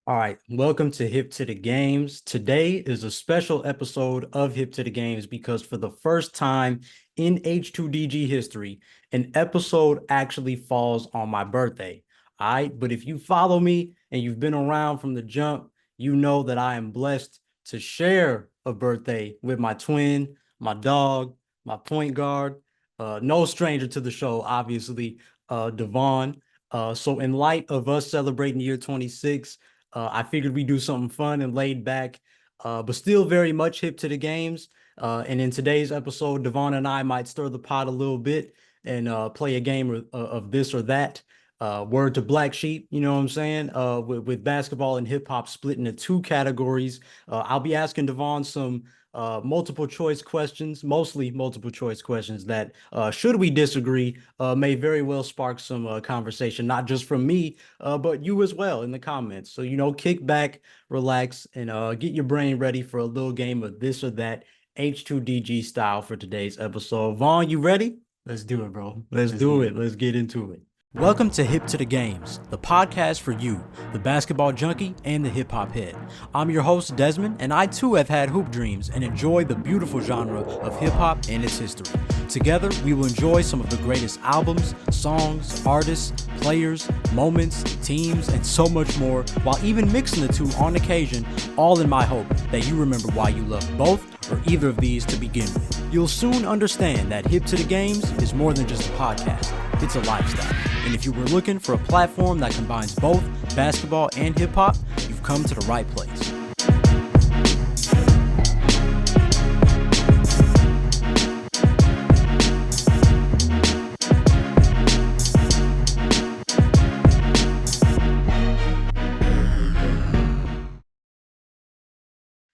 All right, welcome to Hip to the Games. Today is a special episode of Hip to the Games because for the first time in H2DG history, an episode actually falls on my birthday. All right, but if you follow me and you've been around from the jump, you know that I am blessed to share a birthday with my twin, my dog, my point guard, no stranger to the show, obviously, Devaughn. So in light of us celebrating year 26, I figured we'd do something fun and laid back, but still very much hip to the games. And in today's episode, Devon and I might stir the pot a little bit and play a game of this or that. Word to Black Sheep, you know what I'm saying? With basketball and hip hop split into two categories. I'll be asking Devon some multiple choice questions, mostly multiple choice questions that, should we disagree, may very well spark some conversation, not just from me, but you as well in the comments. So, kick back, relax, and get your brain ready for a little game of this or that H2DG style for today's episode. Vaughn, you ready? Let's do it, bro. Let's do it. Let's get into it. Welcome to Hip to the Games, the podcast for you, the basketball junkie and the hip hop head. I'm your host, Desmond, and I too have had hoop dreams and enjoy the beautiful genre of hip hop and its history. Together, we will enjoy some of the greatest albums, songs, artists, players, moments, teams, and so much more, while even mixing the two on occasion, all in my hope that you remember why you love both or either of these to begin with. You'll soon understand that Hip to the Games is more than just a podcast, it's a lifestyle. And if you were looking for a platform that combines both basketball and hip hop, you've come to the right place.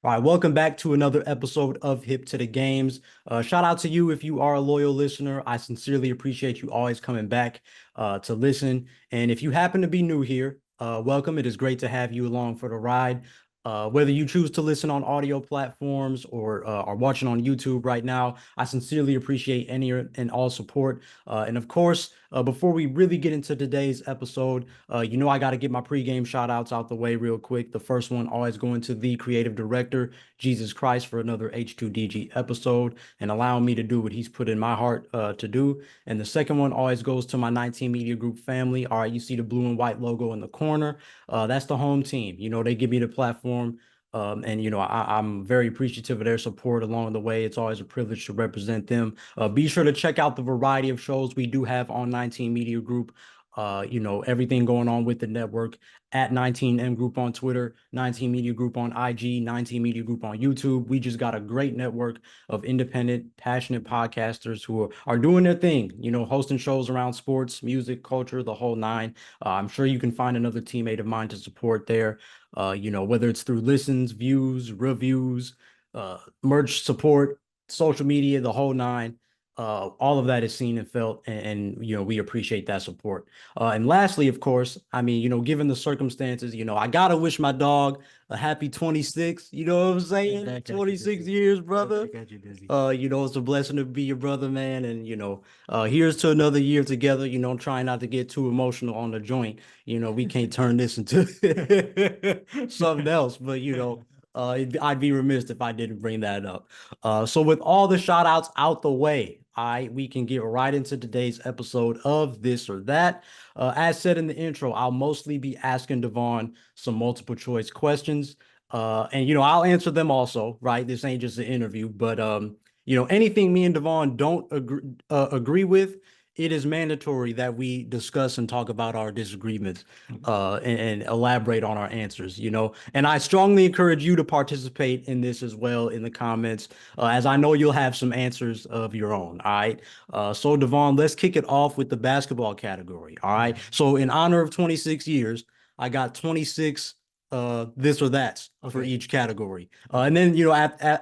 All right, welcome back to another episode of Hip to the Games. Shout out to you if you are a loyal listener. I sincerely appreciate you always coming back to listen. And if you happen to be new here, welcome. It is great to have you along for the ride. Whether you choose to listen on audio platforms or are watching on YouTube right now, I sincerely appreciate any and all support. And of course, before we really get into today's episode, I got to get my pregame shout outs out the way real quick. The first one always going to the creative director, Jesus Christ, for another H2DG episode and allowing me to do what he's put in my heart to do. And the second one always goes to my 19 Media Group family. All right, you see the blue and white logo in the corner. That's the home team. They give me the platform. And I'm very appreciative of their support along the way. It's always a privilege to represent them. Be sure to check out the variety of shows we do have on 19 Media Group. Everything going on with the network at 19M Group on Twitter, 19 Media Group on IG, 19 Media Group on YouTube. We just got a great network of independent, passionate podcasters who are doing their thing, hosting shows around sports, music, culture, the whole nine. I'm sure you can find another teammate of mine to support there, whether it's through listens, views, reviews, merch support, social media, the whole nine. All of that is seen and felt, and we appreciate that support. And lastly, of course, I mean, given the circumstances, I gotta wish my dog a happy 26. You know what I'm saying? 26 years, brother. It's a blessing to be your brother, man. And here's to another year together. Trying not to get too emotional on the joint. We can't turn this into something else, but I'd be remiss if I didn't bring that up. So with all the shout outs out the way, we can get right into today's episode of This or That. As said in the intro, I'll mostly be asking Devaughn some multiple choice questions. And I'll answer them also, right? This ain't just an interview, but anything me and Devaughn don't agree with, it is mandatory that we discuss and talk about our disagreements and elaborate on our answers, And I strongly encourage you to participate in this as well in the comments, as I know you'll have some answers of your own. All right. So, Devaughn, let's kick it off with the basketball category. All right. So, in honor of 26 years, I got 26 this or that's for each category. And then,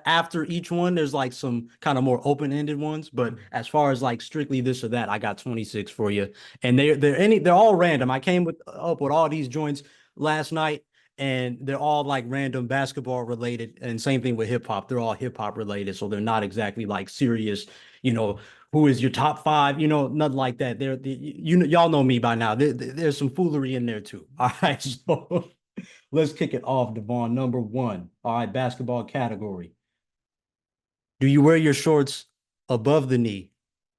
after each one, there's like some kind of more open-ended ones. But as far as like strictly this or that, I got 26 for you. And they're all random. I came up with all these joints last night, and they're all like random basketball related. And same thing with hip hop. They're all hip hop related. So they're not exactly like serious, who is your top five, nothing like that. Y'all know me by now. There's some foolery in there too. All right. So Let's kick it off, Devaughn. Number one. All right, basketball category. Do you wear your shorts above the knee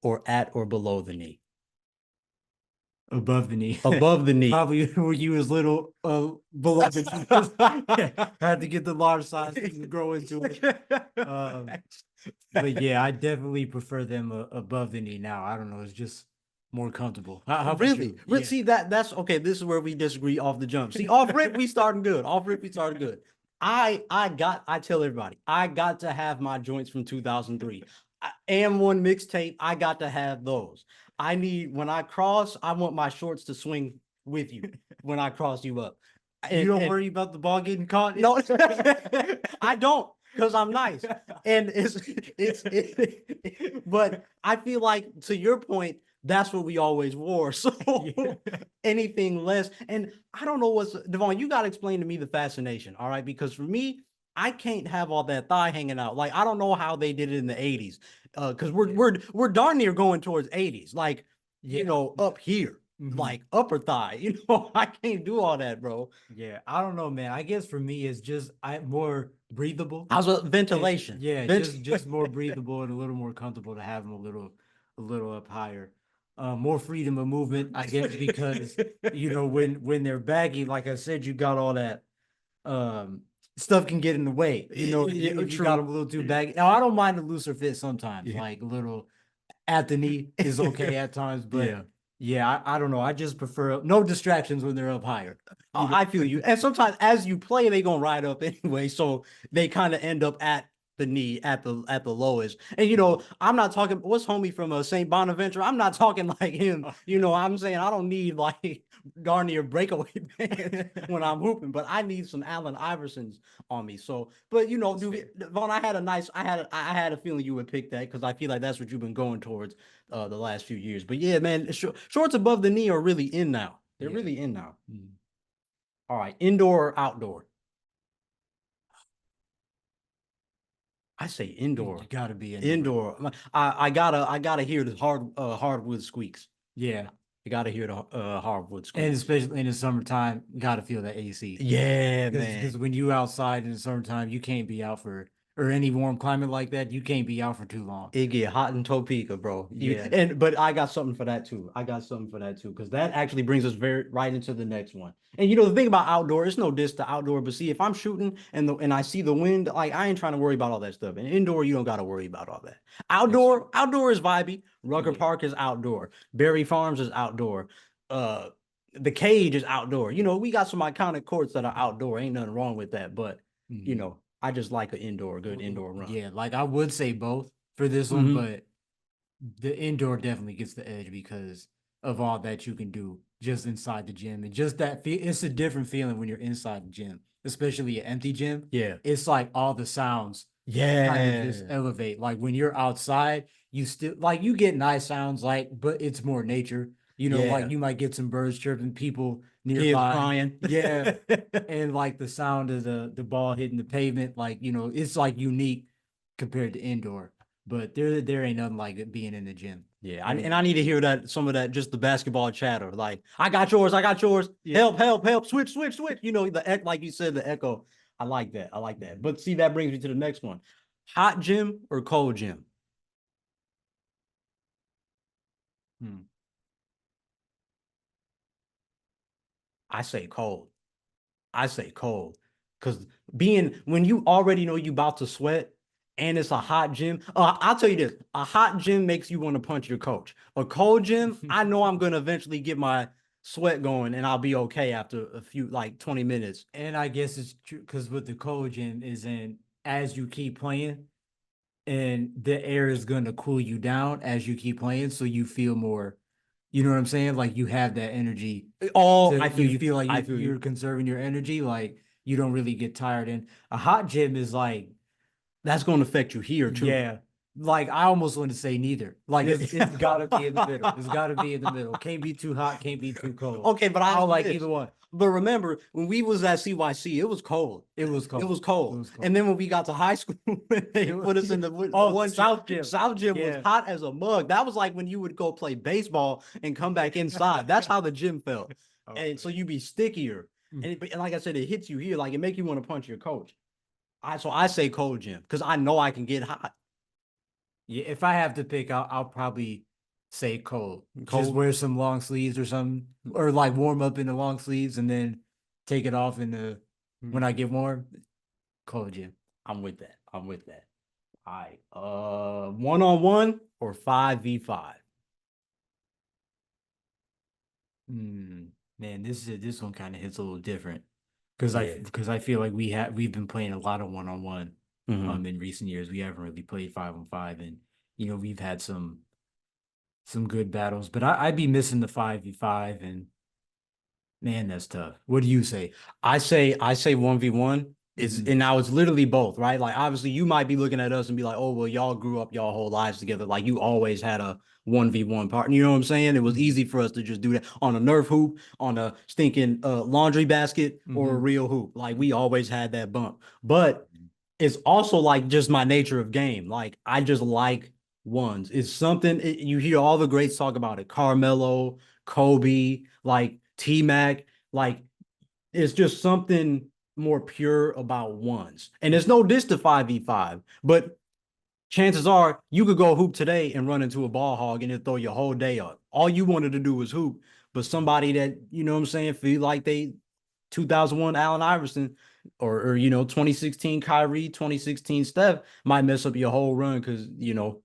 or at or below the knee? Above the knee. Above the knee. Probably when you was little, below the knee. Had to get the large size to grow into it. But yeah, I definitely prefer them above the knee now. I don't know. It's just more comfortable. How really? Yeah. See, that's okay. This is where we disagree off the jump. See, off rip, we starting good. Off rip, we started good. I tell everybody, I got to have my joints from 2003. AM1 mixtape, I got to have those. I need, when I cross, I want my shorts to swing with you when I cross you up. You don't worry about the ball getting caught? No, I don't, because I'm nice. And but I feel like, to your point, that's what we always wore. So anything less, and I don't know what's, Devaughn, you got to explain to me the fascination, all right? Because for me, I can't have all that thigh hanging out. Like, I don't know how they did it in the 80s. Because we're darn near going towards 80s, like, you know, up here. Like upper thigh, you know, I can't do all that, bro. Yeah, I don't know, man. I guess for me, it's just more breathable. How's a ventilation? Yeah, just more breathable and a little more comfortable to have them a little up higher. More freedom of movement, I guess, because you know, when they're baggy, like I said, you got all that stuff can get in the way. You know, you got them a little too baggy. Now I don't mind a looser fit sometimes, like a little at the knee is okay at times, but yeah, I don't know. I just prefer no distractions when they're up higher. I feel you. And sometimes as you play, they gonna ride up anyway, so they kind of end up at the knee at the lowest. And you know, I'm not talking. What's homie from St. Bonaventure? I'm not talking like him. You know, I'm saying I don't need like darn near breakaway bands when I'm hooping, but I need some Allen Iversons on me. So, but you know, Vaughn, I had a feeling you would pick that because I feel like that's what you've been going towards the last few years. But yeah, man, shorts above the knee are really in now. They're really in now. All right, indoor or outdoor? I say indoor. You gotta be indoor. I gotta hear the hardwood squeaks. Yeah, you gotta hear the hardwood squeaks, and especially in the summertime, you gotta feel the AC. Yeah, man. Because when you outside in the summertime, you can't be out for or any warm climate like that. You can't be out for too long. It get hot in Topeka, bro. But I got something for that too. Because that actually brings us right into the next one. And you know, the thing about outdoor, it's no diss to outdoor, but see, if I'm shooting and I see the wind, like I ain't trying to worry about all that stuff. And indoor, you don't got to worry about all that. Outdoor is vibey. Rucker Park is outdoor. Berry Farms is outdoor. The Cage is outdoor. You know, we got some iconic courts that are outdoor. Ain't nothing wrong with that. But you know, I just like an good indoor run. Yeah, like I would say both for this one, but the indoor definitely gets the edge because of all that you can do just inside the gym. And just that it's a different feeling when you're inside the gym, especially an empty gym. Yeah. It's like all the sounds kind of just elevate. Like when you're outside, you still like you get nice sounds, like, but it's more nature. You know, like you might get some birds chirping, people nearby crying. Yeah. And like the sound of the ball hitting the pavement, like, you know, it's like unique compared to indoor. But there ain't nothing like it being in the gym. Yeah, I need to hear some of that, just the basketball chatter. Like, I got yours. Yeah. Help, switch. You know, like you said, the echo. I like that. But see, that brings me to the next one. Hot gym or cold gym? I say cold. Because when you already know you about to sweat and it's a hot gym, I'll tell you this, a hot gym makes you want to punch your coach. A cold gym, I know I'm going to eventually get my sweat going and I'll be okay after a few, like 20 minutes. And I guess it's true because with the cold gym as you keep playing and the air is going to cool you down as you keep playing. So you feel more, you know what I'm saying? Like you have that energy. I feel like you're conserving your energy. Like you don't really get tired. And a hot gym is like, that's going to affect you here too. Yeah. Like I almost want to say neither. Like it's gotta be in the middle. It's gotta be in the middle. Can't be too hot, can't be too cold. Okay, but I don't like either one. But remember, when we was at CYC, it was cold. It was cold. And then when we got to high school, they put us in the one South gym. South gym was hot as a mug. That was like when you would go play baseball and come back inside. That's how the gym felt. And so you'd be stickier. And like I said, it hits you here, like it make you want to punch your coach. So I say cold gym because I know I can get hot. Yeah, if I have to pick, I'll probably say cold. Just Cold. wear some long sleeves or something, or like warm up in the long sleeves and then take it off in the when I get warm. Cold gym. I'm with that. I'm with that. All right. 1-on-1 or 5v5. Man, this one kind of hits a little different because I Yeah. because I feel like we've been playing a lot of 1-on-1 Mm-hmm. in recent years. We haven't really played 5-on-5, and we've had some good battles, but I'd be missing the 5v5, and man, that's tough. What do you say? I say 1v1. It's Mhm. and now it's literally both, right? Like obviously you might be looking at us and be like, oh, well, y'all grew up y'all whole lives together. Like you always had a 1v1 partner. You know what I'm saying? It was Mhm. easy for us to just do that on a Nerf hoop, on a stinking laundry basket, or a Mhm. real hoop. Like we always had that bump. But it's also like just my nature of game. Like I just like ones. It's something you hear all the greats talk about it. Carmelo, Kobe, like T Mac, like it's just something more pure about ones. And there's no diss to 5v5, but chances are you could go hoop today and run into a ball hog and it throw your whole day up. All you wanted to do was hoop, but somebody that, you know what I'm saying, feel like they 2001 Allen Iverson or 2016 Kyrie, 2016 Steph might mess up your whole run because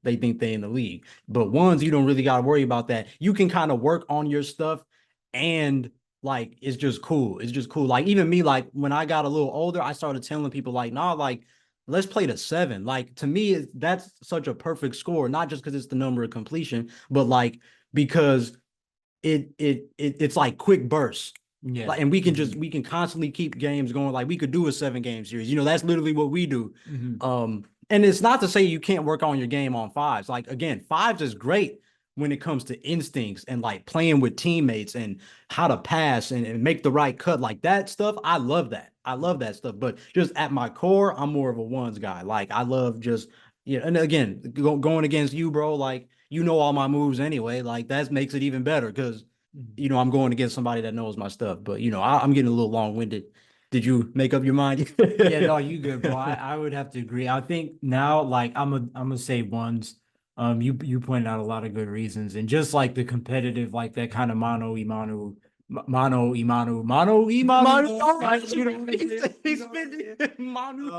they think they in the league. But ones, you don't really got to worry about that. You can kind of work on your stuff and like it's just cool. It's just cool. Like even me, like when I got a little older, I started telling people like, nah, like let's play the 7. Like to me, that's such a perfect score, not just because it's the number of completion, but like because it's like quick bursts. Yeah. Like, and Mhm. we can constantly keep games going. Like we could do a 7 game series. That's literally what we do. Mhm. And it's not to say you can't work on your game on fives. Like again, fives is great when it comes to instincts and like playing with teammates and how to pass and make the right cut. Like that stuff, I love that. I love that stuff. But just at my core, I'm more of a ones guy. Like I love just and again, going against you, bro, like all my moves anyway. Like that makes it even better because Mhm. I'm going against somebody that knows my stuff. But I'm getting a little long winded. Did you make up your mind? Yeah, no, you good, bro. I would have to agree. I think now, like, I'm gonna say ones. You pointed out a lot of good reasons, and just like the competitive, like that kind of mono imanu. Manu, all right. Like, you know what I'm saying? He's You know what I'm spinning. saying? Manu.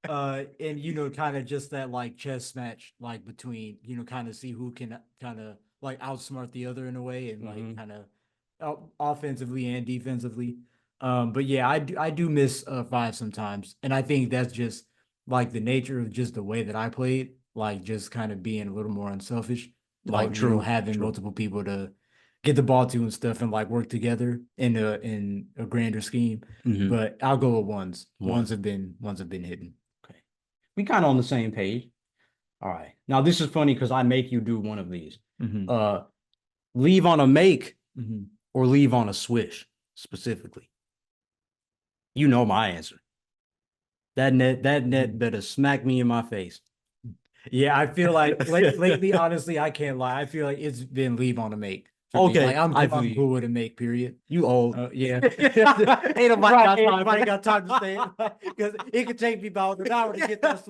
But and kind of just that like chess match, like between kind of see who can kind of like outsmart the other in a way, and like Mhm. kind of offensively and defensively. But yeah, I do miss five sometimes, and I think that's just like the nature of just the way that I played, like just kind of being a little more unselfish, Oh, like true, having true. multiple people to get the ball to and stuff, and like work together in a grander scheme. Hmm. But I'll go with ones. Ones One. have been hidden. Okay. We kind of on the same page. All right. Now this is funny because I make you do one of these. Hmm. Uh, leave on a make Hmm. or leave on a swish specifically. You know my answer. That net Hmm. better smack me in my face. Yeah, I feel like lately, honestly, I can't lie. I feel like it's been leave on a make for me. Like Okay, I feel I'm you. cool with a make. Period. You old. Yeah. Ain't nobody Right. got Ain't time nobody for got time to stay because it could take me about an hour to get that.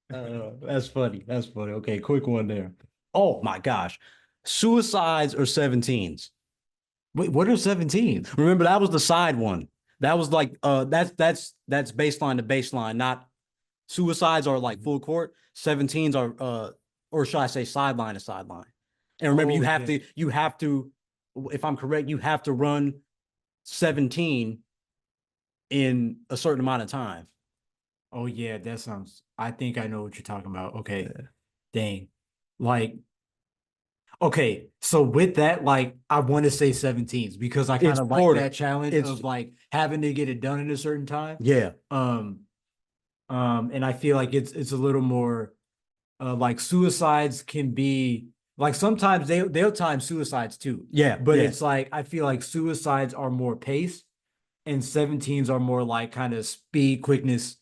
That's funny. That's funny. Okay, quick one there. Oh my gosh. Suicides or 17s? Wait, what are 17s? Remember that was the side one. That was like that's baseline to baseline, not suicides are like full court. 17s are or should I say sideline to sideline. And remember Oh yeah. you have to if I'm correct, you have to run 17 in a certain amount of time. Oh yeah, that sounds. I think I know what you're talking about. Okay, dang. Like, okay, so with that, like, I want to say 17s because I kind It's of like shorter. that challenge It's of like having to get it done in a certain time. yeah. Um, and I feel like it's a little more like suicides can be like sometimes they'll time suicides too, Yeah, but yeah. it's like I feel like suicides are more pace and 17s are more like kind of speed, quickness,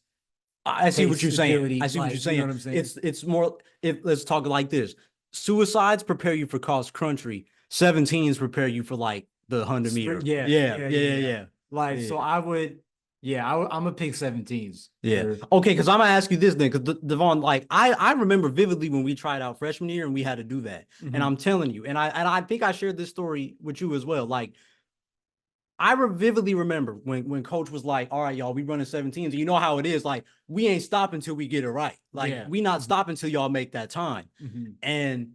I see what pace, you're saying. agility. I see what you're Like, you know saying. what I'm saying? It's more if let's talk like this. suicides prepare you for cross country. 17s prepare you for like the 100 meter. Yeah. Like, Yeah. so I would, I'm gonna pick 17s. Yeah. Okay, because I'm gonna ask you this then, because Devaughn, like I remember vividly when we tried out freshman year and we had to do that. And I'm telling you, and I think I shared this story with you as well. Like vividly remember when coach was like, all right, y'all, we running 17s. You know how it is. Like, we ain't stopping until we get it right. Like, we not stopping until y'all make that time. And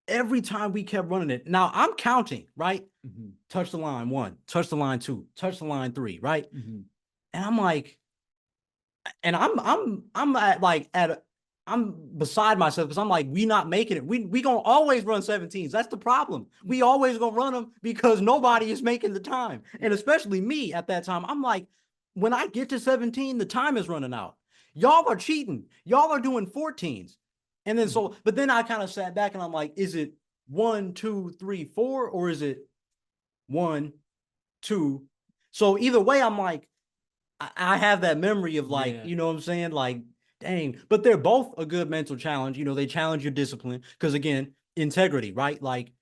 every time we kept running it. Now I'm counting, right? Touch the line 1, touch the line 2, touch the line 3, right? And I'm like, and I'm at like I'm beside myself because I'm like, we not making it. We gonna always run 17s. That's the problem. We always gonna run them because nobody is making the time. And especially me at that time, I'm like, when I get to 17, the time is running out. Y'all are cheating. Y'all are doing 14s. And then but then I kind of sat back and I'm like, is it 1, 2, 3, 4, or is it 1, 2? So either way, I'm like, I have that memory of like, you know what I'm saying? Like, dang, but they're both a good mental challenge. You know, they challenge your discipline because again, integrity, right? Like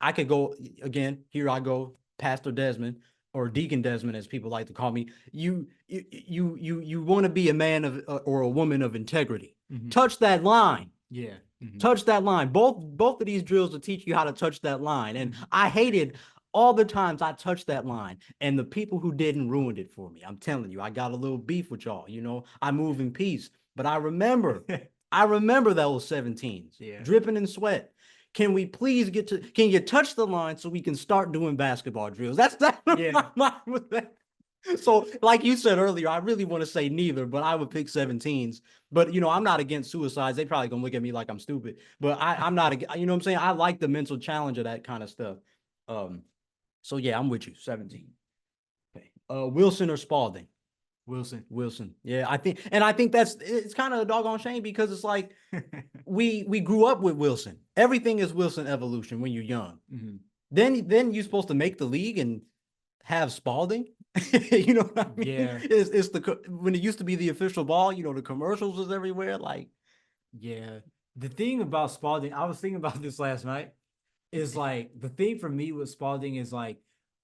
I could go again, here I go, Pastor Desmond or Deacon Desmond, as people like to call me. You want to be a man of or a woman of integrity. Touch that line. Touch that line. Both of these drills will teach you how to touch that line. And I hated all the times I touched that line, and the people who didn't ruined it for me. I'm telling you, I got a little beef with y'all. You know, I move in peace, but I remember those 17s, dripping in sweat. Can we please can you touch the line so we can start doing basketball drills? That's my with that. So, like you said earlier, I really want to say neither, but I would pick 17s. But, you know, I'm not against suicides. They probably going to look at me like I'm stupid, but I'm not, you know what I'm saying? I like the mental challenge of that kind of stuff. So yeah, I'm with you. 17. Okay. Wilson or Spalding? Wilson. Yeah, I think it's kind of a doggone shame because it's like we grew up with Wilson. Everything is Wilson evolution when you're young. Then you're supposed to make the league and have Spalding. You know what I mean? Yeah. It's when it used to be the official ball, you know, the commercials was everywhere. Like, yeah. The thing about Spalding, I was thinking about this last night, is like the thing for me with Spalding is like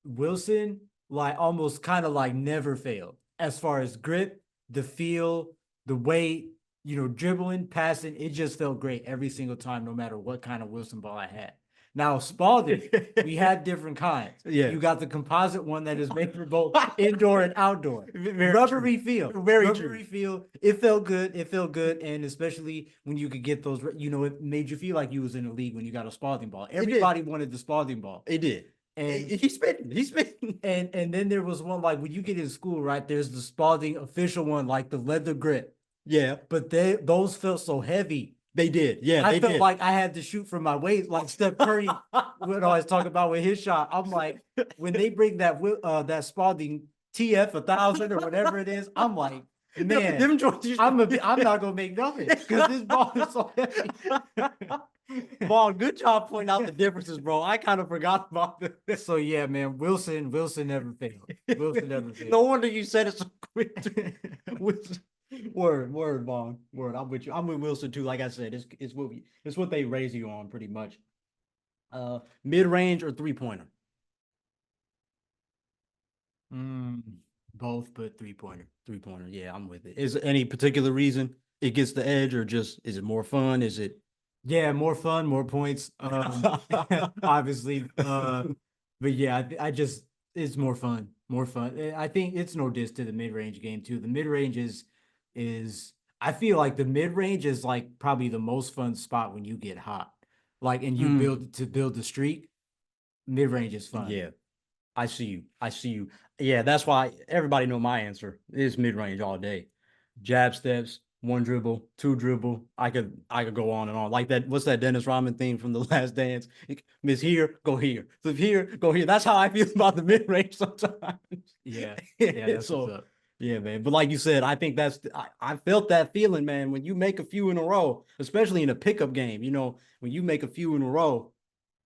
Wilson, like almost kind of like never failed as far as grip, the feel, the weight, you know, dribbling, passing. It just felt great every single time, no matter what kind of Wilson ball I had. Now, Spalding, we had different kinds. Yeah. You got the composite one that is made for both indoor and outdoor. Very Rubbery feel. Very Rubbery feel. It felt good. It felt good. And especially when you could get those, you know, it made you feel like you was in the league when you got a Spalding ball. Everybody wanted the Spalding ball. It did. And he's spitting. And then there was one like when you get in school, right? There's the Spalding official one, like the leather grip. Yeah. But those felt so heavy. They did. Yeah. I felt like I had to shoot from my waist, like Steph Curry would always talk about with his shot. I'm like, when they bring that Spalding TF 1000 or whatever it is, I'm like, man, I'm not gonna make nothing because this ball is so heavy. Ball, good job pointing out the differences, bro. I kind of forgot about this. So yeah, man, Wilson never failed. Wilson never failed. No wonder you said it so quick. Word, Vaughn. Word. I'm with you. I'm with Wilson too. Like I said, it's what they raise you on pretty much. Mid-range or 3-pointer? Both, but 3-pointer. 3-pointer. Yeah, I'm with it. Is there any particular reason it gets the edge, or just is it more fun? Is it? Yeah, more fun, more points. Obviously. But yeah, I just it's more fun. More fun. I think it's no diss to the mid-range game too. The mid-range is I feel like the mid-range is like probably the most fun spot when you get hot. Like, and you build the streak. Mid-range is fun. Yeah. I see you. Yeah, that's why everybody know my answer. It's mid-range all day. Jab steps, 1 dribble, 2 dribble. I could go on and on. Like that, what's that Dennis Rodman theme from The Last Dance? Miss here, go here. Flip here, go here. That's how I feel about the mid-range sometimes. Yeah. That's so, what's up. Yeah, man. But like you said, I think I felt that feeling, man, when you make a few in a row, especially in a pickup game, you know, when you make a few in a row,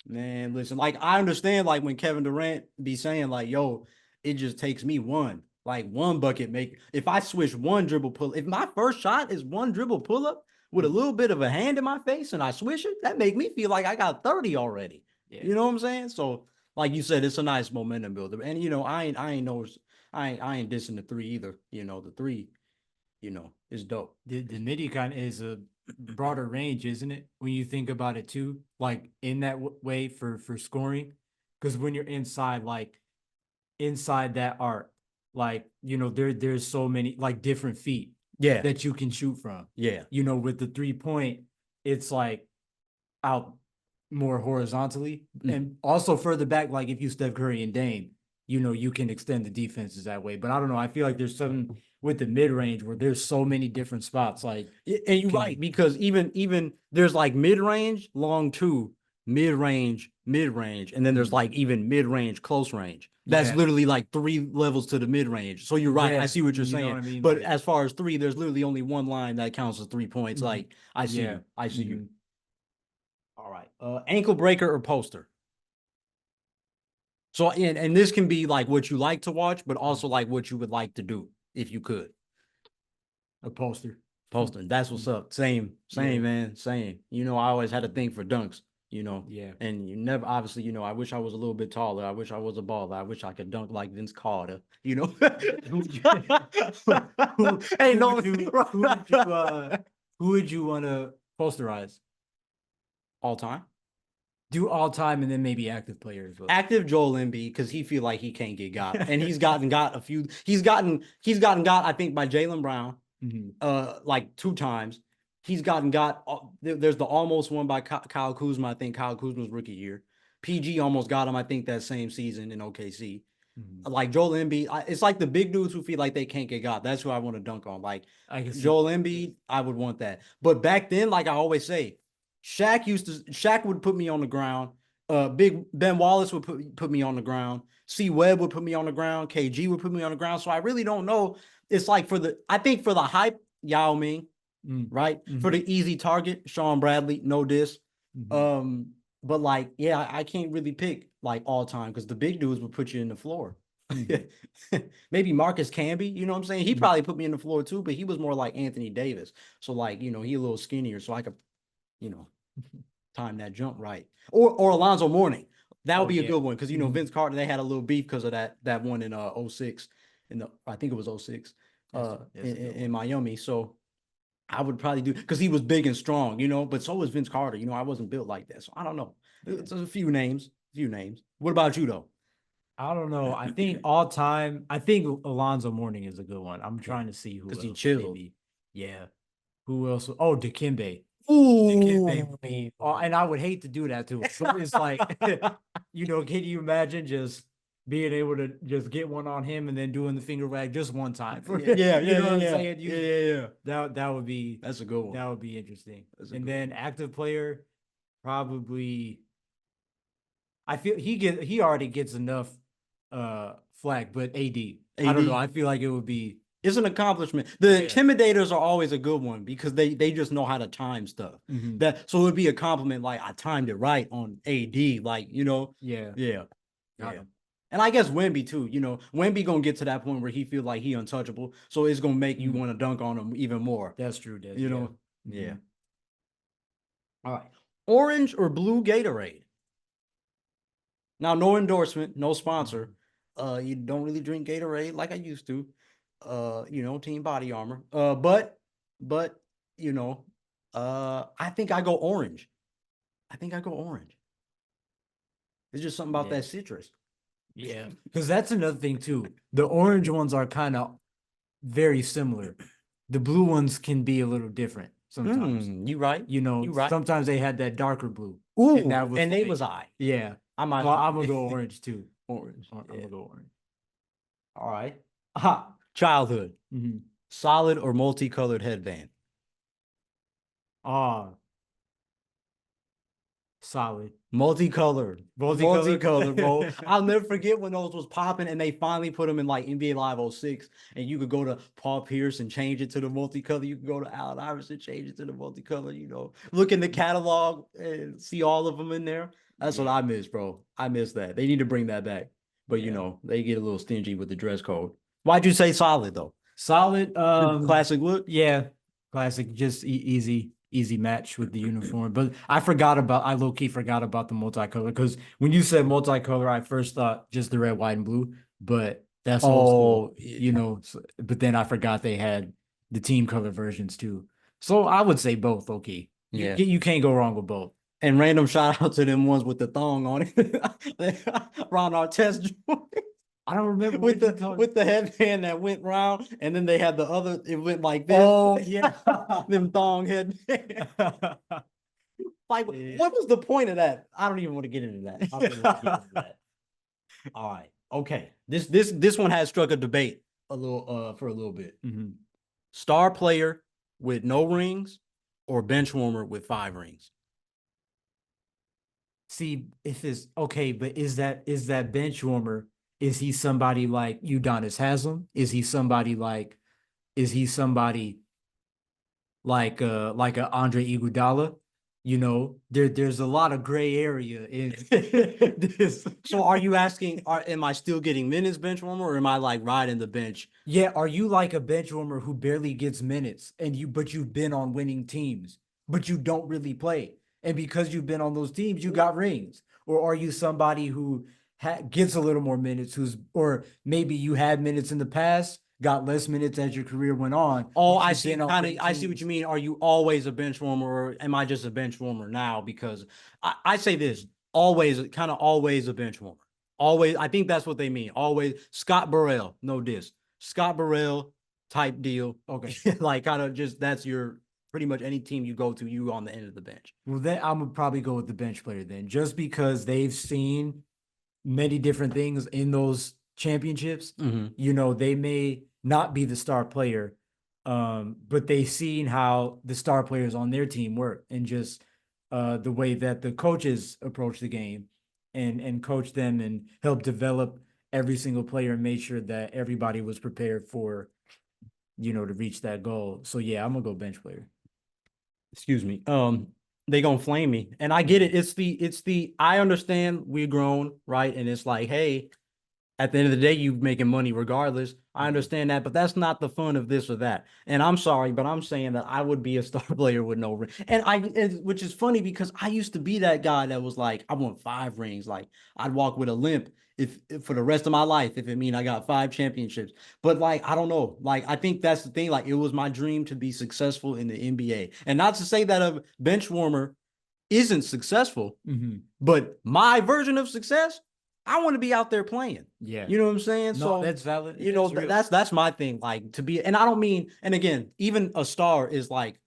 man, listen, like I understand like when Kevin Durant be saying like, yo, it just takes me one. Like one bucket if I switch 1 dribble pull, if my first shot is 1 dribble pull up, with a little bit of a hand in my face and I swish it, that make me feel like I got 30 already. Yeah. You know what I'm saying? So, like you said, it's a nice momentum builder. And I ain't dissing the three either. The three, is dope. The MIDI kind of is a broader range, isn't it? When you think about it too, like in that way for scoring, because when you're inside, like inside that arc, like there's so many like different feet Yeah. that you can shoot from. Yeah. With the 3-point, it's like out more horizontally and also further back. Like if you Steph Curry and Dame, you can extend the defenses that way. But I don't know. I feel like there's something with the mid range where there's so many different spots. Like, and you're right, because even there's like mid range, long two, mid range, and then there's like even mid range, close range. That's literally like 3 levels to the mid range. So you're right. I see what you're saying. What I mean? But like, as far as 3, there's literally only one line that counts as 3 points. Like I see you. I see you. All right. Ankle breaker or poster. So and this can be like what you like to watch, but also like what you would like to do if you could. A poster. Posting. That's what's up. Same, man. Same. I always had a thing for dunks, Yeah. And you never, obviously, I wish I was a little bit taller. I wish I was a baller. I wish I could dunk like Vince Carter, Hey, no. Who would you want to posterize? All time? Do all time and then maybe active players. Active Joel Embiid, because he feel like he can't get got. And he's gotten a few, he's gotten got, I think, by Jaylen Brown. Like 2 times. He's got there's the almost one by Kyle Kuzma. I think Kyle Kuzma's rookie year. PG almost got him, I think, that same season in OKC. Like Joel Embiid, it's like the big dudes who feel like they can't get got. That's who I want to dunk on. Like Joel Embiid, I would want that. But back then, like I always say, Shaq would put me on the ground. Big Ben Wallace would put me on the ground. C Webb would put me on the ground. KG would put me on the ground. So I really don't know. It's like I think for the hype, Yao Ming, right? For the easy target, Sean Bradley, no diss. But like, yeah, I can't really pick like all time because the big dudes would put you in the floor. Maybe Marcus Camby, you know what I'm saying? He probably put me in the floor too, but he was more like Anthony Davis. So like, he a little skinnier, so I could, time that jump right. Or Alonzo Mourning. That would be a good one because Vince Carter, they had a little beef because of that one in 06. I think it was 06 in Miami. So I would probably do because he was big and strong, but so was Vince Carter. I wasn't built like that. So I don't know. There's a few names. What about you though? I don't know. I think all time, I think Alonzo Mourning is a good one. I'm trying to see who because he chilled. Yeah. Who else? Oh, Dikembe. Ooh. And I would hate to do that too. So it's like, can you imagine just being able to just get one on him and then doing the finger wag just one time? Yeah. That would be, that's a good one. That would be interesting. And then active player, probably, I feel he already gets enough flack, but AD. I don't know. I feel like it would be. It's an accomplishment. The intimidators are always a good one because they just know how to time stuff. So it would be a compliment. Like I timed it right on AD. Like yeah. And I guess Wemby too. Wemby gonna get to that point where he feel like he untouchable. So it's gonna make you want to dunk on him even more. That's true. Yeah. All right. Orange or blue Gatorade? Now, no endorsement, no sponsor. You don't really drink Gatorade like I used to. Team Body Armor. But I think I go orange. It's just something about that citrus. Yeah, because that's another thing too. The orange ones are kind of very similar. The blue ones can be a little different sometimes. You right. You right. Sometimes they had that darker blue. Ooh, and they was I. Yeah, I'm gonna go orange too. Orange. I'm gonna go orange. All right. Childhood. Solid or multicolored headband? Solid. Multicolored, bro. I'll never forget when those was popping and they finally put them in like NBA Live 06 and you could go to Paul Pierce and change it to the multicolor. You could go to Allen Iverson, change it to the multicolor, look in the catalog and see all of them in there. That's what I miss, bro. I miss that. They need to bring that back. But they get a little stingy with the dress code. Why'd you say solid though? Solid. Classic look? Yeah. Classic. Just easy. easy match with the uniform. But I low key forgot about the multicolor because when you said multicolor, I first thought just the red, white, and blue. But that's old school, Oh, you know. But then I forgot they had the team color versions too. So I would say both. Okay, yeah. you can't go wrong with both. And random shout out to them ones with the thong on it. Ron Artest I don't remember with what you the talking. with the headband that went round, and then they had the other. It went like this. Oh yeah. Them thong headband. Like, what was the point of that? I don't even want to get into that. I don't want to get into that. All right. Okay. This one has struck a debate a little for a little bit. Mhm. Star player with no rings or bench warmer with 5 rings. See, if it's okay, but is that bench warmer? Is he somebody like Udonis Haslam? Is he somebody like a Andre Iguodala? You know, there's a lot of gray area in this. So are you asking, am I still getting minutes bench warmer or am I like riding the bench? Yeah, are you like a bench warmer who barely gets minutes and but you've been on winning teams, but you don't really play? And because you've been on those teams, you got rings. Or are you somebody who gets a little more minutes, or maybe you had minutes in the past, got less minutes as your career went on? Oh, But I you've see been on kind of winning I see what you teams. mean. Are you always a bench warmer or am I just a bench warmer now? Because I say this, always kind of always a bench warmer. Always, I think that's what they mean. Always Scott Burrell, no diss. Scott Burrell type deal. Okay. Like kind of just that's your pretty much any team you go to, you on the end of the bench. Well, then I'm gonna probably go with the bench player then, just because they've seen many different things in those championships. Mm-hmm. You know, they may not be the star player, but they've seen how the star players on their team work and just the way that the coaches approach the game and coach them and help develop every single player and make sure that everybody was prepared for, you know, to reach that goal. So yeah, I'm gonna go bench player. Excuse me. They gonna flame me, and I get it. It's the I understand we're grown, right? And it's like, hey, at the end of the day, you making money regardless. I understand that, but that's not the fun of this or that. And I'm sorry, but I'm saying that I would be a star player with no ring. Which is funny because I used to be that guy that was like, I want 5 rings. Like I'd walk with a limp if for the rest of my life if it mean I got 5 championships. But like, I don't know. Like I think that's the thing. Like it was my dream to be successful in the NBA, and not to say that a bench warmer isn't successful, Mm-hmm. but my version of success, I want to be out there playing. Yeah. You know what I'm saying? No, So, that's valid. you know, That's real. that's my thing. Like to be, and I don't mean, and again, even a star is like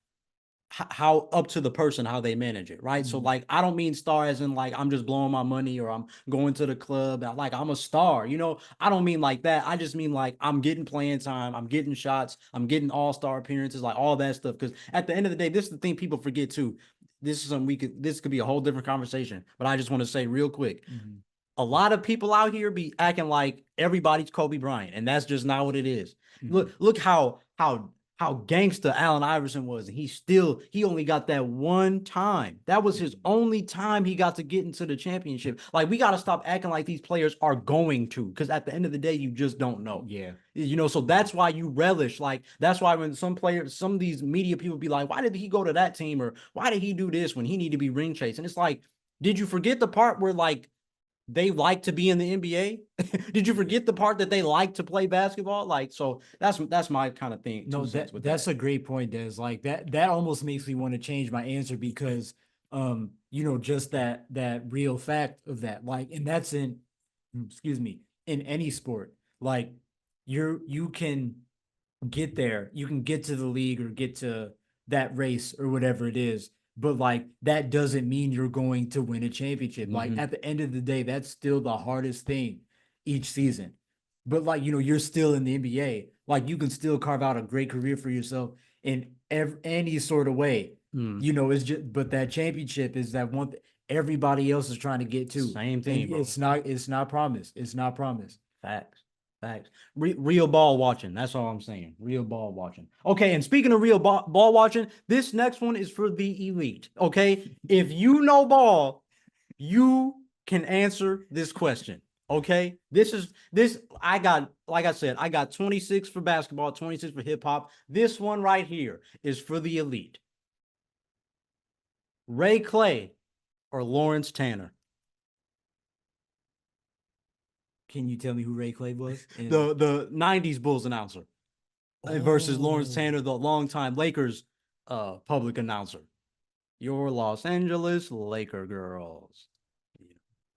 how up to the person how they manage it, right? So Mhm. like I don't mean star as in like I'm just blowing my money or I'm going to the club. Like I'm a star, you know. I don't mean like that. I just mean like I'm getting playing time, I'm getting shots, I'm getting all-star appearances, like all that stuff. Because at the end of the day, this is the thing people forget too. This is something this could be a whole different conversation. But I just want to say real quick, Mhm. a lot of people out here be acting like everybody's Kobe Bryant, and that's just not what it is. Mhm. Look how gangster Allen Iverson was, and he only got that one time. That was his only time he got to get into the championship. Like we got to stop acting like these players are going to, because at the end of the day, you just don't know. Yeah. You know, so that's why you relish. Like that's why when some players, some of these media people be like, why did he go to that team, or why did he do this when he need to be ring chasing? It's like, did you forget the part where like they like to be in the NBA? Did you forget the part that they like to play basketball? Like, so that's my kind of thing. No, 2 cents with that's that. a great point, Des. Like that almost makes me want to change my answer because you know, just that real fact of that. Like, and that's in excuse me, in any sport. Like you can get there, you can get to the league or get to that race or whatever it is, but like that doesn't mean you're going to win a championship. Like Mm-hmm. at the end of the day, that's still the hardest thing each season. But like, you know, you're still in the NBA. Like you can still carve out a great career for yourself in any sort of way. Mm. You know, it's just, but that championship is that one everybody else is trying to get to, Same and thing, bro. it's not promised. It's not promised. Facts. Facts. Real ball watching. That's all I'm saying. Real ball watching. Okay. And speaking of real ball watching, this next one is for the elite. Okay. If you know ball, you can answer this question. Okay. I got, like I said, I got 26 for basketball, 26 for hip hop. This one right here is for the elite. Ray Clay or Lawrence Tanner? Can you tell me who Ray Clay was? The '90s Bulls announcer versus Lawrence Oh. Tanner, the longtime Lakers public announcer. Your Los Angeles Laker girls.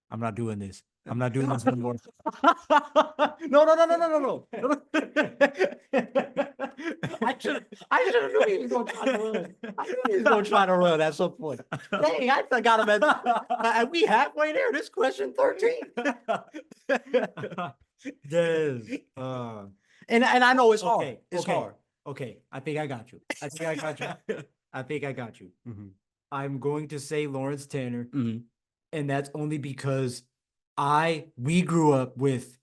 I'm not doing this. I'm not doing this anymore. No, no, no, no, no, no, no. I should have knew he was gonna try to run. I knew he was gonna try to run at some point. Dang, I forgot him at we halfway there. This question 13. Yes. And I know it's hard. Okay, It's hard. Okay, I think I got you. I think I got you. I think I got you. Mhm. I'm going to say Lawrence Tanner, Mhm. and that's only because we grew up with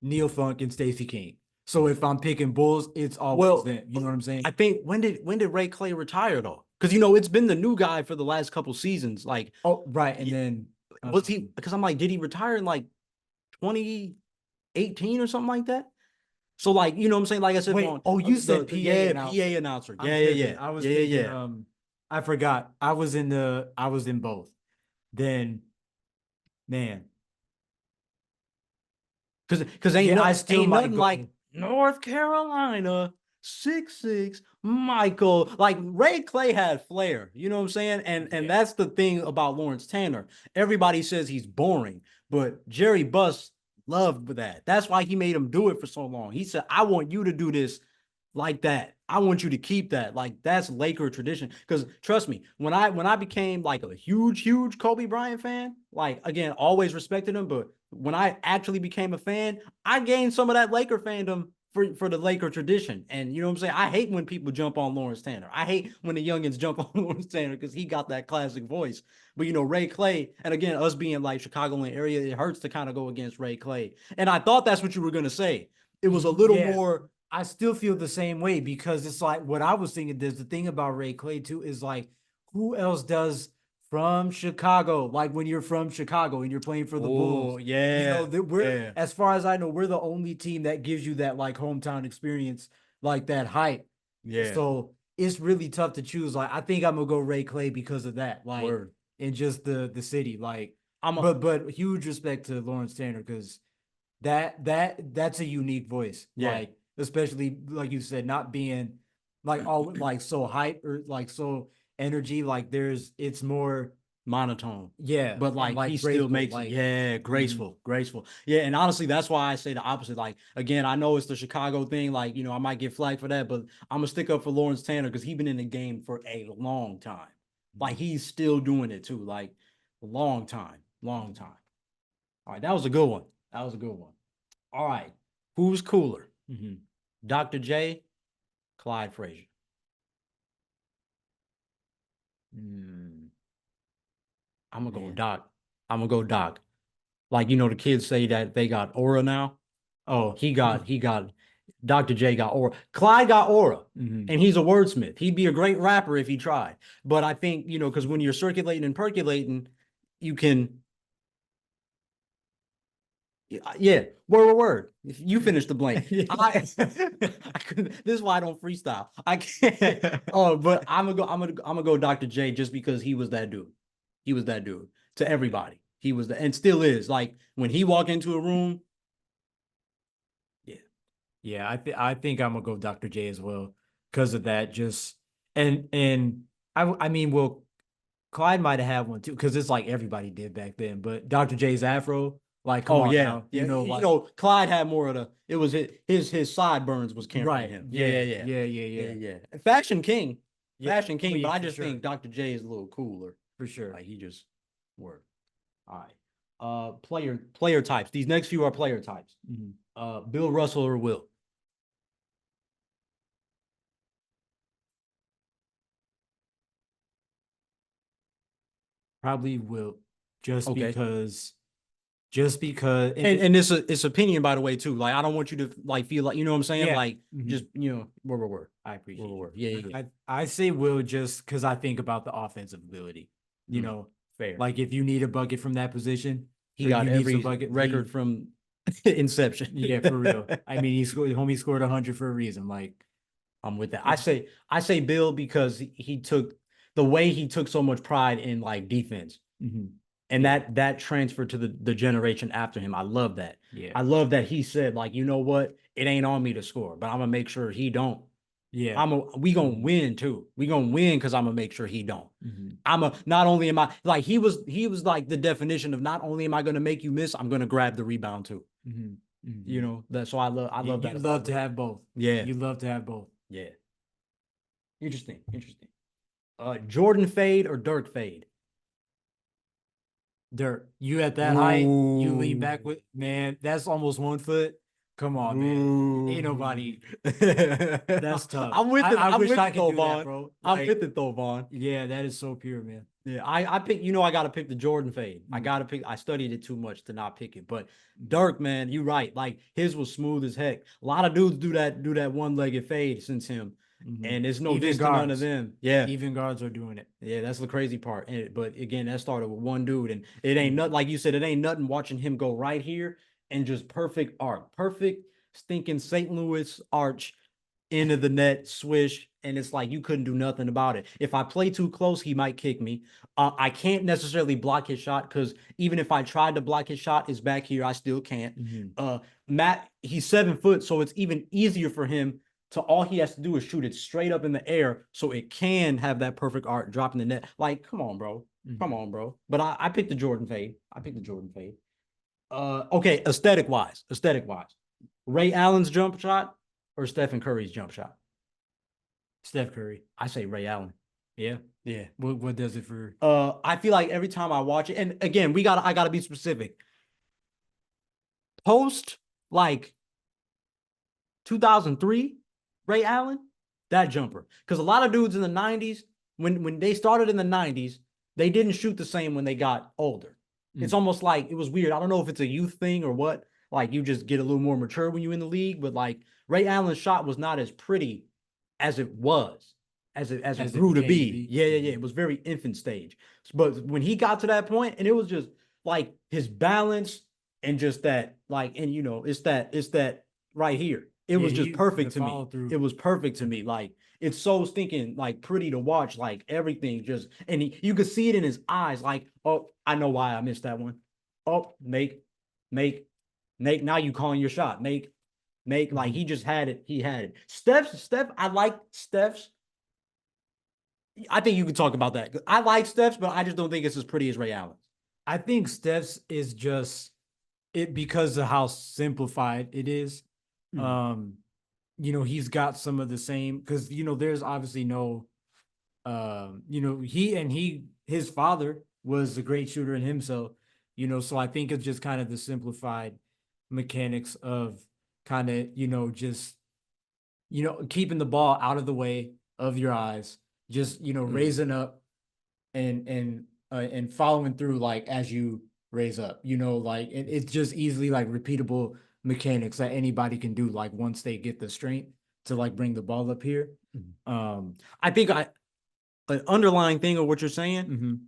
Neil Funk and Stacey King. So if I'm picking Bulls, it's always Well, them. You know what I'm saying? I think when did Ray Clay retire though? Because it's been the new guy for the last couple seasons. Like, Oh, right. And then was he? Because I'm like, did he retire in like 2018 or something like that? So like, you know what I'm saying? Like I said, wait, on you said PA PA announcer. I'm Yeah, tripping. yeah. I was yeah, thinking, yeah. I forgot. I was in both. Then, man, Because ain't I nothing, still ain't might nothing go. like North Carolina 6'6" Michael. Like Ray Clay had flair, you know what I'm saying? And that's the thing about Lawrence Tanner. Everybody says he's boring, but Jerry Buss loved that. That's why he made him do it for so long. He said, I want you to do this like that. I want you to keep that. Like that's Laker tradition. Because trust me, when I became like a huge Kobe Bryant fan, like again, always respected him, but when I actually became a fan, I gained some of that Laker fandom for the Laker tradition. And you know what I'm saying? I hate when people jump on Lawrence Tanner. I hate when the youngins jump on Lawrence Tanner because he got that classic voice. But Ray Clay, and again, us being like Chicagoland area, it hurts to kind of go against Ray Clay. And I thought that's what you were gonna say. It was a little more. I still feel the same way because it's like what I was thinking. There's the thing about Ray Clay too is like who else does from Chicago? Like when you're from Chicago and you're playing for the Bulls, Oh, yeah. we're as far as I know, we're the only team that gives you that like hometown experience, like that hype. Yeah. So it's really tough to choose. Like I think I'm gonna go Ray Clay because of that. Like Word. in just the city. Like but huge respect to Lawrence Tanner because that's a unique voice. Yeah. Like especially like you said, not being like all like so hype or like so energy. Like it's more monotone. yeah, But like he still makes it, graceful. Yeah, and honestly, that's why I say the opposite. Like again, I know it's the Chicago thing. Like I might get flagged for that, but I'm gonna stick up for Lawrence Tanner because he's been in the game for a long time. Like he's still doing it too. Like long time. All right, that was a good one. All right, who's cooler? Dr. J, Clyde Frazier. I'm gonna go Doc. Like the kids say that they got aura now. Oh, he got Dr. J got aura. Clyde got aura, and he's a wordsmith. He'd be a great rapper if he tried. But I think because when you're circulating and percolating, you can. Yeah, word. If you finish the blank. I couldn't, this is why I don't freestyle. I can't. Oh, but I'm gonna go Dr. J just because he was that dude. He was that dude to everybody. He was and still is. Like when he walked into a room. Yeah, I think I'm gonna go Dr. J as well because of that. Just and I mean, well, Clyde might have had one too because it's like everybody did back then. But Dr. J's afro, like, come on now, Clyde had more of the. It was his sideburns was carrying him. Yeah. Fashion king. But I just think Dr. J is a little cooler for sure. Like he just worked. All right. Player types. These next few are player types. Bill Russell or Will. Probably Will, just Okay. because. And it's opinion, by the way, too. Like I don't want you to like feel like what I'm saying. Like just word. I appreciate word. Yeah. I say Will just because I think about the offensive ability. Fair. Like if you need a bucket from that position, he got every record from inception. Yeah, for real. I mean, homie scored 100 for a reason. Like I'm with that. I say Bill because he took the way he took so much pride in like defense. And that transferred to the generation after him. I love that. Yeah. I love that he said, like, you know what? It ain't on me to score, but I'm gonna make sure he don't. Yeah. We gonna win too. We gonna win because I'm gonna make sure he don't. Mm-hmm. Not only am I like he was like the definition of not only am I gonna make you miss, I'm gonna grab the rebound too. Mm-hmm. Mm-hmm. You know, that's so I love that. You love to have both. Yeah. You love to have both. Yeah. Interesting. Interesting. Jordan fade or Dirk fade? Dirt. You at that height, you lean Ooh. back with man, that's almost 1 foot. Come on, man. Ain't nobody. That's tough. I'm with it. I I'm wish with I it could though, do Vaughn. that, bro. I'm Like, with it though, Vaughn. yeah, that is so pure, man. Yeah, I pick, I gotta pick the Jordan fade. I gotta pick, I studied it too much to not pick it. But Dirk, man, you're right. Like his was smooth as heck. A lot of dudes do that one-legged fade since him. And it's no diss to none of them. Yeah. Even guards are doing it. Yeah, that's the crazy part. But again, that started with one dude, and it ain't nothing, like you said, it ain't nothing watching him go right here and just perfect arc, perfect stinking St. Louis arch into the net, swish, and it's like you couldn't do nothing about it. If I play too close, he might kick me. I can't necessarily block his shot because even if I tried to block his shot, it's back here. I still can't. Matt, he's 7 foot, so it's even easier for him to all he has to do is shoot it straight up in the air so it can have that perfect arc drop in the net. Like, come on, bro. Come on, bro. But I picked the Jordan fade. I picked the Jordan fade. Okay, aesthetic wise. Ray Allen's jump shot or Stephen Curry's jump shot? Steph Curry. I say Ray Allen. Yeah. Yeah. What does it for? I feel like every time I watch it, and again, I gotta be specific. Post like 2003, Ray Allen, that jumper. Because a lot of dudes in the 90s, when they started in the 90s, they didn't shoot the same when they got older. It's almost like it was weird. I don't know if it's a youth thing or what. Like you just get a little more mature when you're in the league, but like Ray Allen's shot was not as pretty as it was, as it grew to be. Yeah. It was very infant stage. But when he got to that point, and it was just like his balance and just that, like, and you know, it's that right here. It was just perfect to me. It was perfect to me. Like it's so stinking like pretty to watch. Like everything just, and you could see it in his eyes. Like, oh, I know why I missed that one. Oh, make. Now you calling your shot. Make. Like he just had it. He had it. Steph. I like Steph's. I think you could talk about that. I like Steph's, but I just don't think it's as pretty as Ray Allen's. I think Steph's is just it because of how simplified it is. You know, he's got some of the same because you know, there's obviously no you know, his father was a great shooter in himself, you know, so I think it's just kind of the simplified mechanics of kind of, you know, just you know, keeping the ball out of the way of your eyes, just you know, raising up and following through like as you raise up, you know, like it's just easily like repeatable mechanics that anybody can do like once they get the strength to like bring the ball up here. I think an underlying thing of what you're saying,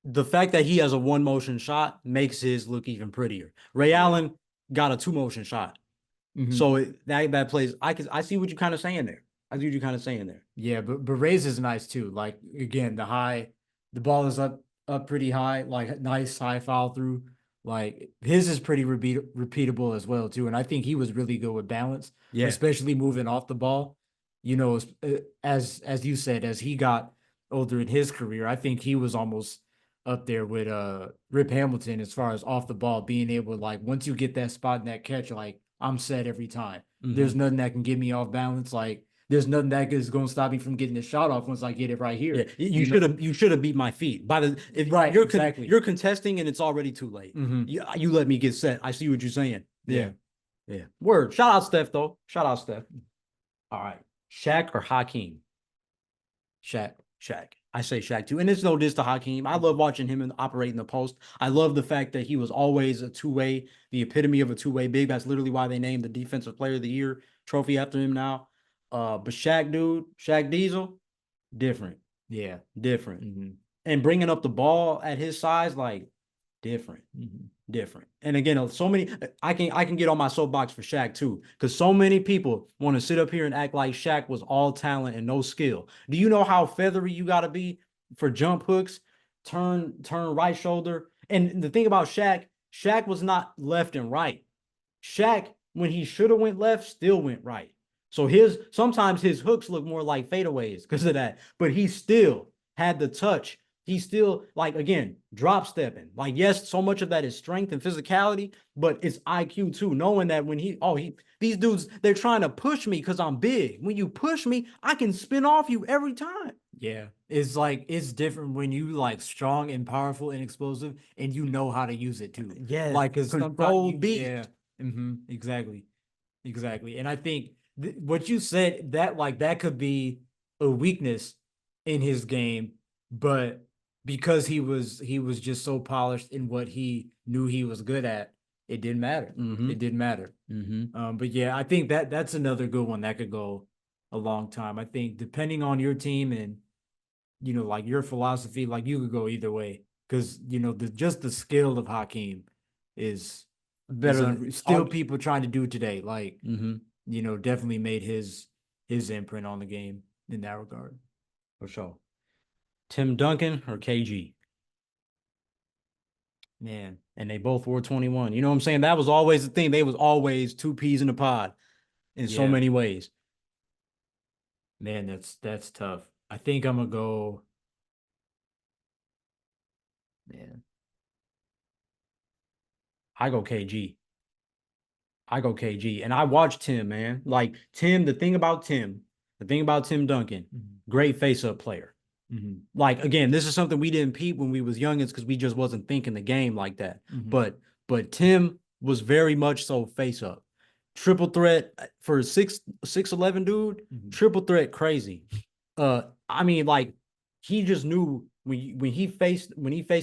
the fact that he has a one motion shot makes his look even prettier. Ray Allen got a 2-motion shot. So that plays, I see what you're kind of saying there. Yeah, but Ray's is nice too. Like again, the ball is up pretty high, like nice high follow through. Like his is pretty repeatable as well too, and I think he was really good with balance, especially moving off the ball. You know, as you said, as he got older in his career, I think he was almost up there with Rip Hamilton as far as off the ball being able to like once you get that spot in that catch, like I'm set every time. There's nothing that can get me off balance. Like there's nothing that is going to stop me from getting the shot off once I get it right here. Yeah, you should have beat my feet by the exactly. You're contesting and it's already too late. You let me get set. I see what you're saying. Yeah. Word. Shout out Steph though. All right, Shaq or Hakeem? Shaq. I say Shaq too. And it's no diss to Hakeem. I love watching him operate in the post. I love the fact that he was always a two-way, the epitome of a two-way big. That's literally why they named the Defensive Player of the Year trophy after him now. But Shaq, dude, Shaq Diesel, different. Yeah. Different. And bringing up the ball at his size, like, different. Different. And again, so many, I can get on my soapbox for Shaq too, because so many people want to sit up here and act like Shaq was all talent and no skill. Do you know how feathery you got to be for jump hooks, turn right shoulder. And the thing about Shaq was not left and right. Shaq, when he should have went left, still went right. So sometimes his hooks look more like fadeaways because of that. But he still had the touch. He still, like, again, drop stepping. Like, yes, so much of that is strength and physicality, but it's IQ too. Knowing that when these dudes, they're trying to push me because I'm big. When you push me, I can spin off you every time. Yeah, it's like it's different when you like strong and powerful and explosive, and you know how to use it too. Yeah, Like because control sometimes beast. yeah, exactly, exactly. And I think what you said that like that could be a weakness in his game, but because he was just so polished in what he knew he was good at, it didn't matter. It didn't matter. But yeah, I think that's another good one that could go a long time. I think depending on your team and like your philosophy, like you could go either way because just the skill of Hakeem is Better than still people trying to do today. Like mm-hmm. Definitely made his imprint on the game in that regard. For sure. Tim Duncan or KG? Man, And they both wore 21. You know what I'm saying? That was always the thing. They was always two peas in a pod in so yeah, many ways. man, that's tough. I think I'm gonna go. Man, I go KG. I go KG. And I watched Tim, man. Like Tim, the thing about Tim Duncan, great face-up player. Like again, this is something we didn't peep when we was youngins because we just wasn't thinking the game like that. But Tim was very much so face up. Triple threat for 6'11" dude, triple threat crazy. I mean, like he just knew when he faced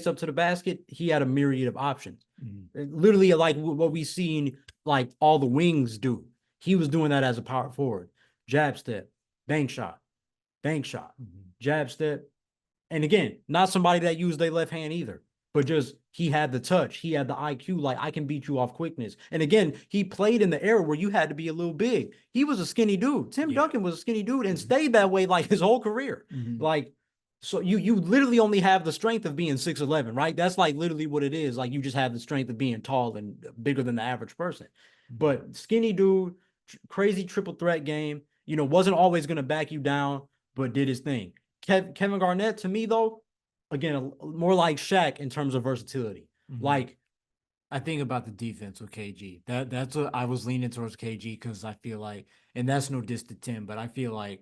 up to the basket, he had a myriad of options. Literally like what we seen like all the wings do. He was doing that as a power forward. Jab step, bank shot, jab step. And again, not somebody that used their left hand either, but just he had the touch, he had the IQ. Like I can beat you off quickness. And again, he played in the era where you had to be a little big. He was a skinny dude. Tim Duncan was a skinny dude and stayed that way like his whole career. Like, so you literally only have the strength of being 6'11", right? That's like literally what it is. Like you just have the strength of being tall and bigger than the average person. But skinny dude, crazy triple threat game. Wasn't always going to back you down, but did his thing. Kevin Garnett, to me, though, again, more like Shaq in terms of versatility. Like, I think about the defense with KG. That's what I was leaning towards KG because I feel like, and that's no diss to Tim, but I feel like,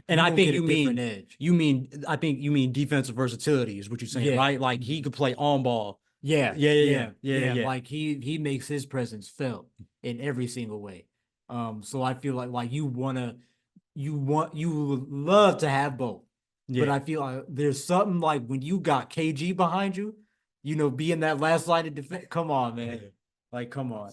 and I think edge. I think you mean defensive versality is what you're saying, right? Like he could play on ball. Yeah. Yeah. Like he makes his presence felt in every single way. So I feel like you would love to have both. But I feel like there's something like when you got KG behind you, being that last line of defense. Come on, man. Like, come on.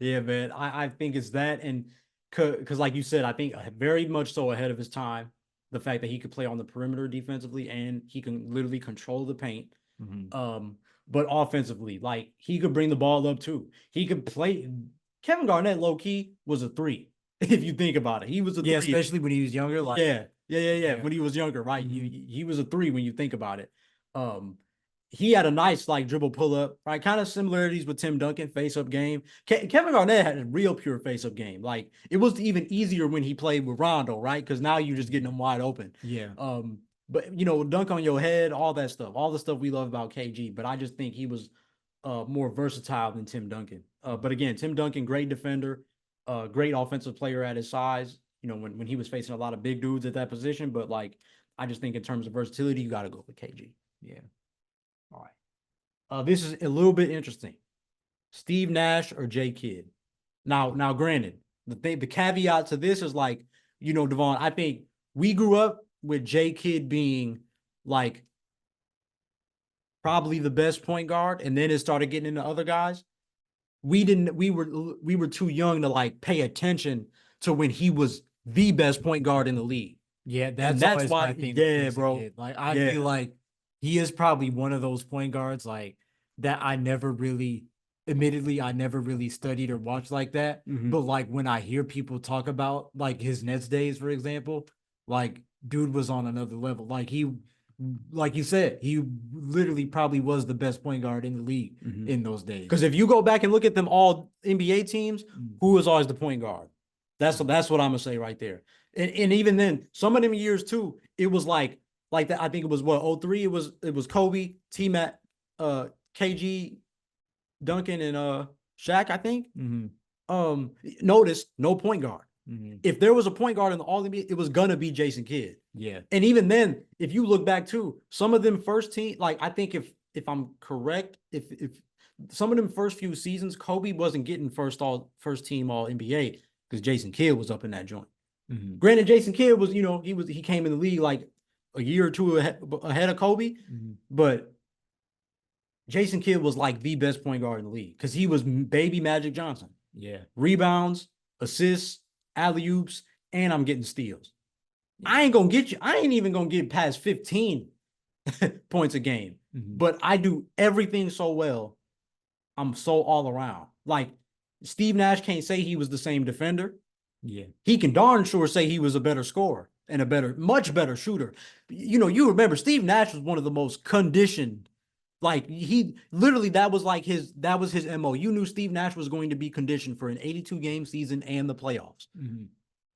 Yeah, man. I think it's that. And because, like you said, I think very much so ahead of his time, the fact that he could play on the perimeter defensively and he can literally control the paint. But offensively, like he could bring the ball up too. He could play. Kevin Garnett, low key, was a 3. If you think about it, he was a 3. Especially when he was younger. Like, yeah. When he was younger, right? He was a 3 when you think about it. He had a nice like dribble pull up, right? Kind of similarities with Tim Duncan face up game. Kevin Garnett had a real pure face up game. Like it was even easier when he played with Rondo, right? Because now you're just getting him wide open. Yeah. But dunk on your head, all that stuff, all the stuff we love about KG. But I just think he was more versatile than Tim Duncan. But again, Tim Duncan, great defender, great offensive player at his size. When he was facing a lot of big dudes at that position. But like, I just think in terms of versatility, you got to go with KG. Yeah. All right. This is a little bit interesting. Steve Nash or J Kidd? Now, granted, the caveat to this is like, Devaughn, I think we grew up with J Kidd being like probably the best point guard, and then it started getting into other guys. We were too young to like pay attention to when he was the best point guard in the league. Yeah, that's why I think bro. Like I feel like he is probably one of those point guards like that I never really studied or watched like that. But like when I hear people talk about like his Nets days, for example, like dude was on another level. Like you said, he literally probably was the best point guard in the league in those days. Because if you go back and look at them all NBA teams, who was always the point guard? That's what I'm gonna say right there. And even then, some of them years too, it was like that. I think it was what 03. It was Kobe, T-Mac, KG, Duncan, and Shaq, I think. Notice no point guard. If there was a point guard in the All NBA, it was gonna be Jason Kidd. Yeah. And even then, if you look back too, some of them first team, like I think if I'm correct, if some of them first few seasons, Kobe wasn't getting first team All NBA because Jason Kidd was up in that joint. Granted, Jason Kidd was, he came in the league like a year or two ahead of Kobe, but Jason Kidd was like the best point guard in the league because he was baby Magic Johnson. Yeah. Rebounds, assists, alley-oops, and I'm getting steals. I ain't even gonna get past 15 points a game, but I do everything so well. I'm so all around. Like Steve Nash can't say he was the same defender. Yeah. He can darn sure say he was a better scorer and much better shooter. You remember Steve Nash was one of the most conditioned. Like he literally, that was his MO. You knew Steve Nash was going to be conditioned for an 82 game season and the playoffs.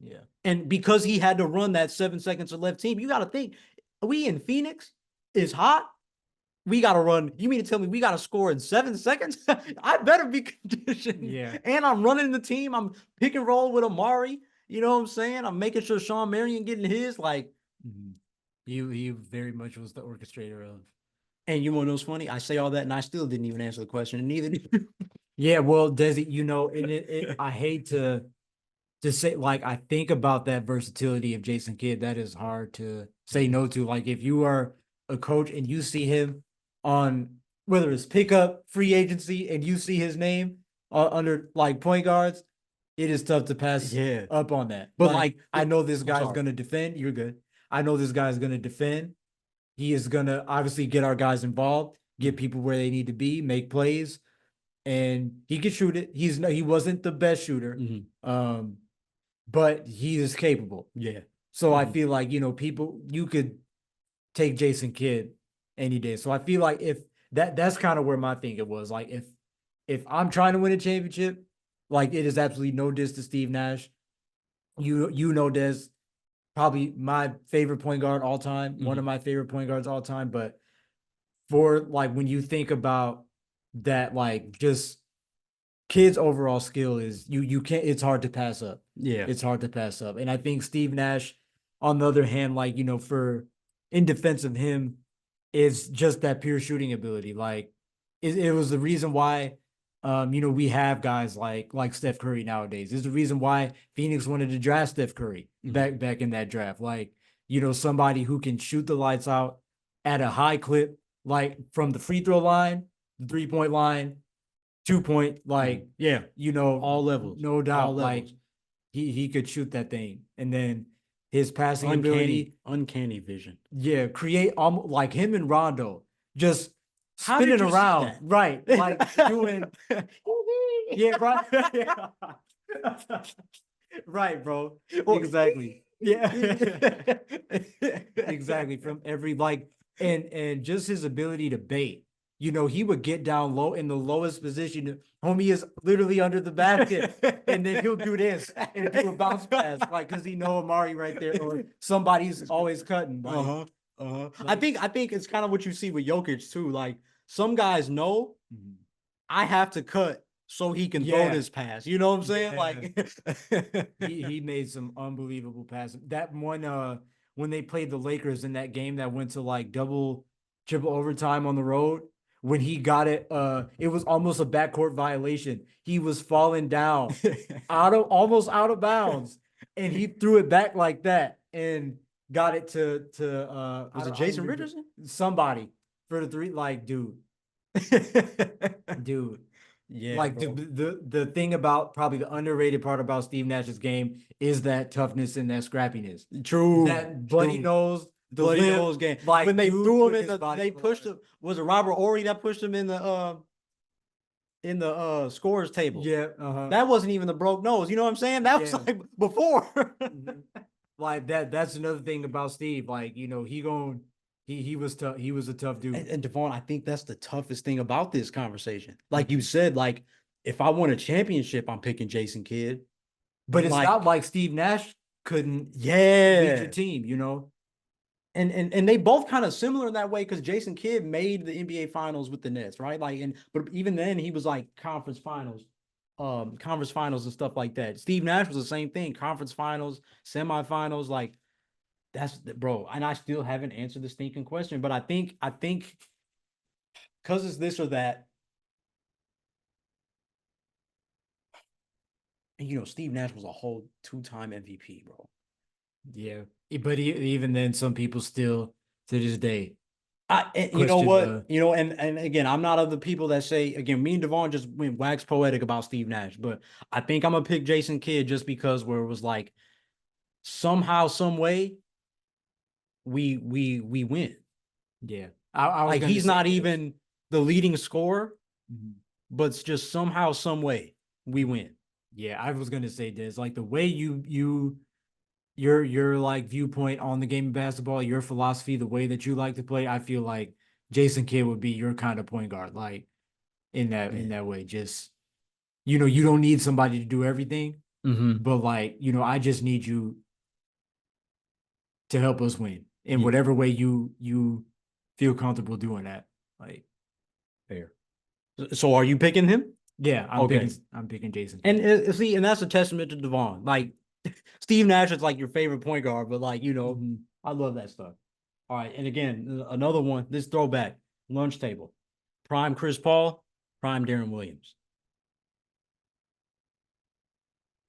Yeah. And because he had to run that 7 seconds or left team, you got to think, we in Phoenix is hot. We got to run. You mean to tell me we got to score in 7 seconds? I better be conditioned. Yeah. And I'm running the team. I'm pick and roll with Amari. You know what I'm saying? I'm making sure Sean Marion getting his. Like, he very much was the orchestrator of. And you want to know what's funny? I say all that and I still didn't even answer the question. And neither did you. Yeah, well, Desi, I hate to say, like, I think about that versatility of Jason Kidd. That is hard to say no to. Like, if you are a coach and you see him on whether it's pickup, free agency, and you see his name under like point guards, it is tough to pass up on that. But like I know this guy's gonna defend. You're good. I know this guy's gonna defend. He is gonna obviously get our guys involved, get people where they need to be, make plays, and he can shoot it. He wasn't the best shooter, but he is capable. Yeah. So I feel like you could take Jason Kidd any day. So I feel like if that's kind of where my thinking was. Like if I'm trying to win a championship, like it is absolutely no diss to Steve Nash. Des, probably my favorite point guard all time, one of my favorite point guards all time. But for like when you think about that, like just Kidd's overall skill is you can't. It's hard to pass up. Yeah, it's hard to pass up. And I think Steve Nash, on the other hand, like for in defense of him, is just that pure shooting ability. Like it was the reason why. We have guys like Steph Curry nowadays. There's the reason why Phoenix wanted to draft Steph Curry back in that draft. Like, somebody who can shoot the lights out at a high clip, like from the free throw line, the 3-point line, 2-point, like, all levels. No doubt. Like he could shoot that thing. And then his passing ability. Uncanny vision. Yeah. Create almost like him and Rondo just spinning around, right? Like doing, yeah, right, right, bro. Well, exactly, yeah, exactly. From every and just his ability to bait. He would get down low in the lowest position. Homie is literally under the basket, and then he'll do this and do a bounce pass, like because he know Amari right there, or somebody's always cutting. Like, I think it's kind of what you see with Jokic too. Like some guys know I have to cut so he can throw this pass. You know what I'm saying? Like he made some unbelievable passes. That one when they played the Lakers in that game that went to like double, triple overtime on the road, when he got it, it was almost a backcourt violation. He was falling down almost out of bounds, and he threw it back like that and got it to was it Jason Richardson? Somebody for the three, like, dude. Yeah, like the thing about probably the underrated part about Steve Nash's game is that toughness and that scrappiness. True. That bloody nose, the bloody nose game. Like when they threw him in they pushed him. Was it Robert Horry that pushed him in the scores table? Yeah, that wasn't even the broke nose. You know what I'm saying? That was like before. Like that's another thing about Steve. Like, he was tough. He was a tough dude. And Devaughn, I think that's the toughest thing about this conversation. Like you said, like if I won a championship, I'm picking Jason Kidd. But But it's like, not like Steve Nash couldn't lead your yeah. team. And they both kind of similar in that way because Jason Kidd made the NBA finals with the Nets, right? Like, but even then he was like conference finals and stuff like that. Steve Nash was the same thing, conference finals, semifinals, like that's bro. And I still haven't answered the stinking question, but I think because it's this or that, and Steve Nash was a whole two-time MVP, bro. Yeah. But even then, some people still to this day You know question what? the. And again, I'm not of the people that say, again, me and Devaughn just went wax poetic about Steve Nash, but I think I'm gonna pick Jason Kidd just because where it was like somehow, some way, we win. Yeah. I was Like gonna he's say not this. even the leading scorer, Mhm. but it's just somehow, some way we win. Yeah, I was gonna say this. Like the way your like viewpoint on the game of basketball, your philosophy, the way that you like to play, I feel like Jason Kidd would be your kind of point guard, like in Yeah. that way. Just you don't need somebody to do everything, Mm-hmm. but like, I just need you to help us win in Yeah. whatever way you feel comfortable doing that. Like, Fair. So are you picking him? yeah, Okay. I'm picking Jason And Kidd. see, and that's a testament to Devaughn. Like Steve Nash is like your favorite point guard, but like, Mhm. I love that stuff. All right. And again, another one, this throwback, lunch table. Prime Chris Paul, prime Darren Williams.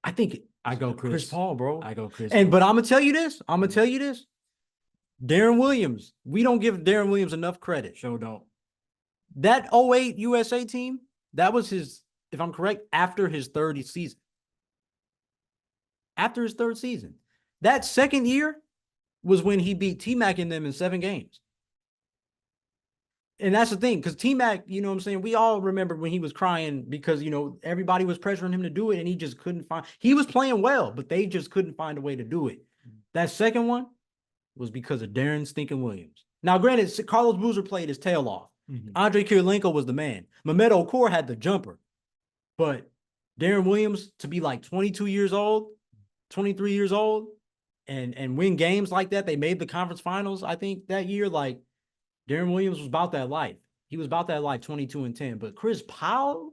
I think I go Chris Chris. Paul, bro. I go Chris And Paul. but I'm gonna tell you this. I'm gonna tell you this. Darren Williams. We don't give Darren Williams enough credit. Show don't. That '08 USA team, that was his, if I'm correct, after his third season. After his third season. That second year was when he beat T-Mac in them in 7 games. And that's the thing, because T-Mac, you know what I'm saying? We all remember when he was crying because, everybody was pressuring him to do it and he just couldn't he was playing well, but they just couldn't find a way to do it. That second one was because of Darren Stinking Williams. Now, granted, Carlos Boozer played his tail off. Mhm. Andre Kirilenko was the man. Mehmet Okur had the jumper. But Darren Williams to be like 22 years old, 23 years old, and win games like that, they made the conference finals, I think, that year. Like, Darren Williams was about that life. He was about that life, 22-10. But Chris Powell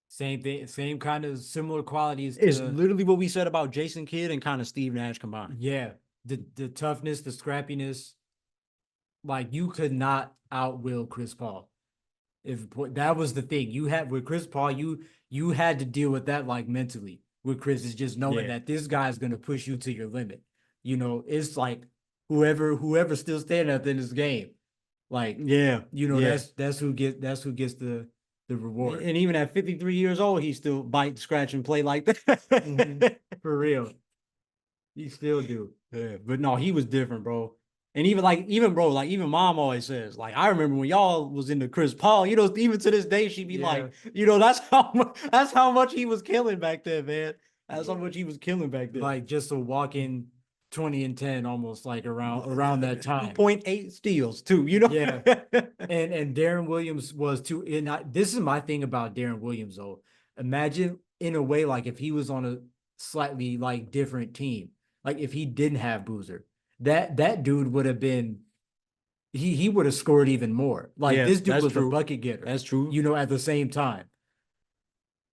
Same thing, same kind of similar qualities is to. literally what we said about Jason Kidd and kind of Steve Nash combined. Yeah, the toughness, the scrappiness. Like you could not outwill Chris Paul. If that was the thing you had with Chris Paul, you had to deal with that like mentally. With Chris is just knowing Yeah. that this guy is gonna push you to your limit. It's like whoever still standing up in this game, like Yeah. Yeah. that's who gets the reward. And even at 53 years old, he still bite, scratch, and play like that. For real, you still do. Yeah, but no, he was different, bro. And even bro, like even mom always says, like I remember when y'all was into Chris Paul, even to this day, she'd be Yeah. like, that's how much he was killing back then, man. That's how much he was killing back then. Like just a walk-in 20 and 10, almost like around that time. 2.8 steals too, you know? Yeah. And Darren Williams was too. And this is my thing about Darren Williams though. Imagine in a way like if he was on a slightly like different team, like if he didn't have Boozer, that dude would have been. He would have scored even more. Like Yeah, this dude that's was a true. bucket getter. That's true. At the same time.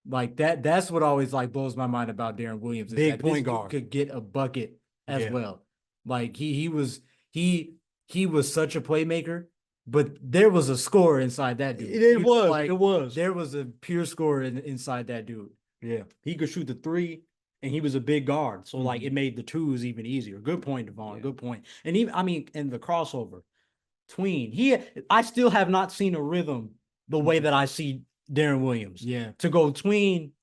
Like that's what always like blows my mind about Darren Williams is Big that this point dude guard. could get a bucket as Yeah. well. Like he was such a playmaker, but there was a score inside that dude. It was. Like It was. there was a pure score inside that dude. Yeah. He could shoot the three, and he was a big guard. So, like, Mhm. it made the twos even easier. Good point, Devaughn. Yeah. Good point. And even, I mean, and the crossover, tween. I still have not seen a rhythm the way that I see Darren Williams. Yeah. To go tween,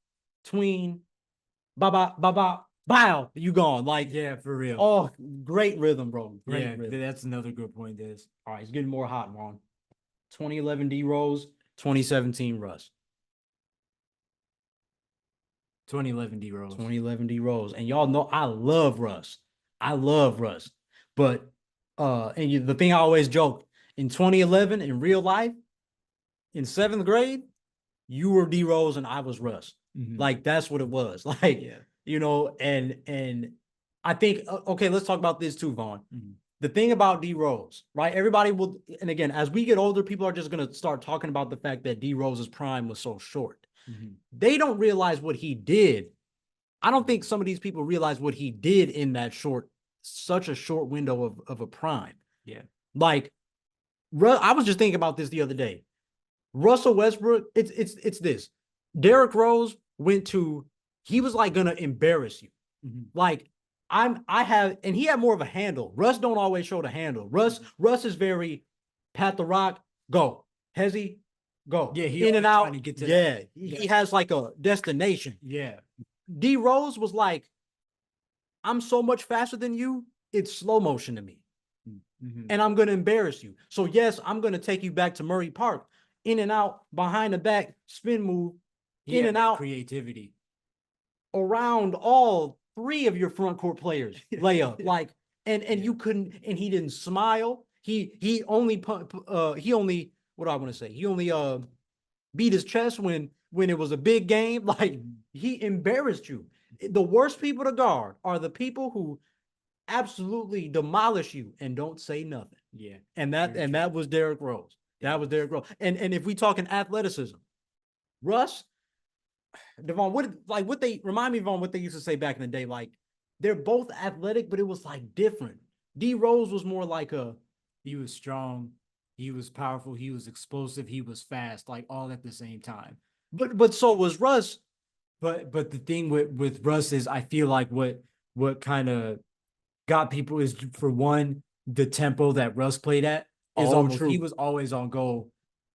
ba ba ba ba, bow, you gone. Like, Yeah, for real. oh, great rhythm, bro. Great Yeah, rhythm. that's another good point, Des. All right, it's getting more hot, Ron. 2011 D Rose, 2017 Russ. 2011 D Rose. 2011 D Rose. And y'all know I love Russ. I love Russ, but the thing I always joke in 2011 in real life in seventh grade, you were D Rose and I was Russ. Like that's what it was. Like and I think okay, let's talk about this too, Vaughn. The thing about D Rose, right? Everybody will, and again, as we get older, people are just gonna start talking about the fact that D Rose's prime was so short. They don't realize what he did. I don't think some of these people realize what he did in that such a short window of a prime. Yeah. Like, I was just thinking about this the other day. Russell Westbrook, it's this. Derrick Rose he was like gonna embarrass you. Like, and he had more of a handle. Russ don't always show the handle. Russ is very pat the rock, go. Hezzy, go. Yeah, he in and out. To get to yeah, he has like a destination. Yeah. D Rose was like, I'm so much faster than you, it's slow motion to me. And I'm gonna embarrass you. So yes, I'm gonna take you back to Murray Park. In and out, behind the back, spin move, in and out, creativity around all three of your front court players. Layup, like, and you couldn't, and he didn't smile. He only what do I want to say? He only beat his chest when it was a big game. Like, he embarrassed you. The worst people to guard are the people who absolutely demolish you and don't say nothing. Yeah. And that was Derrick Rose. That was Derrick Rose. And if we talking athleticism, Russ, Devaughn, what they remind me of what they used to say back in the day. Like, they're both athletic, but it was like different. D Rose was more like he was strong, he was powerful, he was explosive, he was fast, like all at the same time. But so was Russ. But the thing with Russ is, I feel like what kind of got people is, for one, the tempo that Russ played at is almost true. He was always on goal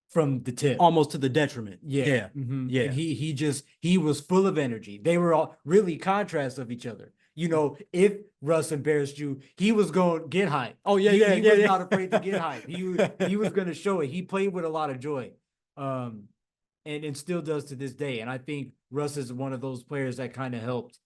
from the tip, almost to the detriment. Yeah. And he was full of energy. They were all really contrasts of each other. If Russ embarrassed you, he was going to get hype. Oh yeah, he was not afraid to get hype. He was going to show it. He played with a lot of joy, and still does to this day. And I think Russ is one of those players that kind of helped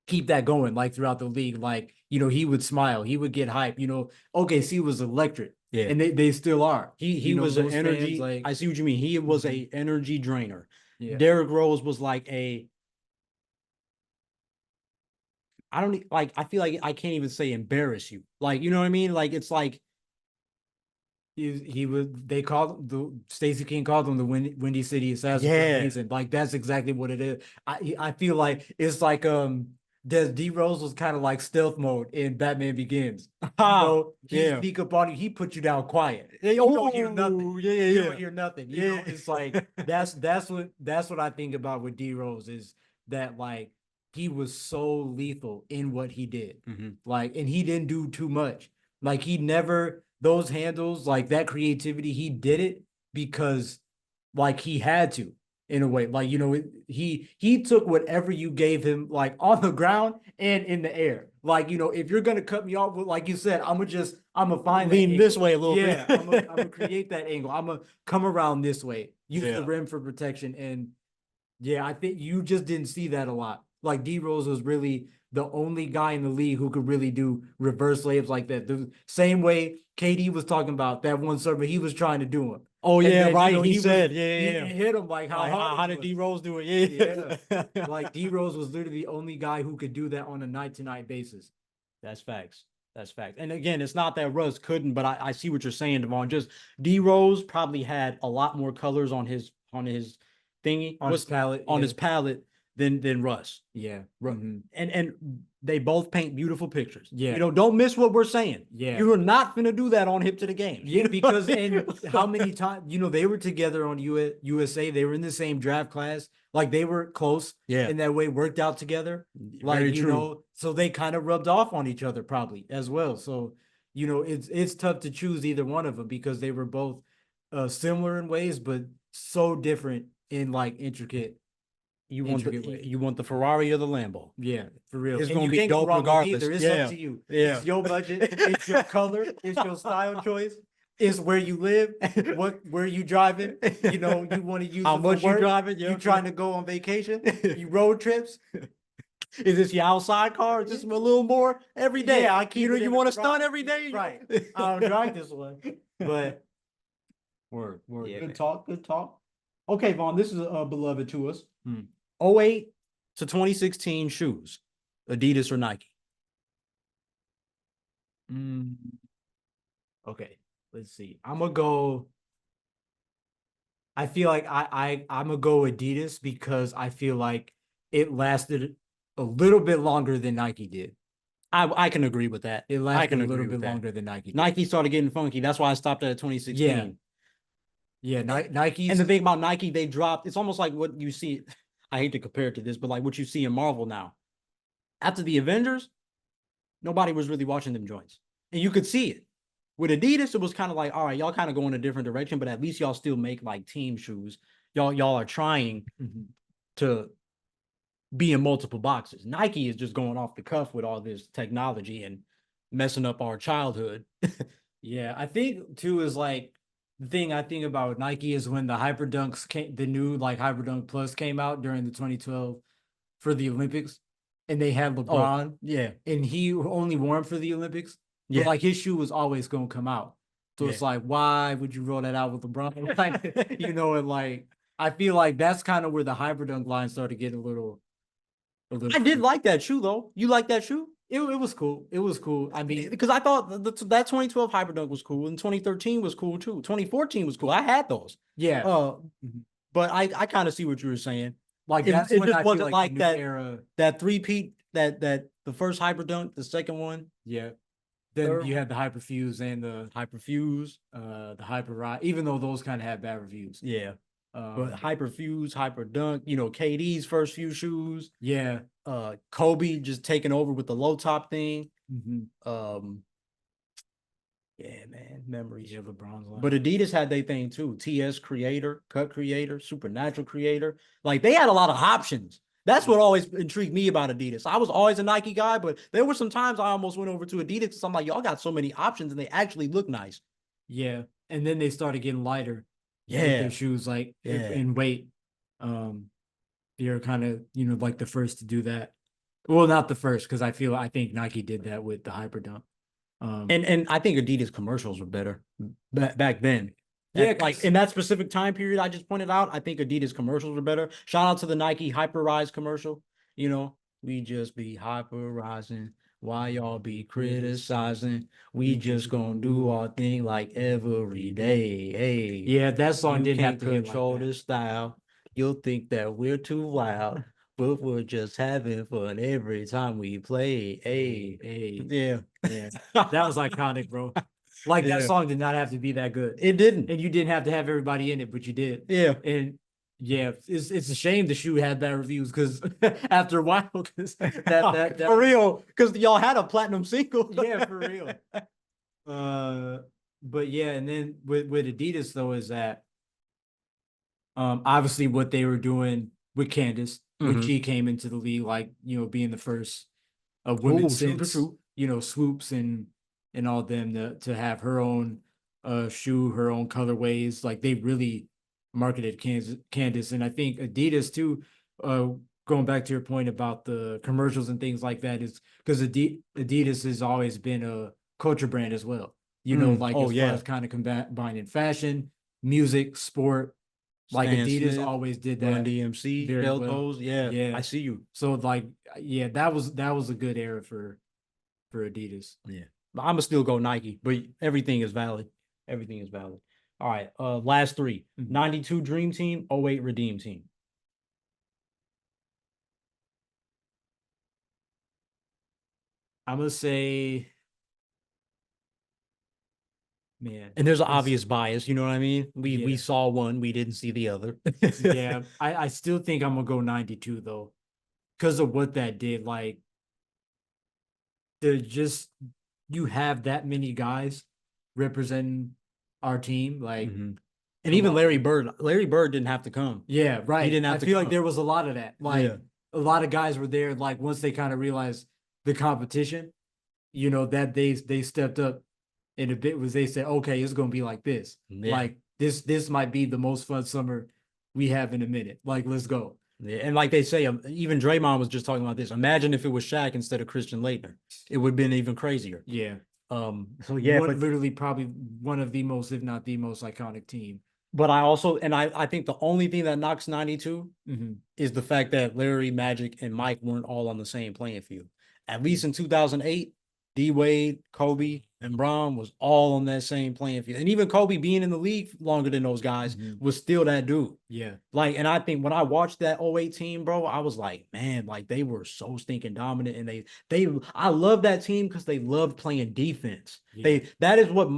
keep that going, like throughout the league. Like, he would smile, he would get hype. OKC was electric. Yeah, and they still are. He was an energy. Fans, like, I see what you mean. He was a energy drainer. Yeah. Derrick Rose was like I feel like I can't even say embarrass you. Like, you know what I mean? Like, it's like he would. They called Stacey King called him the Windy City Assassin. Yeah, like that's exactly what it is. I feel like it's like D Rose was kind of like stealth mode in Batman Begins. He sneak up on you, he put you down quiet. You don't hear nothing. You don't hear nothing. It's like that's what I think about with D Rose, is that, like, he was so lethal in what he did. Like, and he didn't do too much. Like, he never, those handles, like that creativity, he did it because, like, he had to. In a way, like, he took whatever you gave him, like on the ground and in the air. Like, if you're gonna cut me off, like you said, I'm gonna find lean this way a little bit. Yeah, I'm gonna create that angle. I'm gonna come around this way, use the rim for protection, and I think you just didn't see that a lot. Like, D Rose was really the only guy in the league who could really do reverse layups like that. The same way KD was talking about that one server, he was trying to do him. Oh, yeah, then, right. He said, he hit him like how did D Rose do it? Yeah. Like, D Rose was literally the only guy who could do that on a night-to-night basis. That's facts. That's facts. And again, it's not that Russ couldn't, but I see what you're saying, Devaughn. Just D Rose probably had a lot more colors on his thingy, on his palette than Russ. Yeah. And they both paint beautiful pictures. Yeah. Don't miss what we're saying. Yeah. You are not going to do that on Hip to the Game. Yeah, because and how many times, they were together on USA. They were in the same draft class. Like, they were close. Yeah. In that way, worked out together. Like, very true. So they kind of rubbed off on each other probably as well. So, it's tough to choose either one of them because they were both similar in ways, but so different in, like, intricate. You want the Ferrari or the Lambo? Yeah, for real. It's going to be dope regardless. It's up to you. Yeah. It's your budget. It's your color. It's your style choice. It's where you live. Where you driving. You want to use how much you driving. You trying to go on vacation. You road trips. Is this your outside car? Is this a little more every day? Yeah, I keep you know, it you in want to the stun garage. every day, Right. I don't drive this one, but word. Yeah, Good man. talk. Good talk. Okay, Vaughn, this is beloved to us. Hmm. 08 to 2016 shoes, Adidas or Nike? Mm. Okay, let's see. I'm gonna go. I feel like I'm gonna go Adidas because I feel like it lasted a little bit longer than Nike did. I can agree with that. It I lasted can a little agree with bit that. longer than Nike did. Nike started getting funky. That's why I stopped at 2016. Yeah, And Nike's. the thing about Nike, they dropped. It's almost like what you see. I hate to compare it to this, but like what you see in Marvel now. After the Avengers, nobody was really watching them joints, and you could see it. With Adidas, it was kind of like, all right, y'all kind of go in a different direction, but at least y'all still make like team shoes. Y'all are trying to be in multiple boxes. Nike is just going off the cuff with all this technology and messing up our childhood. Yeah, I think too is like the thing I think about with Nike is when the Hyperdunks came, the new like Hyperdunk Plus came out during the 2012 for the Olympics, and they had LeBron, yeah, and he only wore them for the Olympics, but yeah, like his shoe was always going to come out. So it's yeah. like, why would you roll that out with LeBron? Like, you know, and like I feel like that's kind of where the Hyperdunk line started getting a little. I did like that shoe though. You like that shoe? It was cool. It was cool. I mean, Because I thought that 2012 Hyperdunk was cool, and 2013 was cool too. 2014 was cool. I had those. yeah. Mhm. But I kind of see what you were saying. Like It, that's it when just I feel wasn't like like the new that era. that three-peat that the first Hyperdunk, the second one, Yeah. Then third you one, had the Hyperfuse and the Hyperfuse. Hyper Ride, even though those kind of had bad reviews. Yeah. But Um, Hyperfuse, Hyperdunk, you know, KD's first few shoes. yeah. Kobe just taking over with the low top thing. Mhm. Yeah, man, memories. Yeah, LeBron's line. But Adidas had their thing too. TS Creator, Cut Creator, Supernatural Creator. Like they had a lot of options. That's what always intrigued me about Adidas. I was always a Nike guy, but there were some times I almost went over to Adidas because I'm like, y'all got so many options and they actually look nice. Yeah. And then they started getting lighter with Yeah. their shoes, like Yeah. in weight. They're kind of, you know, like the first to do that. Well, not the first, because I think Nike did that with the Hyperdunk. And I think Adidas commercials were better back then. Yeah, Like in that specific time period I just pointed out, I think Adidas commercials were better. Shout out to the Nike Hyperrise commercial. You know, we just be hyperizing. Why y'all be criticizing? We just gonna do our thing like every day. Hey, yeah, that song you didn't have can't to hit control like that. the style. You'll think that we're too wild, but we're just having fun every time we play. Hey, Hey, yeah. yeah, that was iconic, bro. Like that Yeah. song did not have to be that good, It didn't. and you didn't have to have everybody in it, but you did. Yeah. And yeah, it's a shame the shoe had bad reviews because after a while, because that For real, because y'all had a platinum single. yeah, for real. But yeah, and then with Adidas though is that obviously what they were doing with Candace when Mhm. she came into the league, like you know, being the first of Ooh, women true, since true. you know swoops and all them to have her own shoe, her own colorways. Like they really marketed Candace, and I think Adidas too. Going back to your point about the commercials and things like that is because Adidas has always been a culture brand as well. You know, like Oh as far yeah, as kind of combining fashion, music, sport. Like Stan Adidas Smith, always did Run that DMC, very Shell well. Toes. Yeah, Yeah. I see you. So like, yeah, that was a good era for Adidas. Yeah, but I'm gonna still go Nike. But everything is valid. Everything is valid. All right. Last three: Mhm. 92 Dream Team, '08 Redeem Team. I'm gonna say, man, And there's an it's obvious bias. You know what I mean? We yeah, saw one, we didn't see the other. yeah. I still think I'm gonna go 92 though, because of what that did. Like, the just you have that many guys representing our team. Like, Mhm. And even Larry Bird didn't have to come. yeah, right. He didn't have I to feel like come. there was a lot of that. Like, Yeah. a lot of guys were there. Like once they kind of realized the competition, you know, that they stepped up in a bit was they said, okay, it's gonna be like this. Yeah. Like this might be the most fun summer we have in a minute. Like, let's go. Yeah, and like they say, even Draymond was just talking about this. Imagine if it was Shaq instead of Christian Laettner. It would have been even crazier. Yeah. So yeah, but literally probably one of the most, if not the most iconic team. but I also and I think the only thing that knocks 92 Mm-hmm. is the fact that Larry, Magic, and Mike weren't all on the same playing field. At least Mm-hmm. in 2008, D Wade, Kobe, and Bron was all on that same playing field. And even Kobe being in the league longer than those guys Mm-hmm. was still that dude. Yeah. Like, and I think when I watched that '08 team, bro, I was like, man, like they were so stinking dominant. And I love that team because they loved playing defense. Yeah. That is what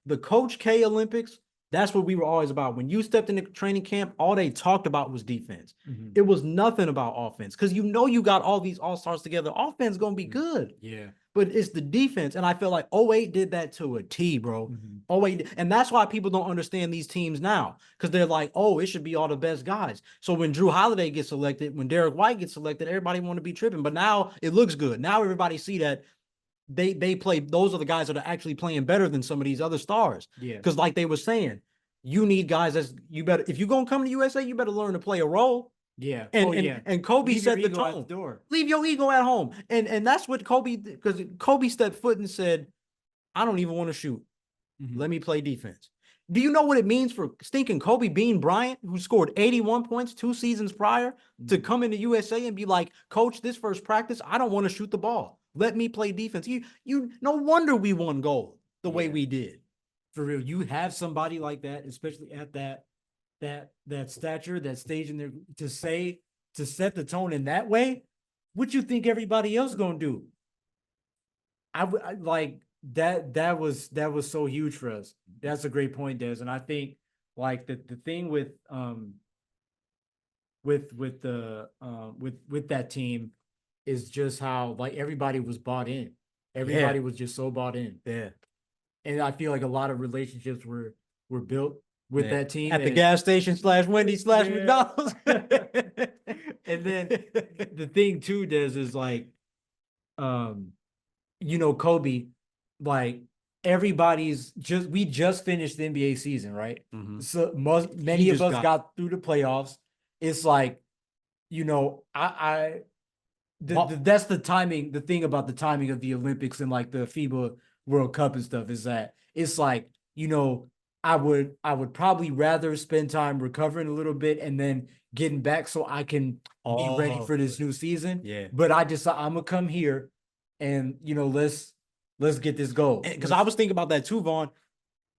the Coach K Olympics, that's what we were always about. When you stepped into training camp, all they talked about was defense. Mm-hmm. It was nothing about offense because you got all these all-stars together. Offense gonna be good. Yeah. But it's the defense. And I feel like '08 did that to a T, bro. Mm-hmm. '08. And that's why people don't understand these teams now. Because they're like, oh, it should be all the best guys. So when Drew Holiday gets selected, when Derek White gets selected, everybody want to be tripping. But now it looks good. Now everybody see that they play, those are the guys that are actually playing better than some of these other stars. Yeah. Because like they were saying, you need guys you better, if you're gonna come to USA, you better learn to play a role. Yeah. And Kobe Leave your set the ego at tone. the door. Leave your ego at home. And that's what Kobe, because Kobe stepped foot and said, I don't even want to shoot. Mm-hmm. Let me play defense. Do you know what it means for stinking Kobe Bean Bryant, who scored 81 points 2 seasons prior, to come into USA and be like, Coach, this first practice, I don't want to shoot the ball. Let me play defense. You no wonder we won gold the way we did. For real, you have somebody like that, especially at that stature, that stage in there, to set the tone in that way. What you think everybody else gonna do? I like that. That was so huge for us. That's a great point, Des. And I think like the thing with that team is just how like everybody was bought in. Everybody was just so bought in. Yeah. And I feel like a lot of relationships were built with that team at the gas station / Wendy's / McDonald's. And then the thing too, Des, is like, Kobe, like we just finished the NBA season, right? Mhm. So many of us got through the playoffs. It's like, that's the timing. The thing about the timing of the Olympics and like the FIBA World Cup and stuff is that it's like, I would probably rather spend time recovering a little bit and then getting back so I can be ready for this new season. Yeah. But I'm gonna come here and let's get this goal. Because I was thinking about that too, Vaughn.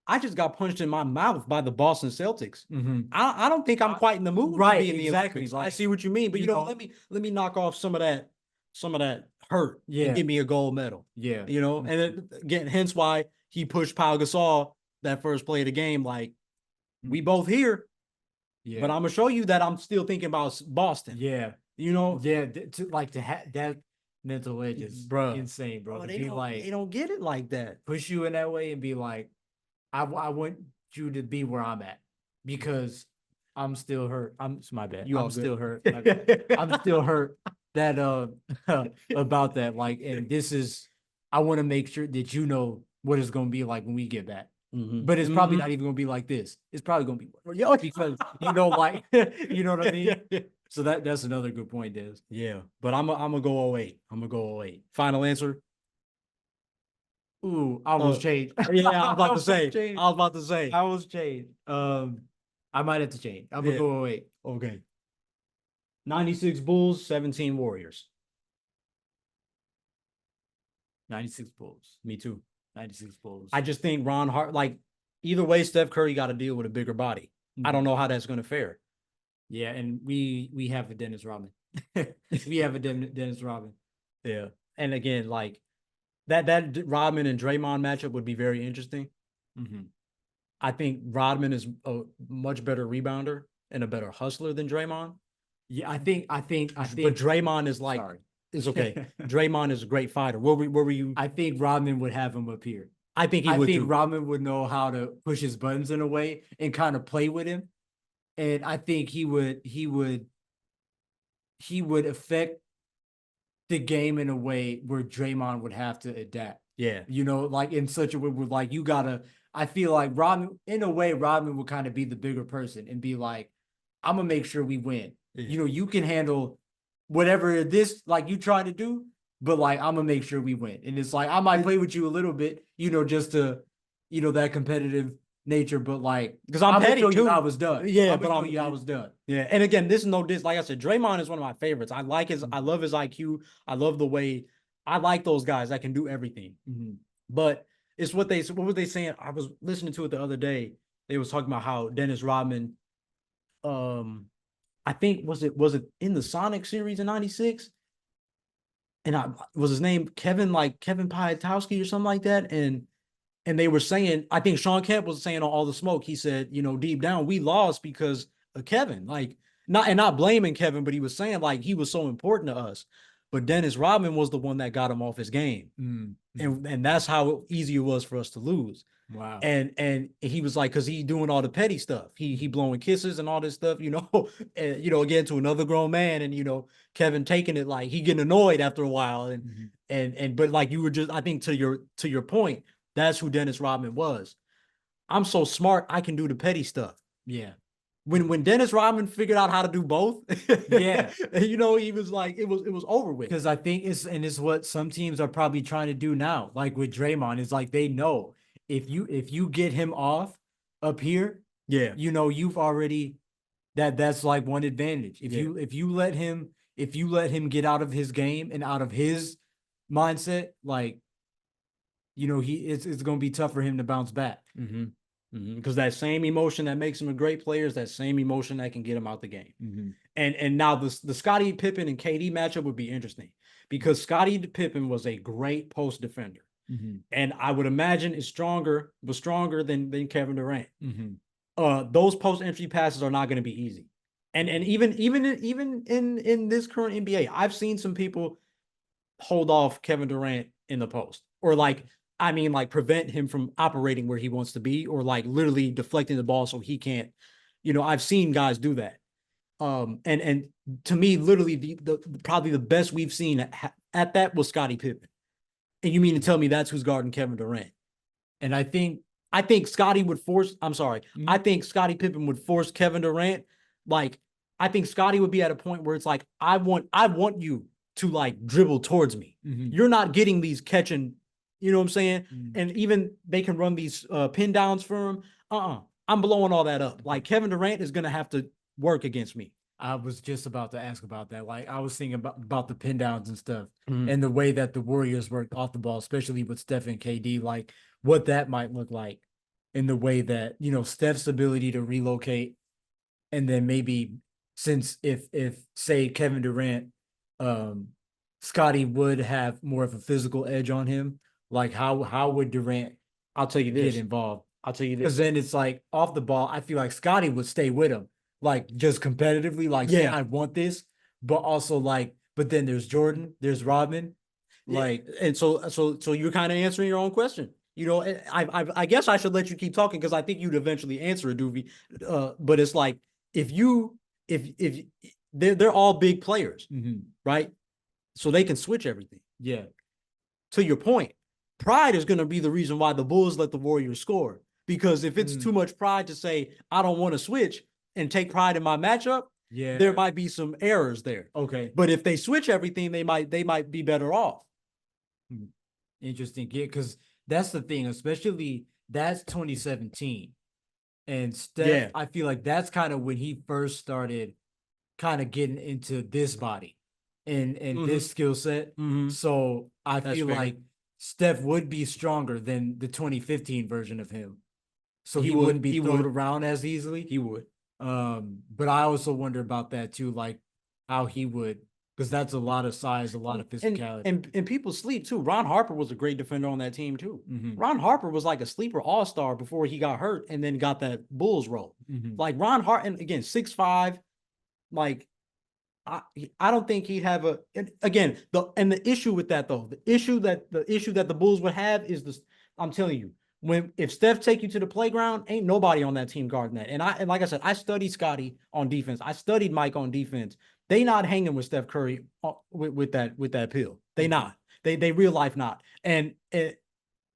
I just got punched in my mouth by the Boston Celtics. Mm-hmm. I don't think I'm quite in the mood right, to be in the exactly. Olympics. Like, I see what you mean, but let me knock off some of that hurt and give me a gold medal. Yeah. And then, again, hence why he pushed Pau Gasol that first play of the game. Like, we both here, but I'm gonna show you that I'm still thinking about Boston. Yeah. Yeah, to have that mental edge is insane, bro. They don't get it like that. Push you in that way and be like, I want you to be where I'm at because I'm still hurt. It's my bad. I'm still hurt. I'm still hurt that about that. Like, and I want to make sure that you know what it's gonna be like when we get back. Mm-hmm. But it's probably not even gonna be like this. It's probably gonna be because like you know what I mean. So that's another good point, Des. Yeah, but I'm gonna go 08. I'm gonna go 08. Final answer. Ooh, I almost changed. Yeah, I was about to say. I almost changed. I might have to change. I'm gonna go 08. Okay. 96 Bulls, 17 Warriors. 96 Bulls. Me too. 96 Bulls. I just think Ron Hart, like, either way, Steph Curry got to deal with a bigger body. Mm-hmm. I don't know how that's going to fare. Yeah, and we have a Dennis Rodman. We have a Dennis Rodman. Yeah. And again, like, that Rodman and Draymond matchup would be very interesting. Mm-hmm. I think Rodman is a much better rebounder and a better hustler than Draymond. Yeah, I think. But Draymond is like, it's okay. Draymond is a great fighter. Where were you? I think Rodman would have him up here. I think I think Rodman would know how to push his buttons in a way and kind of play with him, and I think he would affect the game in a way where Draymond would have to adapt. Yeah, like in such a way where like you gotta. I feel like Rodman, in a way, Rodman would kind of be the bigger person and be like, I'm gonna make sure we win. You know, you can handle whatever this like you try to do, but like I'm gonna make sure we win. And it's like I might play with you a little bit, you know, just to, you know, that competitive nature, but like because I'm I'm gonna petty show you too. I was done. Yeah, I'm but gonna show you I was done. yeah. And again, this is no diss. Like I said, Draymond is one of my favorites. I love his IQ. I love the way I like those guys that can do everything. Mm-hmm. But it's what was they saying? I was listening to it the other day. They was talking about how Dennis Rodman, um, I think was it in the Sonic series in '96? And I was his name Kevin, like Kevin Piatowski or something like that. And they were saying, I think Sean Kemp was saying on All the Smoke, he said, you know, deep down, we lost because of Kevin. Like, not blaming Kevin, but he was saying like he was so important to us. But Dennis Rodman was the one that got him off his game. Mm-hmm. And that's how easy it was for us to lose. Wow. And he was like, because he doing all the petty stuff. He blowing kisses and all this stuff, you know, and you know, again to another grown man, and you know, Kevin taking it like he getting annoyed after a while. And but like you were just, I think to your point, that's who Dennis Rodman was. I'm so smart, I can do the petty stuff. Yeah. When Dennis Rodman figured out how to do both, Yeah. you know, he was like, it was over with. Because I think it's what some teams are probably trying to do now. Like with Draymond, it's like they know if you get him off up here, Yeah. you know, you've already that's like one advantage. If you let him get out of his game and out of his mindset, like you know, it's gonna be tough for him to bounce back. Mm-hmm. Because that same emotion that makes him a great player is that same emotion that can get him out the game. Mm-hmm. And now the Scottie Pippen and KD matchup would be interesting because Scottie Pippen was a great post defender, Mm-hmm. and I would imagine was stronger than Kevin Durant. Mm-hmm. Those post entry passes are not going to be easy, and even in this current NBA, I've seen some people hold off Kevin Durant in the post, or like, I mean, like prevent him from operating where he wants to be, or like literally deflecting the ball so he can't. You know, I've seen guys do that. And to me, literally the probably the best we've seen at that was Scottie Pippen. And you mean to tell me that's who's guarding Kevin Durant? And I think Scottie would force. I'm sorry. Mhm. I think Scottie Pippen would force Kevin Durant. Like, I think Scottie would be at a point where it's like, I want you to like dribble towards me. Mhm. You're not getting these catching. You know what I'm saying? Mhm. And even they can run these pin downs for him. I'm blowing all that up. Like Kevin Durant is gonna have to work against me. I was just about to ask about that. Like I was thinking about the pin downs and stuff, Mhm. and the way that the Warriors worked off the ball, especially with Steph and KD, like what that might look like, in the way that you know Steph's ability to relocate, and then maybe since if say Kevin Durant, um, Scotty would have more of a physical edge on him. Like how would Durant I'll tell you get this. involved? I'll tell you Because this. then it's like off the ball, I feel like Scotty would stay with him, like just competitively, like saying, Yeah. I want this, but also like, but then there's Jordan, there's Rodman. Like, And so you're kind of answering your own question. You know, I guess I should let you keep talking because I think you'd eventually answer it, Doovie. But it's like if you if they're all big players, right? So they can switch everything. yeah. To your point, pride is going to be the reason why the Bulls let the Warriors score. Because if it's too much pride to say I don't want to switch and take pride in my matchup, Yeah. there might be some errors there. Okay. But if they switch everything, they might be better off. Interesting. Yeah, because that's the thing, especially that's 2017. And Steph, Yeah. I feel like that's kind of when he first started kind of getting into this body and this skill set. So I That's feel fair. like Steph would be stronger than the 2015 version of him. So He he would- wouldn't be he thrown would. around as easily. He would. But I also wonder about that too, like how he would, because that's a lot of size, a lot of physicality. And people sleep too. Ron Harper was a great defender on that team too. Mhm. Ron Harper was like a sleeper all-star before he got hurt and then got that Bulls role. Like Ron Hart, and again, 6'5", like I don't think he'd have a, and again, the issue with that though, the issue that the Bulls would have is this. I'm telling you, if Steph take you to the playground, ain't nobody on that team guarding that. And like I said, I studied Scotty on defense. I studied Mike on defense. They not hanging with Steph Curry with that pill. They not. They real life not. And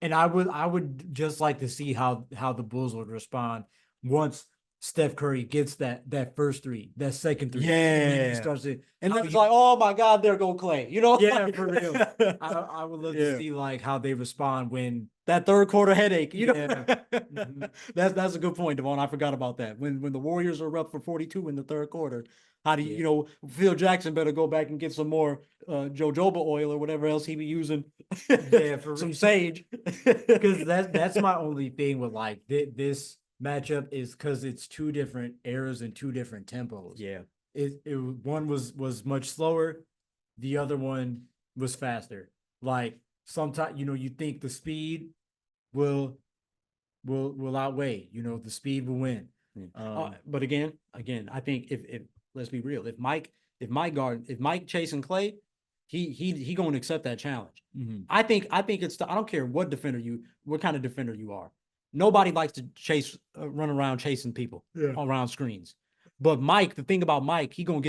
I would just like to see how the Bulls would respond once Steph Curry gets that first three, that second three. Yeah. He starts it. And then it's like, oh my God, there go Clay. You know? Yeah, for real. I would love Yeah. to see like how they respond when That third quarter headache. You know? Yeah. Mhm. That's a good point, Devaughn. I forgot about that. When the Warriors are up for 42 in the third quarter, how do you, Yeah. you know, Phil Jackson better go back and get some more jojoba oil or whatever else he be using. Yeah, for Some real. sage. Because that's my only thing with like this matchup is because it's two different eras and two different tempos. Yeah. One was much slower, the other one was faster. Like sometimes you think the speed will will outweigh, the speed will win. Yeah. Um, But again, I think if let's be real, if Mike chasing Clay, he gonna accept that challenge. mhm. I think I don't care what kind of defender you are. Nobody likes to run around chasing people Yeah. around screens. But Mike, the thing about Mike, he gonna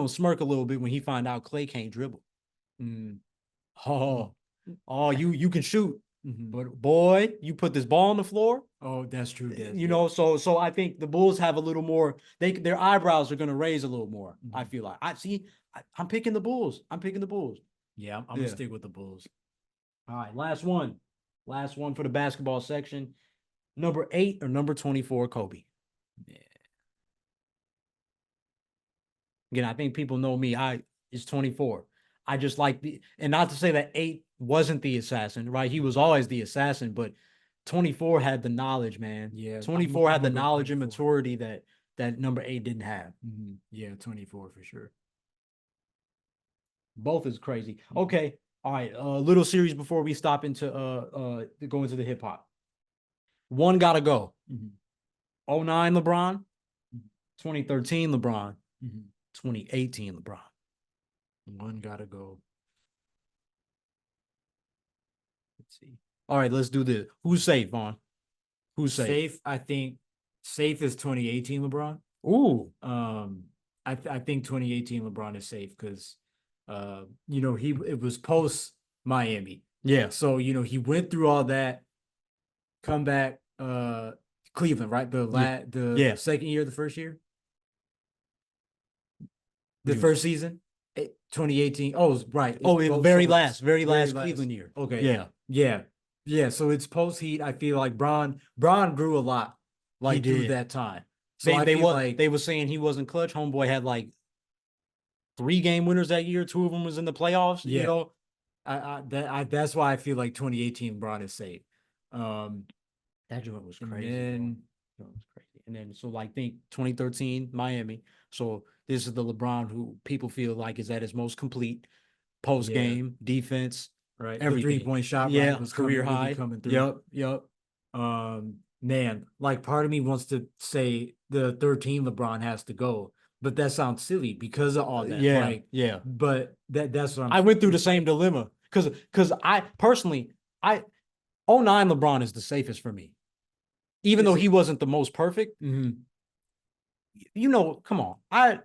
smirk a little bit when he find out Clay can't dribble. Mm, Oh, you can shoot, mhm. but boy, you put this ball on the floor. Oh, that's true. You know, so I think the Bulls have a little more. Their eyebrows are gonna raise a little more. I Mhm. feel like I'm picking the Bulls. I'm picking the Bulls. Yeah, I'm Yeah. gonna stick with the Bulls. All right, last one for the basketball section. Number 8 or number 24, Kobe. Yeah. Again, I think people know me. It's 24. I just like and not to say that 8 wasn't the assassin, right? He was always the assassin, but 24 had the knowledge, man. Yeah, 24 had the gonna go knowledge and 24. maturity that number 8 didn't have. Mhm. Yeah, 24 for sure. Both is crazy. Mhm. Okay. All right. Little series before we stop into go into the hip hop. One gotta go. Mhm. 09 LeBron, Mhm. 2013 LeBron, Mhm. 2018 LeBron. One gotta go. Let's see. All right, let's do this. Who's safe, Vaughn? Who's safe? Safe, I think safe is 2018 LeBron. Ooh. I think 2018 LeBron is safe because it was post Miami. Yeah. So, he went through all that, come back, Cleveland, right? The Yeah. second year, the first year, the You- first season, 2018. Oh, right. Oh, it very last Cleveland year. Okay. Yeah. Yeah. Yeah. So it's post Heat. I feel like Bron grew a lot He like through did. that time. So I They feel was like they were saying he wasn't clutch. Homeboy had like 3 game winners that year. 2 of them was in the playoffs. You Yeah. know, that's why I feel like 2018 Bron is safe. Um, that joint was and crazy. then Bro. That was crazy. And then so like think 2013 Miami. So this is the LeBron who people feel like is at his most complete post game defense, right, the everything. 3-point shot, Yeah, right, was career really high. coming through. Yep. Man, like part of me wants to say the 13 LeBron has to go, but that sounds silly because of all that. Yeah, Like, yeah. but that's what I went through the same dilemma because I personally I 09 LeBron is the safest for me, even though he wasn't the most perfect. Mhm. You know, come on, I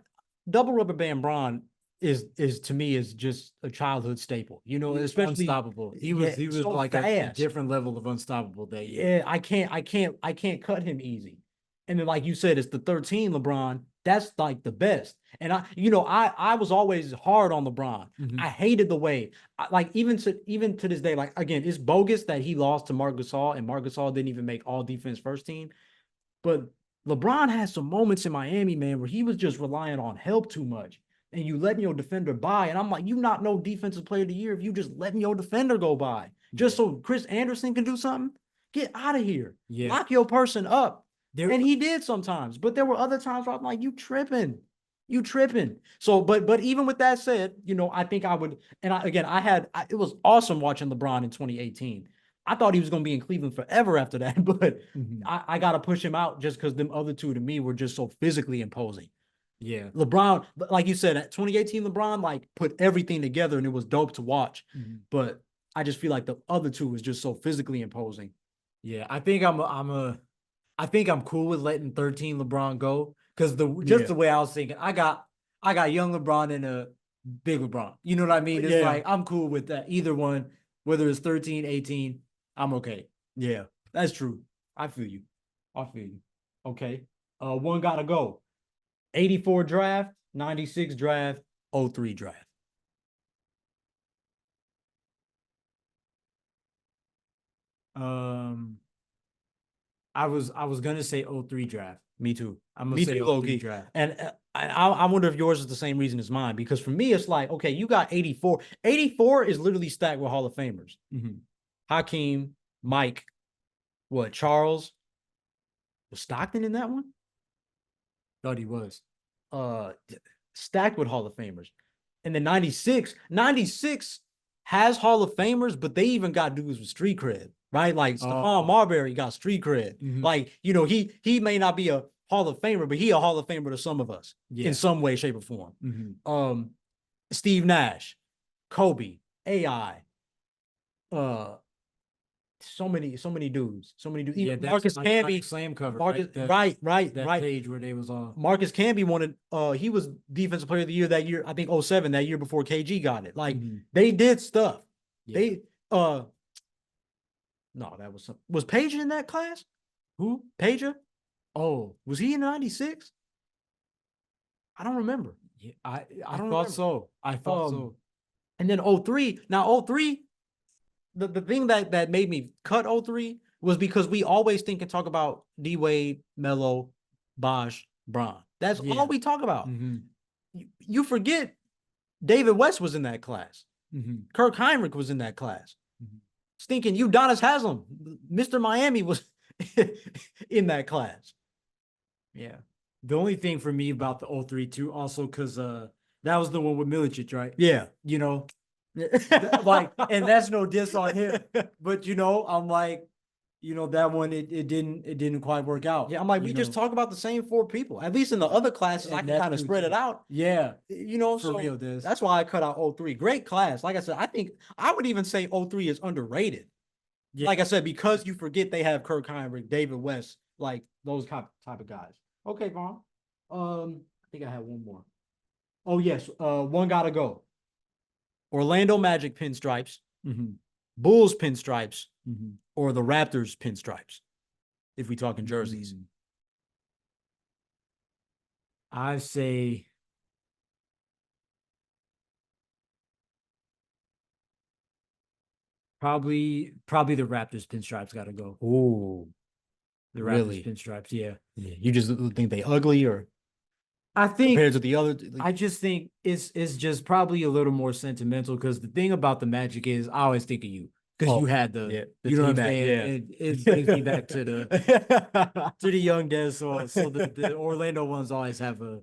double rubber band Bron is to me is just a childhood staple. You know, especially unstoppable. He was so like a fast. different level of unstoppable that year. Yeah, I can't cut him easy. And then, like you said, it's the 13 LeBron. That's like the best. And I was always hard on LeBron. Mhm. I hated the way, like even to this day, like again, it's bogus that he lost to Marc Gasol and Marc Gasol didn't even make all defense first team. But LeBron had some moments in Miami, man, where he was just relying on help too much. And you letting your defender by. And I'm like, you not no defensive player of the year if you just letting your defender go by. Just so Chris Anderson can do something. Get out of here. Yeah. Lock your person up. There, And he did sometimes. But there were other times where I'm like, you tripping. You tripping. So, but even with that said, I think I would, and it was awesome watching LeBron in 2018. I thought he was going to be in Cleveland forever after that, but Mhm. I got to push him out just because them other two to me were just so physically imposing. Yeah. LeBron, like you said, at 2018 LeBron like put everything together and it was dope to watch. Mhm. But I just feel like the other two was just so physically imposing. Yeah, I think I think I'm cool with letting 13 LeBron go because the way I was thinking, I got young LeBron and a big LeBron. You know what I mean? It's like I'm cool with that. Either one, whether it's 13, 18, I'm okay. Yeah, that's true. I feel you. Okay. One gotta go. 84 draft, 96 draft, 03 draft. Um, I was gonna say 03 draft. Me too. I'm gonna Me say too, low 03 key. draft. And I wonder if yours is the same reason as mine, because for me, it's like, okay, you got 84. 84 is literally stacked with Hall of Famers. Mhm. Hakeem, Mike, what, Charles? Was Stockton in that one? Thought he was. Uh, stacked with Hall of Famers. And then 96 has Hall of Famers, but they even got dudes with street cred, right? Like Stephon Marbury got street cred. Mhm. Like, you know, he may not be a Hall of Famer, but he a Hall of Famer to some of us in some way, shape, or form. Mhm. Steve Nash, Kobe, AI, so many dudes. Yeah, Even Marcus like Camby, slam cover. Marcus, right? That right. page where they was on. Marcus Camby wanted, he was defensive player of the year that year, I think 07, that year before KG got it. Like, they did stuff. Yeah. They, no, that was Pager in that class? Who? Pager? Oh, Was he in 96? I don't remember. yeah, I don't thought remember. so. I thought so. And then 03. Now 03, the thing that made me cut 03 was because we always think and talk about D Wade, Melo, Bosh, Bron. That's all we talk about. You forget David West was in that class. Kirk Heinrich was in that class. Stinking Udonis Haslam, Mr. Miami was in that class. Yeah. The only thing for me about the 03 too, also because that was the one with Milicic, right? Yeah. You know, like, and that's no diss on him, but you know, I'm like, you know, that one it didn't quite work out. Yeah, I'm like, we just talk about the same four people. At least in the other classes, I can kind of spread it out. Yeah. You know, for real, this. That's why I cut out 03. Great class. Like I said, I think I would even say 03 is underrated. Yeah. Like I said, because you forget they have Kirk Heinrich, David West, like those type of guys. Okay, Vaughn. I think I have one more. Oh, yes. One gotta go. Orlando Magic pinstripes, Bulls pinstripes, or the Raptors pinstripes, if we talking jerseys. I say probably the Raptors pinstripes got to go. Oh, the Raptors pinstripes, yeah. You just think they ugly, or I think compared to the other? I just think it's just probably a little more sentimental, because the thing about the Magic is I always think of you, because you had the you know what I'm saying. It brings me back to the young days. So the Orlando ones always have a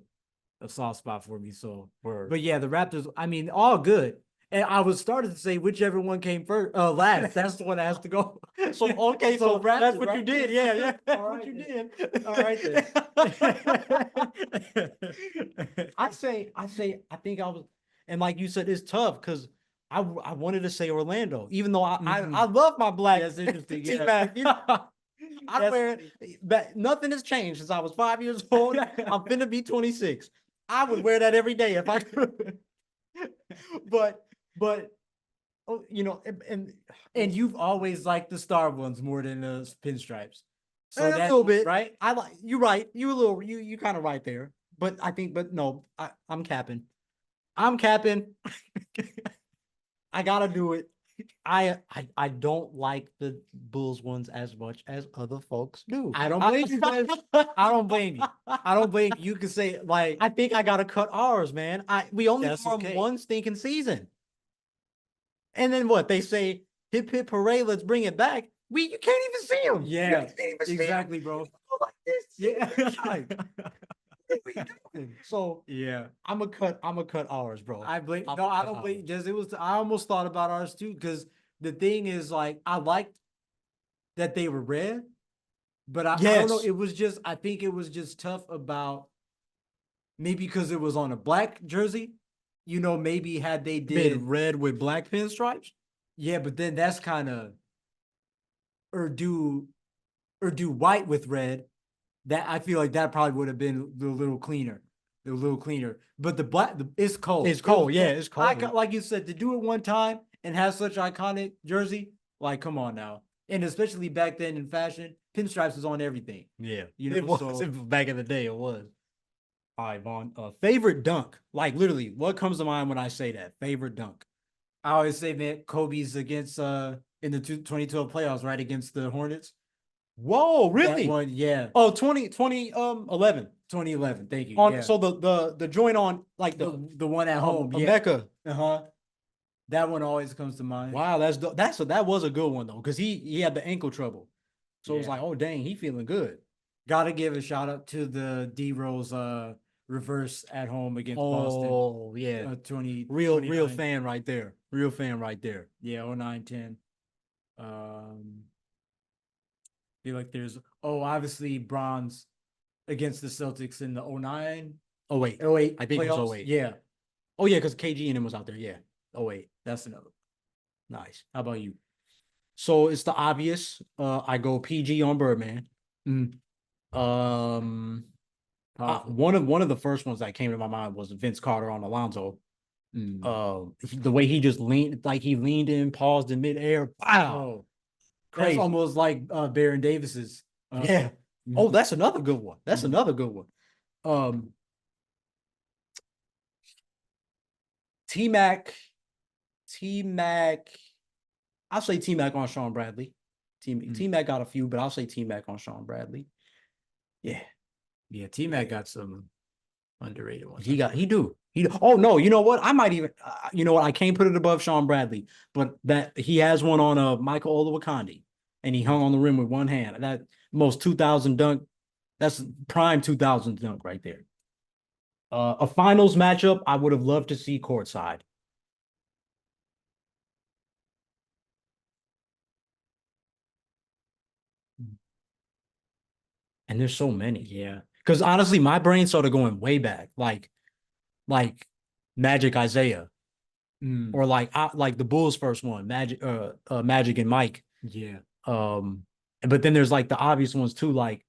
soft spot for me. So, but yeah, the Raptors. I mean, all good. And I was starting to say whichever one came first, last. That's the one that has to go. So okay, so Raptors, that's what you did. Yeah. That's All what you then. did. All right then. I think I was, and like you said, it's tough because I wanted to say Orlando, even though I love my black. That's interesting. Yeah. I wear it, but nothing has changed since I was 5 years old. I'm finna be 26. I would wear that every day if I could. but oh, you know, and you've always liked the star ones more than the pinstripes. So that's a little bit, right? I like you, right? You kind of right there. But I think, but no, I'm capping. I gotta do it. I don't like the Bulls ones as much as other folks do. I don't blame you guys. I don't blame you. I don't blame you. You can say, like, I think I gotta cut ours, man. We only won one stinking season. And then what? They say, hip hip hooray, let's bring it back. You can't even see them. Yeah, exactly, bro. Like this. Yeah. So yeah, I'm gonna cut ours, bro. I don't blame. Just I almost thought about ours too, because the thing is, like, I liked that they were red, but I don't know. I think it was just tough about, maybe because it was on a black jersey. You know, maybe had they did red with black pinstripes. Yeah, but then that's kind of, or do white with red. That I feel like that probably would have been a little cleaner. But the black, it's cold. It's cold. It's cold. Like you said, to do it one time and have such iconic jersey, like, come on now. And especially back then in fashion, pinstripes was on everything. Yeah, You know, it was so back in the day. It was. All right, Vaughn. Favorite dunk? Like literally, what comes to mind when I say that? Favorite dunk? I always say, man, Kobe's against in the 2012 playoffs, right, against the Hornets. Whoa, That really? one, yeah, Oh, 11. 2011. Thank you. On Yeah, so the joint on like the one at home. a Yeah, Mecca. uh-huh. That one always comes to mind. Wow, that was a good one though, because he had the ankle trouble. So it was Yeah, like, oh dang, he feeling good. gotta give a shout out to the D Rose reverse at home against Boston. Oh yeah. 20 Real 29. fan right there. Real fan right there. Yeah, 09-10. Feel like there's obviously bronze against the Celtics in the 09, Oh wait. 08 I think it was playoffs. 08. Yeah, Oh yeah, because KG and him was out there. Yeah. Oh wait. that's another. Nice. How about you? So it's the obvious. I go PG on Birdman. Mm, Um powerful. one of the first ones that came to my mind was Vince Carter on Alonzo. Mm. The way he just leaned, like he leaned in, paused in midair. Wow. Oh, that's Crazy. almost like Baron Davis's. Yeah. Oh, that's another good one. That's Mhm. another good one. Um, T Mac, T Mac. I'll say T Mac on Sean Bradley. T Mac got a few, but I'll say T Mac on Sean Bradley. Yeah, Yeah, T Mac got some underrated ones. he do. Oh no, you know what? I might even. You know what? I can't put it above Sean Bradley, but that he has one on Michael Olowokandi, and he hung on the rim with one hand. That most 2000 dunk. That's prime 2000 dunk right there. A finals matchup, I would have loved to see courtside. And there's so many. Yeah. Because honestly, my brain started going way back, like Magic Isaiah, Mm. or like the Bulls first one, Magic and Mike. Yeah. But then there's like the obvious ones too, like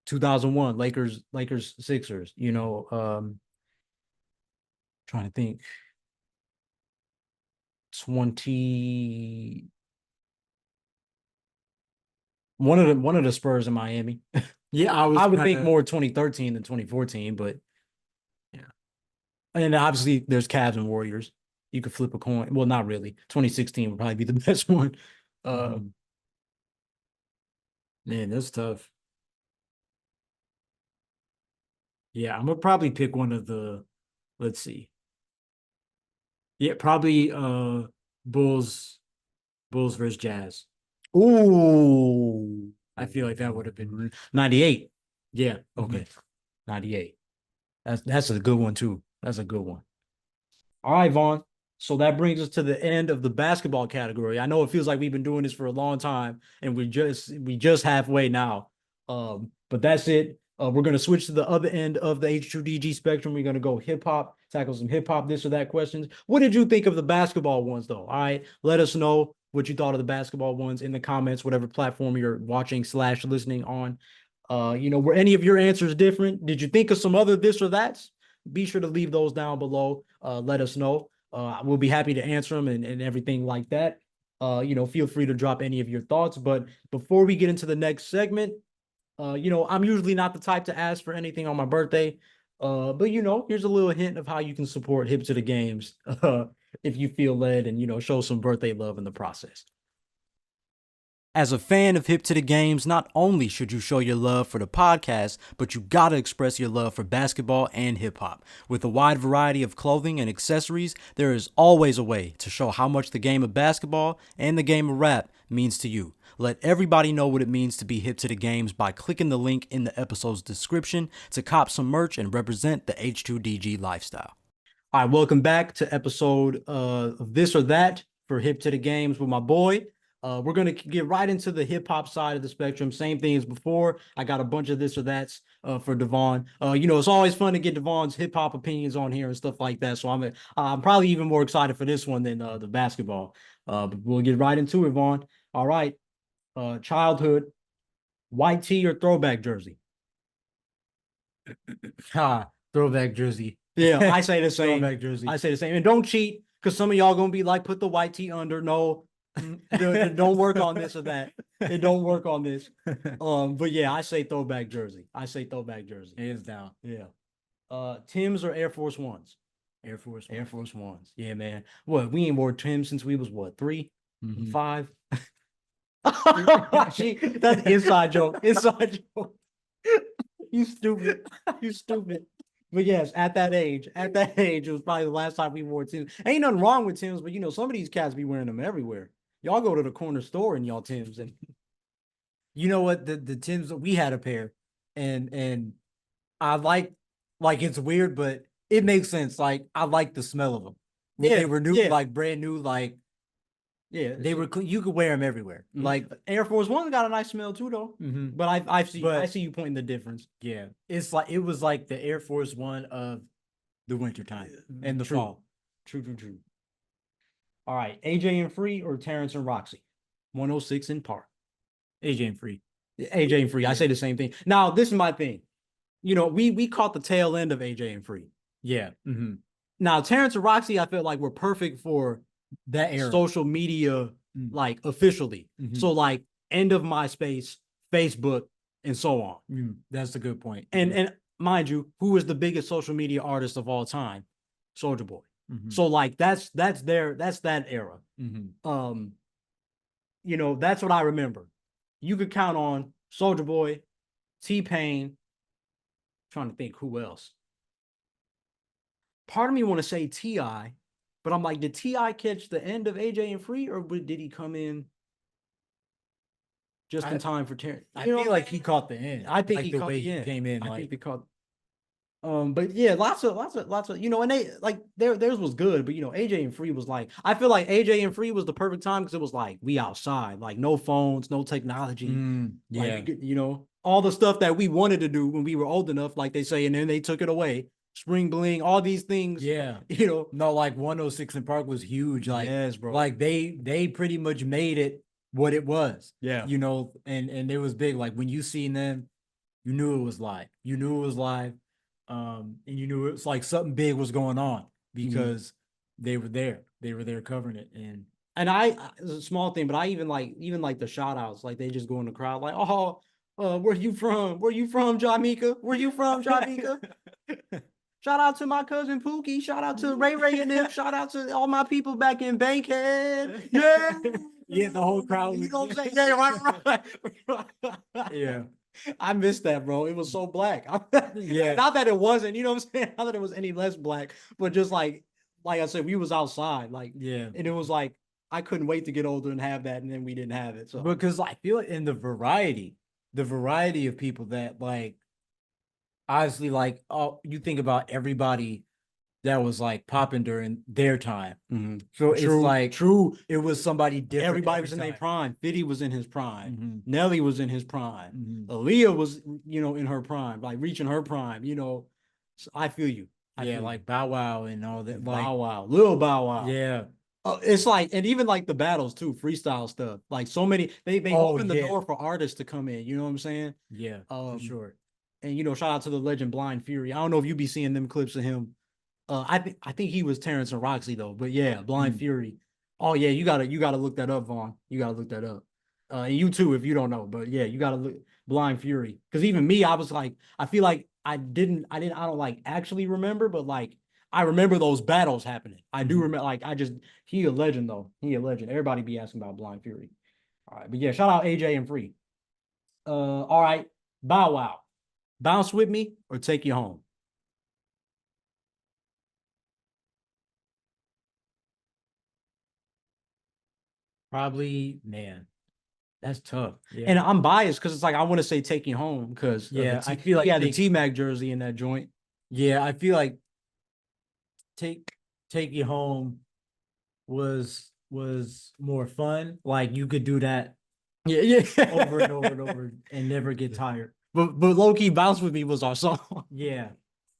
2001 Lakers Sixers. Trying to think 20 one of the Spurs in Miami. Yeah, I was I would think kinda, more 2013 than 2014, but yeah. and then obviously there's Cavs and Warriors. You could flip a coin. Well, not really. 2016 would probably be the best one. Man, that's tough. Yeah, I'm gonna probably pick one of the, let's see. Yeah, probably Bulls Bulls versus Jazz. Ooh, I feel like that would have been 98. yeah. Okay, 98. That's a good one too. That's a good one. All right, Vaughn. So that brings us to the end of the basketball category. I know it feels like we've been doing this for a long time, and we just halfway now. But that's it. We're gonna switch to the other end of the H2DG spectrum. We're gonna go hip hop, tackle some hip hop, this or that questions. What did you think of the basketball ones, though? All right, let us know what you thought of the basketball ones in the comments, whatever platform you're watching / listening on. Were any of your answers different? Did you think of some other this or that's? Be sure to leave those down below. Let us know. We'll be happy to answer them and everything like that. Feel free to drop any of your thoughts. But before we get into the next segment, I'm usually not the type to ask for anything on my birthday. But here's a little hint of how you can support Hip to the Games if you feel led and show some birthday love in the process. As a fan of Hip to the Games, not only should you show your love for the podcast, but you gotta express your love for basketball and hip hop. With a wide variety of clothing and accessories, there is always a way to show how much the game of basketball and the game of rap means to you. Let everybody know what it means to be hip to the games by clicking the link in the episode's description to cop some merch and represent the H2DG lifestyle. All right, welcome back to episode of This or That for Hip to the Games with my boy. We're going to get right into the hip hop side of the spectrum. Same thing as before. I got a bunch of this or that's for Devaughn. It's always fun to get Devaughn hip hop opinions on here and stuff like that. So I'm probably even more excited for this one than the basketball. But we'll get right into it, Vaughn. All right. Childhood, white tee or throwback jersey? Throwback jersey. Yeah, I say the same. Throwback jersey. I say the same. And don't cheat, because some of y'all gonna be like, put the white tee under. No, Don't work on this or that. It don't work on this. But yeah, I say throwback jersey. I say throwback jersey. Hands down. Yeah. Tim's or Air Force Ones? Air Force Air One. Force Ones. Yeah, man. What, we ain't wore Tim's since we was what, 3, Mhm. 5? That's inside joke. Inside joke. You stupid. You stupid. But yes, at that age, it was probably the last time we wore Tim's. Ain't nothing wrong with Tim's, but you know, some of these cats be wearing them everywhere. Y'all go to the corner store in y'all Tim's and You know what? The Tims, we had a pair, and I like it's weird, but it makes sense. Like I like the smell of them. When they were new, yeah, like brand new, like yeah. they were. You could wear them everywhere. Like, Air Force One got a nice smell too, though. mhm. But I But see you pointing the difference. yeah, it's like it was like the Air Force One of the wintertime and the True. fall. True. All right, AJ and Free or Terrence and Roxy? 106 in Park. AJ and Free. AJ and Free. I Yeah. say the same thing. Now, this is my thing. You know, we caught the tail end of AJ and Free. Yeah. Now, Terrence and Roxy, I feel like were perfect for That era. social media, like officially. So, like, end of MySpace, Facebook, and so on. That's a good point. And mind you, who is the biggest social media artist of all time? Soulja Boy. So, like, that's that era. You know, that's what I remember. You could count on Soulja Boy, T-Pain. Trying to think who else. Part of me want to say T.I., but I'm like, did T.I. catch the end of AJ and Free, or did he come in just in time for Terrence? I feel like he caught the end. I think like he the caught way the he end. came in. I Like, think they caught. But yeah, lots of, you know, and they like theirs was good, but you know, AJ and Free was like, I feel like AJ and Free was the perfect time because it was like we outside, like no phones, no technology, like, you know, all the stuff that we wanted to do when we were old enough, like they say, and then they took it away. Spring Bling, all these things. Yeah. You know, no, like 106 in Park was huge. Like, yes, bro. Like they pretty much made it what it was. Yeah. You know, and it was big. Like when you seen them, you knew it was live. You knew it was live. And you knew it was like something big was going on because they were there. They were there covering it. And it's a small thing, but I even like the shout outs, like they just go in the crowd, like, oh, where you from? Where you from, Jamaica? Where you from, Jamaica? Shout out to my cousin Pookie. Shout out to Ray Ray and them. Shout out to all my people back in Bankhead. Yeah. Yeah, the whole crowd. You know what I'm saying? Yeah, right. Yeah. I missed that, bro. It was so black. Yeah. Not that it wasn't, you know what I'm saying? Not that it was any less black, but just like I said, we was outside. Like, Yeah. And it was like, I couldn't wait to get older and have that, and then we didn't have it. So because I feel it in the variety of people that like honestly, like, oh, you think about everybody that was like popping during their time. So it's like true. It was somebody different. Everybody was in their prime. Fiddy was in his prime. Nelly was in his prime. Aaliyah was, you know, in her prime, like reaching her prime. You know, so I feel you. I feel like you. Bow Wow and all that. Like Bow Wow, Lil Bow Wow. Yeah. It's like, and even like the battles too, freestyle stuff. Like so many, they open the door for artists to come in. You know what I'm saying? Yeah, for sure. And you know, shout out to the legend Blind Fury. I don't know if you be seeing them clips of him. I think he was Terrence and Roxy though. But yeah, Blind Fury. Oh yeah, you gotta look that up, Vaughn. You gotta look that up. And you too, if you don't know. But yeah, you gotta look Blind Fury. Because even me, I was like, I feel like I don't like actually remember, but like I remember those battles happening. I do remember, like, he a legend though. He a legend. Everybody be asking about Blind Fury. All right, but yeah, shout out AJ and Free. All right, Bow Wow. Bounce with me or take you home. Probably, man. That's tough. Yeah. And I'm biased because it's like I want to say take you home because I feel like he had the T-Mac jersey in that joint. Yeah, I feel like take you home was more fun. Like you could do that Yeah. over and over and over and never get tired. But low key bounce with me was our song. Yeah.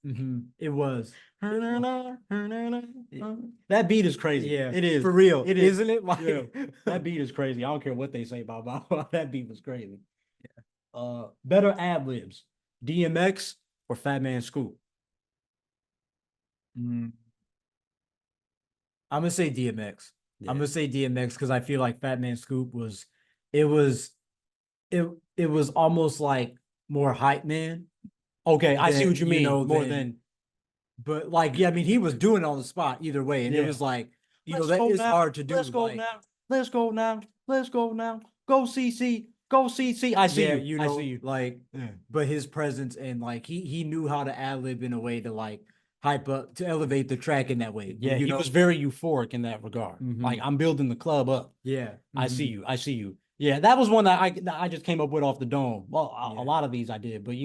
It was. That beat is crazy. Yeah, it is for real. It is, isn't it? Like, yeah. That beat is crazy. I don't care what they say about Bow Wow. That beat was crazy. Yeah. Better ad libs, DMX or Fat Man Scoop? I'm gonna say DMX. I'm Yeah. gonna say DMX because I feel like Fat Man Scoop it was, it it was almost like more hype man Okay, I see than what you mean. More than, than but like yeah, I mean he was doing it on the spot either way, and it yeah. was like Let's that go is now. hard to do. Let's go Like now. Let's go now. Let's go now. Go CC. Go CC. I see yeah, you. I see you. like, Yeah. but his presence and like he knew how to ad lib in a way to like hype up to elevate the track in that way. Yeah, he was very euphoric in that regard. Like Mhm. I'm building the club up. Yeah. I see Mhm. you. I see you. Yeah, that was one that I just came up with off the dome. Well, a Yeah. lot of these I did, but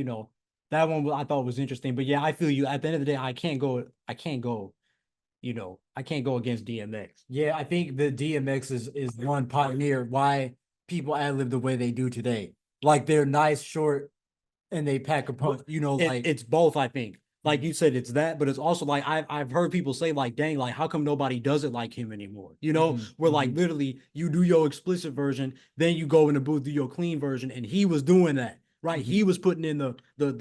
that one I thought was interesting. But yeah, I feel you. At the end of the day, I can't go. I can't go. I can't go against DMX. Yeah, I think the DMX is one pioneer why people ad lib the way they do today. Like they're nice, short, and they pack a punch. Like It's both, I think. Like Mhm. you said, it's that, but it's also like I've heard people say, like, dang, like how come nobody does it like him anymore? Mhm. Where like Mhm. literally you do your explicit version, then you go in the booth, do your clean version, and he was doing that, right? Mhm. He was putting in the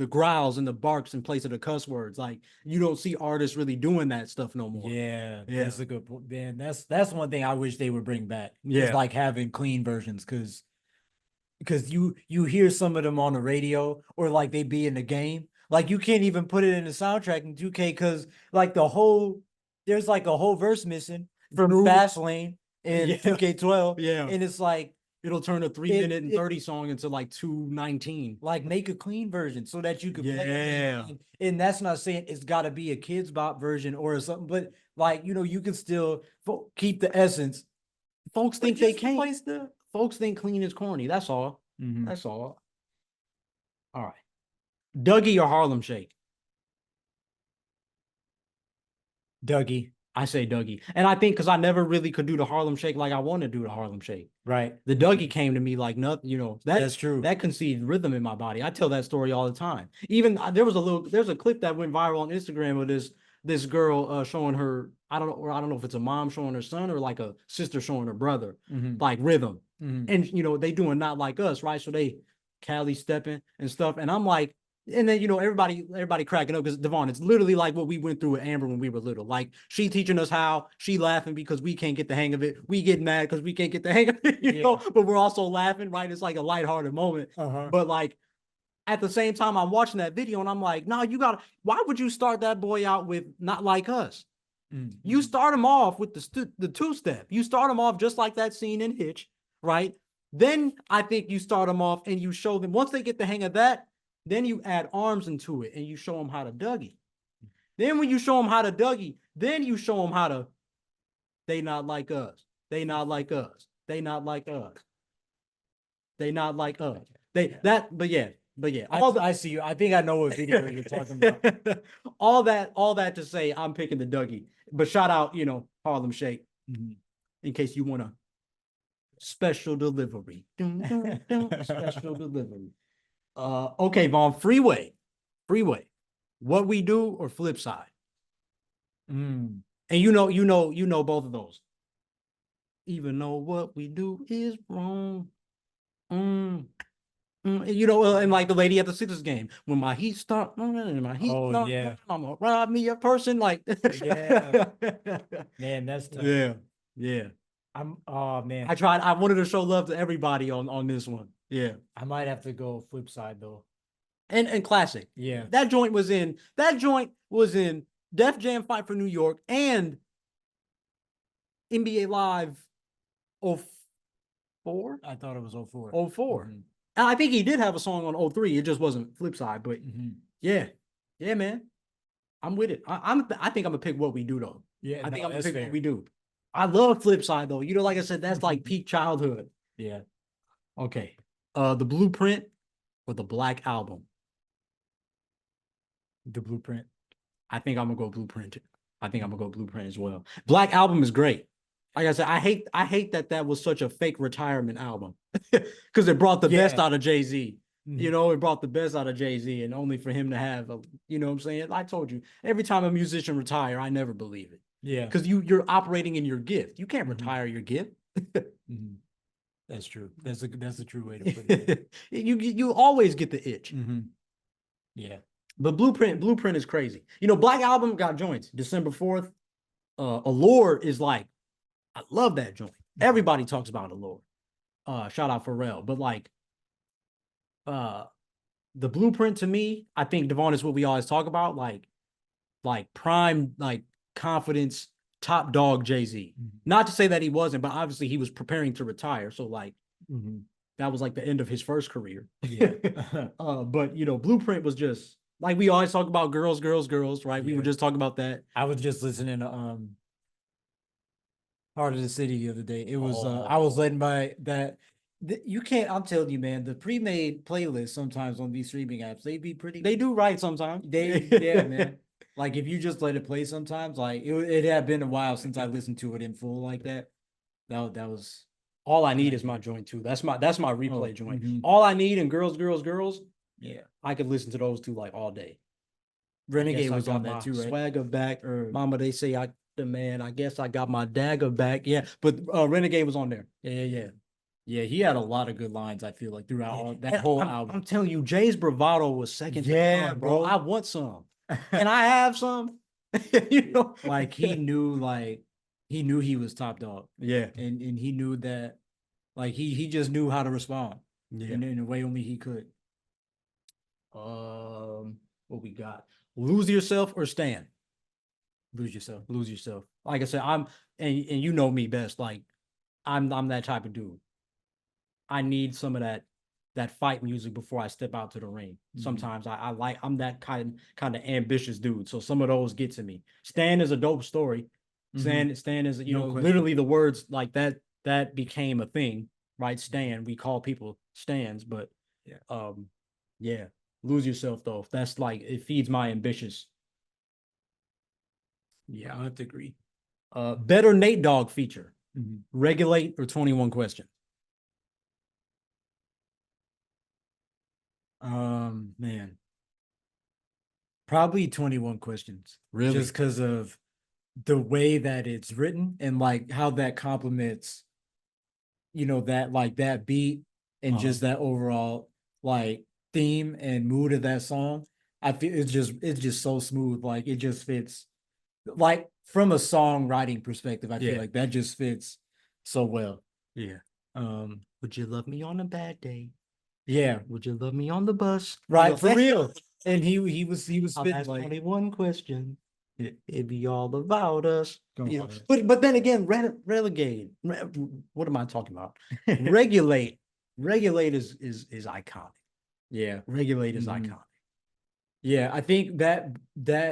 growls and the barks in place of the cuss words. Like you don't see artists really doing that stuff no more. Yeah, Yeah. that's a good point. Man, that's one thing I wish they would bring back. Is Yeah. like having clean versions because you hear some of them on the radio or like they be in the game. Like you can't even put it in the soundtrack in 2K because like there's like a whole verse missing from True. Fastlane in Yeah. 2K12. Yeah. And it's like It'll turn a 3 minute and 30 song into like 2:19. like make a clean version so that you could play it. Yeah. And that's not saying it's got to be a kids bop version or something, but like you can still keep the essence. Folks But think they just can't. replace the Folks think clean is corny. That's all. Mhm. That's all. All right. Dougie or Harlem Shake? Dougie, I say Dougie. And I think because I never really could do the Harlem Shake like I want to do the Harlem Shake. right? The Dougie came to me like nothing, That's true. that conceived rhythm in my body. I tell that story all the time. Even there's a clip that went viral on Instagram of this girl showing her, I don't know if it's a mom showing her son or like a sister showing her brother, Mhm. like rhythm. Mhm. And they doing not like us, right? So they Cali stepping and stuff. And I'm like, and then everybody cracking up because Devaughn, it's literally like what we went through with Amber when we were little. Like she teaching us how, she laughing because we can't get the hang of it. We get mad because we can't get the hang of it, but we're also laughing, right? It's like a lighthearted moment. Uh-huh. But like at the same time, I'm watching that video and I'm like, no, why would you start that boy out with not like us? Mhm. You start him off with the two-step. You start him off just like that scene in Hitch, right? Then I think you start them off and you show them, once they get the hang of that, then you add arms into it and you show them how to Dougie. Then when you show them how to Dougie, then you show them how to, they not like us. They not like us. They not like us. They not like us. But yeah. I see you. I think I know what video you're talking about. All that to say, I'm picking the Dougie. But shout out, Harlem Shake, Mhm. in case you want a special delivery. Special delivery. Okay, Vaughn, freeway. What we do or flip side? Mm. And you know both of those. Even though what we do is wrong. Mm, and like the lady at the Sixers game, when my heat start, Oh yeah. I'm gonna rob me a person. Like, Yeah. Man, that's tough. yeah, yeah. Oh man. I wanted to show love to everybody on this one. Yeah. I might have to go flip side though. And classic. Yeah. That joint was in Def Jam Fight for New York and NBA Live 04? I thought it was 04. 04. Mhm. And I think he did have a song on 03. It just wasn't flip side, but Mhm. yeah. Yeah, man. I'm with it. I think I'm gonna pick What We Do though. Yeah, I think no, I'm gonna that's pick fair. What We Do. I love flip side though. Like I said, that's like peak childhood. Yeah. Okay. The Blueprint or the Black Album. The Blueprint. I think I'm gonna go Blueprint. I think I'm gonna go Blueprint as well. Black Album is great. Like I said, I hate that was such a fake retirement album because it brought the best out of Jay-Z. Mhm. It brought the best out of Jay-Z, and only for him to have what I'm saying? I told you, every time a musician retire, I never believe it. Yeah. Because you're operating in your gift. You can't Mhm. retire your gift. Mhm. That's true. That's a true way to put it. You always get the itch. Mhm. Yeah. But Blueprint is crazy. Black Album got joints December 4th. Allure is like I love that joint. Everybody talks about Allure. Shout out Pharrell. But like the blueprint to me, I think Devaughn is what we always talk about, like prime, like confidence, top dog Jay-Z. Not to say that he wasn't, but obviously he was preparing to retire. So like that was like the end of his first career. Yeah. But you know, blueprint was just like we always talk about girls, girls, girls, right? We were just talking about that. I was just listening to Heart of the City the other day. It was I was letting by that you can't, I'm telling you, man, the pre-made playlists sometimes on these streaming apps, They do right sometimes. yeah, man. Like if you just let it play sometimes, like it had been a while since I listened to it in full like that. That was All I need is my joint too. That's my replay joint. All I need and girls, girls, girls. Yeah, I could listen to those two like all day. Renegade was on that too, right? Swagger back, or Mama, they say I the man. I guess I got my dagger back. Yeah, but Renegade was on there. Yeah. He had a lot of good lines. I feel like throughout all, that whole album. I'm telling you, Jay's bravado was second. Yeah, to none, bro. I want some, and I have some. You know, like he knew he was top dog. Yeah, and he knew that, like he just knew how to respond. Yeah, in a way only he could. What we got? Lose Yourself or Stand? Lose Yourself. Lose Yourself. Like I said, and you know me best. Like I'm that type of dude. I need some of that fight music before I step out to the ring. Sometimes I'm that kind of ambitious dude. So some of those get to me. Stand is a dope story. Stand is, you know, literally the words like that became a thing, right? Stand. We call people stands, but yeah. Lose Yourself though. That's like, it feeds my ambitious. Yeah, I have to agree. Better Nate Dogg feature. Regulate or 21 Questions? Man, probably 21 Questions. Really? Just because of the way that it's written and like how that complements, you know, that like that beat and just that overall like theme and mood of that song. I feel it's just so smooth. Like it just fits. Like from a songwriting perspective, I feel like that just fits so well. Yeah. Would you love me on a bad day? Yeah. Would you love me on the bus? Right, You know, for real. And he was I'll spitting ask like 21 questions. It'd be all about us. Go You know, for it. but then again, relegate. What am I talking about? Regulate. Regulate is iconic. Yeah. Regulate is iconic. Yeah, I think that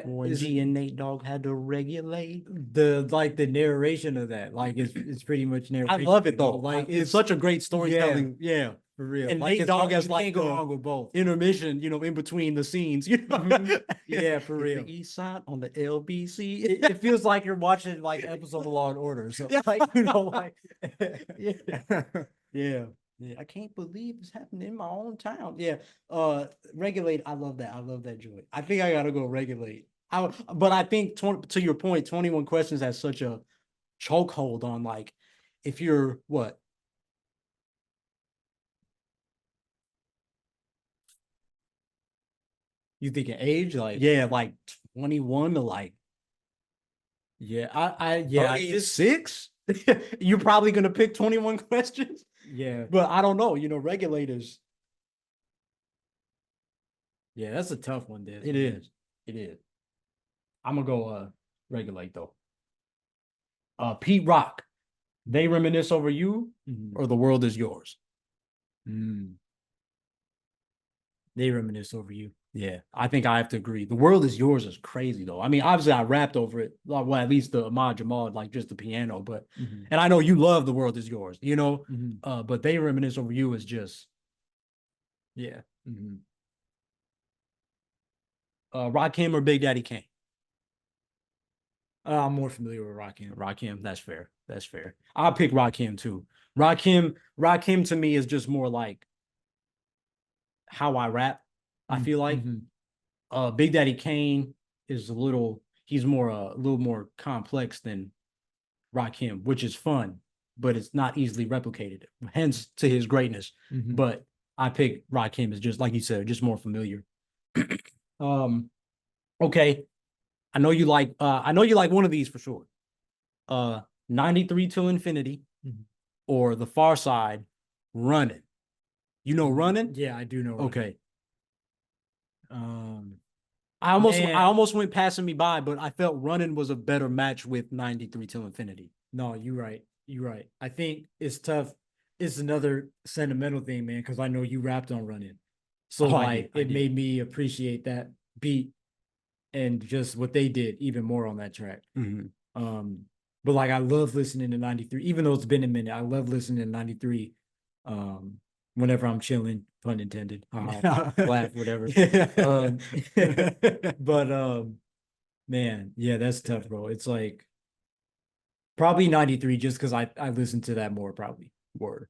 When G and Nate Dogg had to regulate. the narration of that, like it's pretty much I narration. love it though. Like It's such a great storytelling. Yeah, for real. and Like Nate Dogg has you like can't go the wrong with both. intermission, you know, in between the scenes. You know? Yeah, for Hit real. The East Side on the LBC. It feels like you're watching like episode of Law and Order. So like, you know, like yeah. I can't believe it's happening in my own town. Yeah. Regulate. I love that. I love that joy. I think I gotta go regulate. But I think to your point, 21 Questions has such a chokehold on, like, if you're what? You thinking age? Like, Yeah, like 21 to like I 36. You're probably gonna pick 21 Questions. yeah. But I don't know, you know, regulators. Yeah, that's a tough one, dude. It is. It is. I'm gonna go regulate though. Pete Rock, They Reminisce Over You, or The World Is Yours? They Reminisce Over You. Yeah, I think I have to agree. The World Is Yours is crazy though. I mean, obviously I rapped over it. Well, at least the Ahmad Jamal, like just the piano, but and I know you love The World Is Yours, you know. But They Reminisce Over You is just Rakim or Big Daddy Kane? I'm more familiar with Rakim. Rakim, that's fair. That's fair. I'll pick Rakim too. Rakim to me is just more like how I rap. I feel like Big Daddy Kane is he's more a little more complex than Rakim, which is fun, but it's not easily replicated. Hence to his greatness. But I pick Rakim as, just like you said, just more familiar. Okay. I know you like one of these for sure. 93 Till Infinity Mhm. or The Far Side, Running. You know Running? Yeah, I do know. Okay. Um, I man, almost went passing me by, but I felt Running was a better match with 93 Till Infinity. no, you're right. You're right. I think it's tough. It's another sentimental thing, man, because I know you rapped on Running. So Oh, I like did. it made me appreciate that beat and just what they did even more on that track. Mhm. But like I love listening to 93, even though it's been a minute. I love listening to 93 whenever I'm chilling, pun intended. Laugh, whatever. Um, but man, yeah, that's tough, bro. It's like probably 93 just because I listen to that more, probably. Word.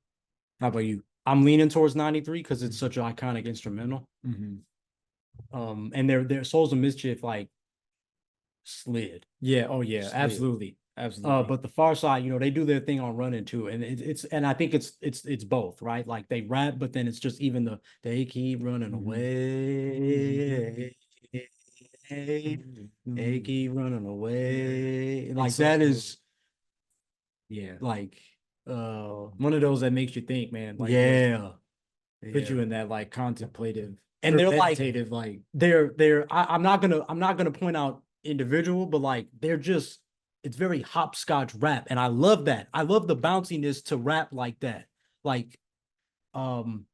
How about you? I'm leaning towards 93 because it's such an iconic instrumental. Mm-hmm. And their Souls of Mischief like slid. Yeah, oh yeah, Slid. absolutely. Absolutely. But the Far Side, they do their thing on Running too, and it's and I think it's both, right? Like they rap, but then it's just even they keep running away, they keep running away. Like that is Yeah. like One of those that makes you think, man. Like just yeah, put yeah. you in that like contemplative And or they're like meditative, like I'm not gonna point out individual, but like they're just it's very hopscotch rap, and I love that. I love the bounciness to rap like that. Like, um,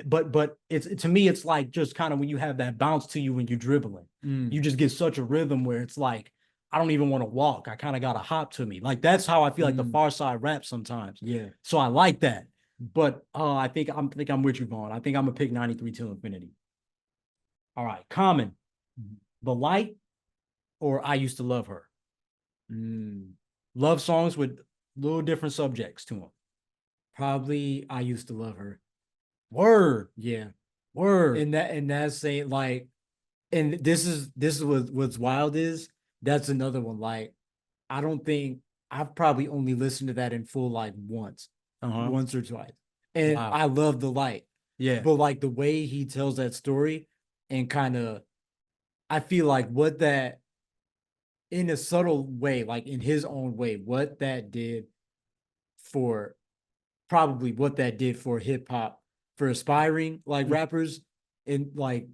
but it's to me, it's like just kind of when you have that bounce to you when you're dribbling, you just get such a rhythm where it's like I don't even want to walk. I kind of got a hop to me. Like that's how I feel like the Far Side rap sometimes. yeah. So I like that. But I think I'm with you, Vaughn. I think I'm gonna pick 93 Till Infinity. All right, Common, The Light, or I Used to Love Her. Mm. Love songs with little different subjects to them. Probably I used to love her. Word, Yeah. word. And that's saying like, and this is what's wild is that's another one. Like, I don't think I've probably only listened to that in full like Uh-huh. once or twice. And Wow. I love the light. Yeah. But like the way he tells that story and kind of I feel like what that in a subtle way, like in his own way, what that did for probably what that did for hip hop for aspiring like rappers and like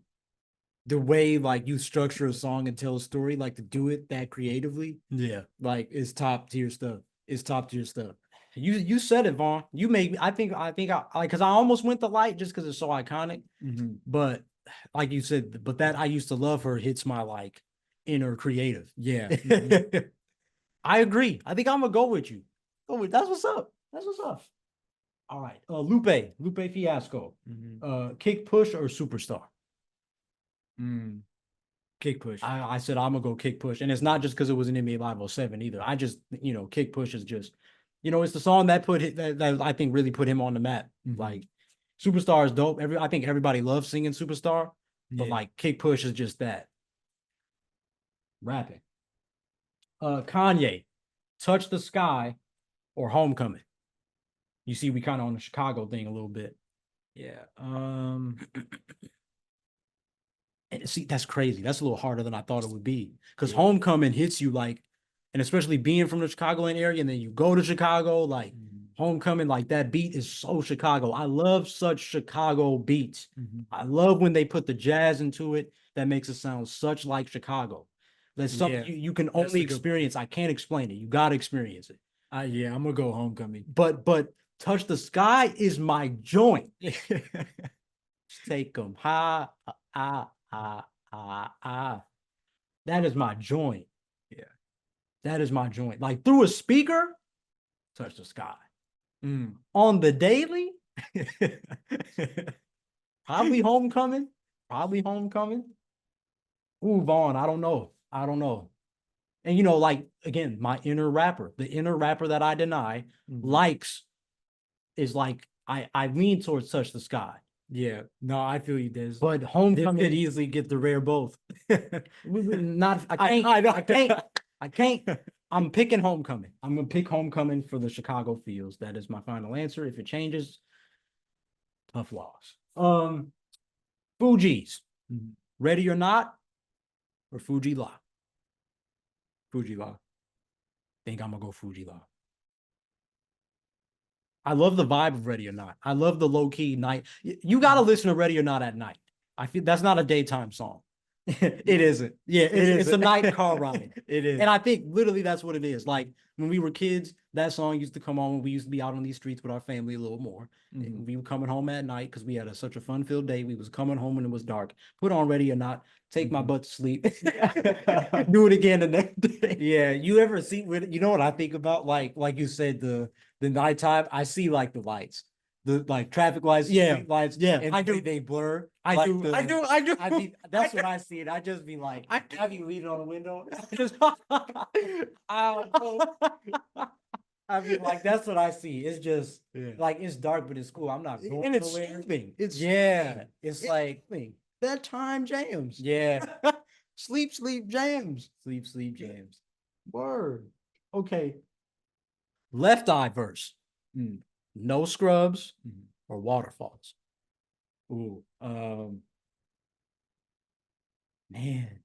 the way like you structure a song and tell a story, like to do it that creatively, Yeah. like is top tier stuff. It's top tier stuff. You said it, Vaughn. You made me. I think I like because I almost went the light just because it's so iconic. Mm-hmm. But like you said, but that I Used to Love Her hits my like inner creative. Yeah. I agree. I think I'm gonna go with you. Go with that's what's up. That's what's up. All right. Lupe Fiasco. Mm-hmm. Kick Push or Superstar? Mm. Kick push. I said I'm gonna go Kick Push, and it's not just because it was an NBA Live 07 either. I just Kick Push is just it's the song that that I think really put him on the map. Mm-hmm. Like Superstar is dope. I think everybody loves singing Superstar, but like Kick Push is just that rapping. Kanye, Touch the Sky or Homecoming? You see, we kind of on the Chicago thing a little bit. Yeah. And see, that's crazy. That's a little harder than I thought it would be because Yeah. Homecoming hits you like, and especially being from the Chicagoland area, and then you go to Chicago, like Homecoming, like that beat is so Chicago. I love such Chicago beats. I love when they put the jazz into it that makes it sound such like Chicago. That's something you can only experience. I can't explain it. You got to experience it. Yeah, I'm gonna go Homecoming. But Touch the Sky is my joint. Take them high, that is my joint. Yeah. That is my joint. Like through a speaker, Touch the Sky. Mm. On the daily, probably Homecoming. Probably Homecoming. Ooh, Vaughn, I don't know. I don't know. And like again, my inner rapper, the inner rapper that I deny, likes is like I lean towards Touch the Sky. Yeah, no, I feel you, Des. But This Homecoming could easily get the rare both. not I can't. I'm picking Homecoming. I'm gonna pick Homecoming for the Chicago feels. That is my final answer. If it changes, tough loss. Fuji's Ready or Not or Fuji La? Fuji Law. Think I'm gonna go Fuji La. I love the vibe of Ready or Not. I love the low key night. You got to listen to Ready or Not at night. I feel that's not a daytime song. It isn't. Yeah, it's a isn't. night car ride. It is. And I think literally that's what it is. Like when we were kids, that song used to come on when we used to be out on these streets with our family a little more. Mhm. We were coming home at night because we had such a fun-filled day. We was coming home when it was dark. Put on Ready or Not, take my butt to sleep, do it again the next day. Yeah, you ever see you know what I think about? Like you said, the nighttime, I see like the lights. The like traffic lights, Yeah, street lights, yeah, and I do. they blur. I like do, the- I do, I do. I be that's what I see, and I just be like, I have you leave it on the window? I mean, like that's what I see. It's just Yeah. like it's dark, but it's cool. I'm not going And it's nowhere. sleeping. It's Yeah, it's like bedtime jams. yeah, Sleep jams. sleep jams. Word. Okay. Left Eye verse. Mm. No scrubs Mhm. or waterfalls. Ooh, man, man.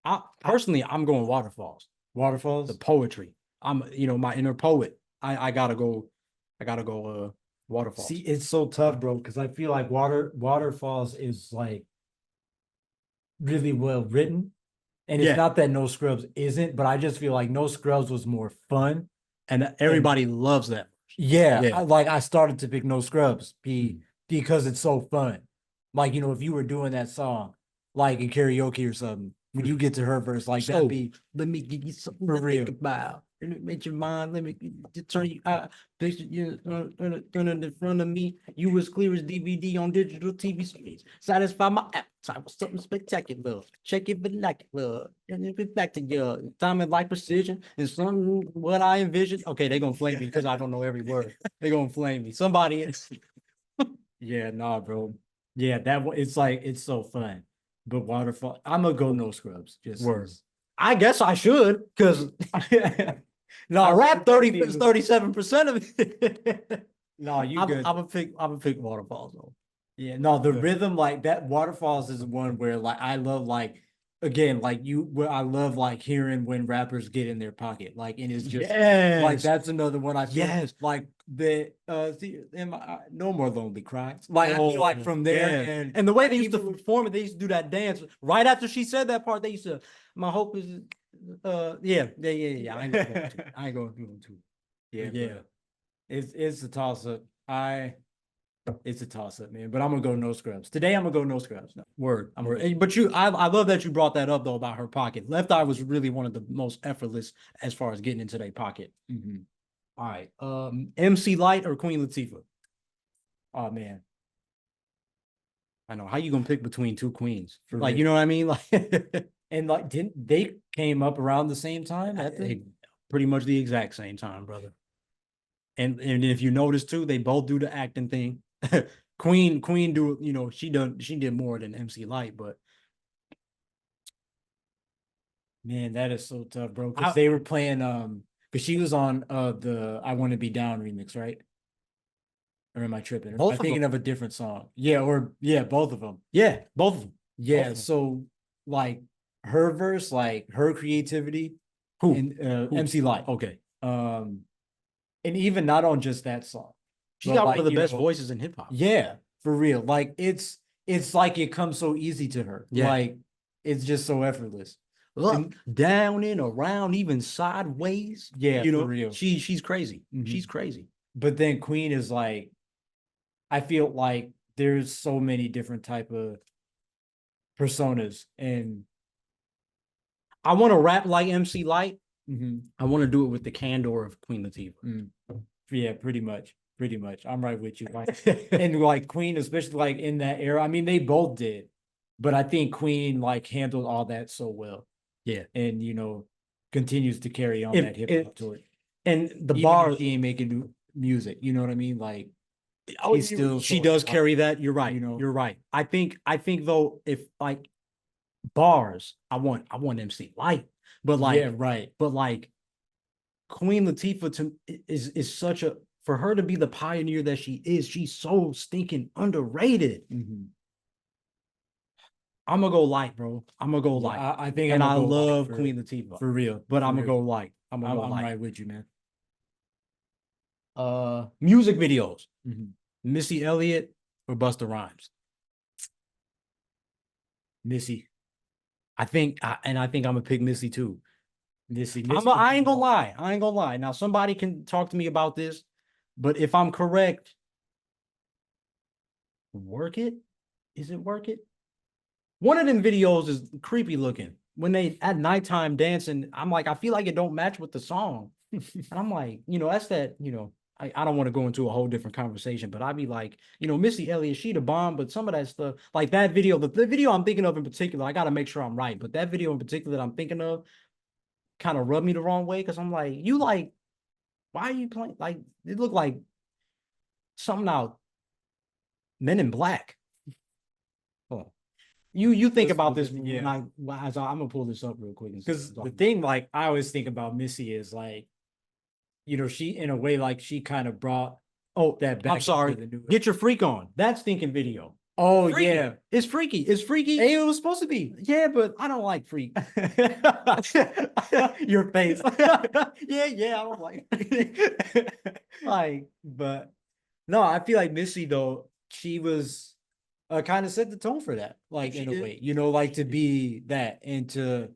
I personally, I'm going waterfalls. Waterfalls. The poetry. I'm, my inner poet. I gotta go. Waterfalls. See, it's so tough, bro, because I feel like waterfalls is like really well written. And Yeah. it's not that No Scrubs isn't, but I just feel like No Scrubs was more fun. And everybody loves that. Yeah, Yeah. I started to pick No Scrubs because it's so fun. Like, if you were doing that song, like in karaoke or something, when you get to her verse, like So that'd be let me give you something For to real. think about. Let me make your mind. Let me turn you out. Picture you turning in front of me. You as clear as DVD on digital TV screens. Satisfy my appetite with something spectacular. Check your vernacular. And it back to your time and light precision and something what I envision. Okay, they're gonna flame me because I don't know every word. They're gonna flame me. Somebody is. yeah, nah, bro. Yeah, it's like it's so fun. But waterfall, I'm gonna go No Scrubs. Just Word. I guess I should because no, I rap 30, it was- 37% of it. No, you I'm, good. I'm a pick waterfalls though. Yeah, no, the Yeah. rhythm like that waterfalls is one where like I love like again like where I love like hearing when rappers get in their pocket like and it's just like Yes. that's another one I feel Yes. like the see no more lonely cries like I feel like from there Yeah. And the way they used to perform it, they used to do that dance right after she said that part. They used to. My hope is, yeah. I ain't going to do them too. yeah Yeah. bro. It's a toss up it's a toss up man but I'm gonna go No Scrubs today. I'm gonna go No Scrubs. No. Word. I'm Word. good. But I love that you brought that up though about her pocket. Left Eye was really one of the most effortless as far as getting into their pocket. Mhm. All right. MC Light or Queen Latifah? Oh man, I know. How you gonna pick between two queens? For Like, real. you know what I mean? Like, and like didn't they came up around the same time at the pretty much the exact same time, brother. And if you notice too, they both do the acting thing. Queen do, she did more than MC Light, but Man, that is so tough, bro. Because they were playing because she was on the I Want to Be Down remix, right? Or am I tripping? Or am Both I of thinking them. of a different song? Yeah, or yeah, both of them. Yeah, both of them. Yeah, them. so like her verse, like her creativity Who? and MC Light. Okay. And even not on just that song. She's but got like, one of the you best know, voices in hip hop. Yeah, for real. Like it's like it comes so easy to her. Yeah. Like it's just so effortless. Up, down, and around, even sideways. Yeah, for real. She's crazy. Mhm. She's crazy. But then Queen is like, I feel like there's so many different type of personas and I want to rap like MC Light. mhm, I want to do it with the candor of Queen Latifah. yeah, pretty much. Pretty much. I'm right with you. Like, and like Queen, especially like in that era. I mean, they both did, but I think Queen like handled all that so well. Yeah. And continues to carry on that hip hop torch. And the Even bar, if she ain't making music, you know what I mean? Like she does carry that. You're right. You're right. I think though, if like bars, I want MC Light, but like, yeah, right. but like Queen Latifah is such a, for her to be the pioneer that she is, she's so stinking underrated. Mhm. I'm gonna go light, bro. I'm gonna go Yeah, light. I think And I'm I gonna go light love Queen Latifah, for real. but For I'm gonna real. go light. I'm gonna go I'm light. right with you, man. Music videos. Mhm. Missy Elliott or Busta Rhymes. Missy, I think I'm gonna pick Missy too. Missy. I ain't gonna lie. I ain't gonna lie. Now somebody can talk to me about this, but if I'm correct, work it. Is it work it? One of them videos is creepy looking. When they at nighttime dancing, I'm like, I feel like it don't match with the song. And I'm like, that's that, I don't want to go into a whole different conversation, but I'd be like, Missy Elliott, she the bomb, but some of that stuff, like that video, the video I'm thinking of in particular, I gotta make sure I'm right. But that video in particular that I'm thinking of kind of rubbed me the wrong way because I'm like, why are you playing? Like, it looked like something out Men in Black. Oh, you think about this when yeah. I'm gonna pull this up real quick and Because the talk thing, like, I always think about Missy is like, she in a way, like, she kind of brought Oh, that I'm back into sorry. the new. Get your freak on. That's thinking video. Oh Freaky. yeah, It's freaky. It's freaky. hey, it was supposed to be. Yeah, but I don't like freak. Your face. Yeah, I don't like Like, but no, I feel like Missy though, she was kind of set the tone for that, like She in a did. way, like to be that and to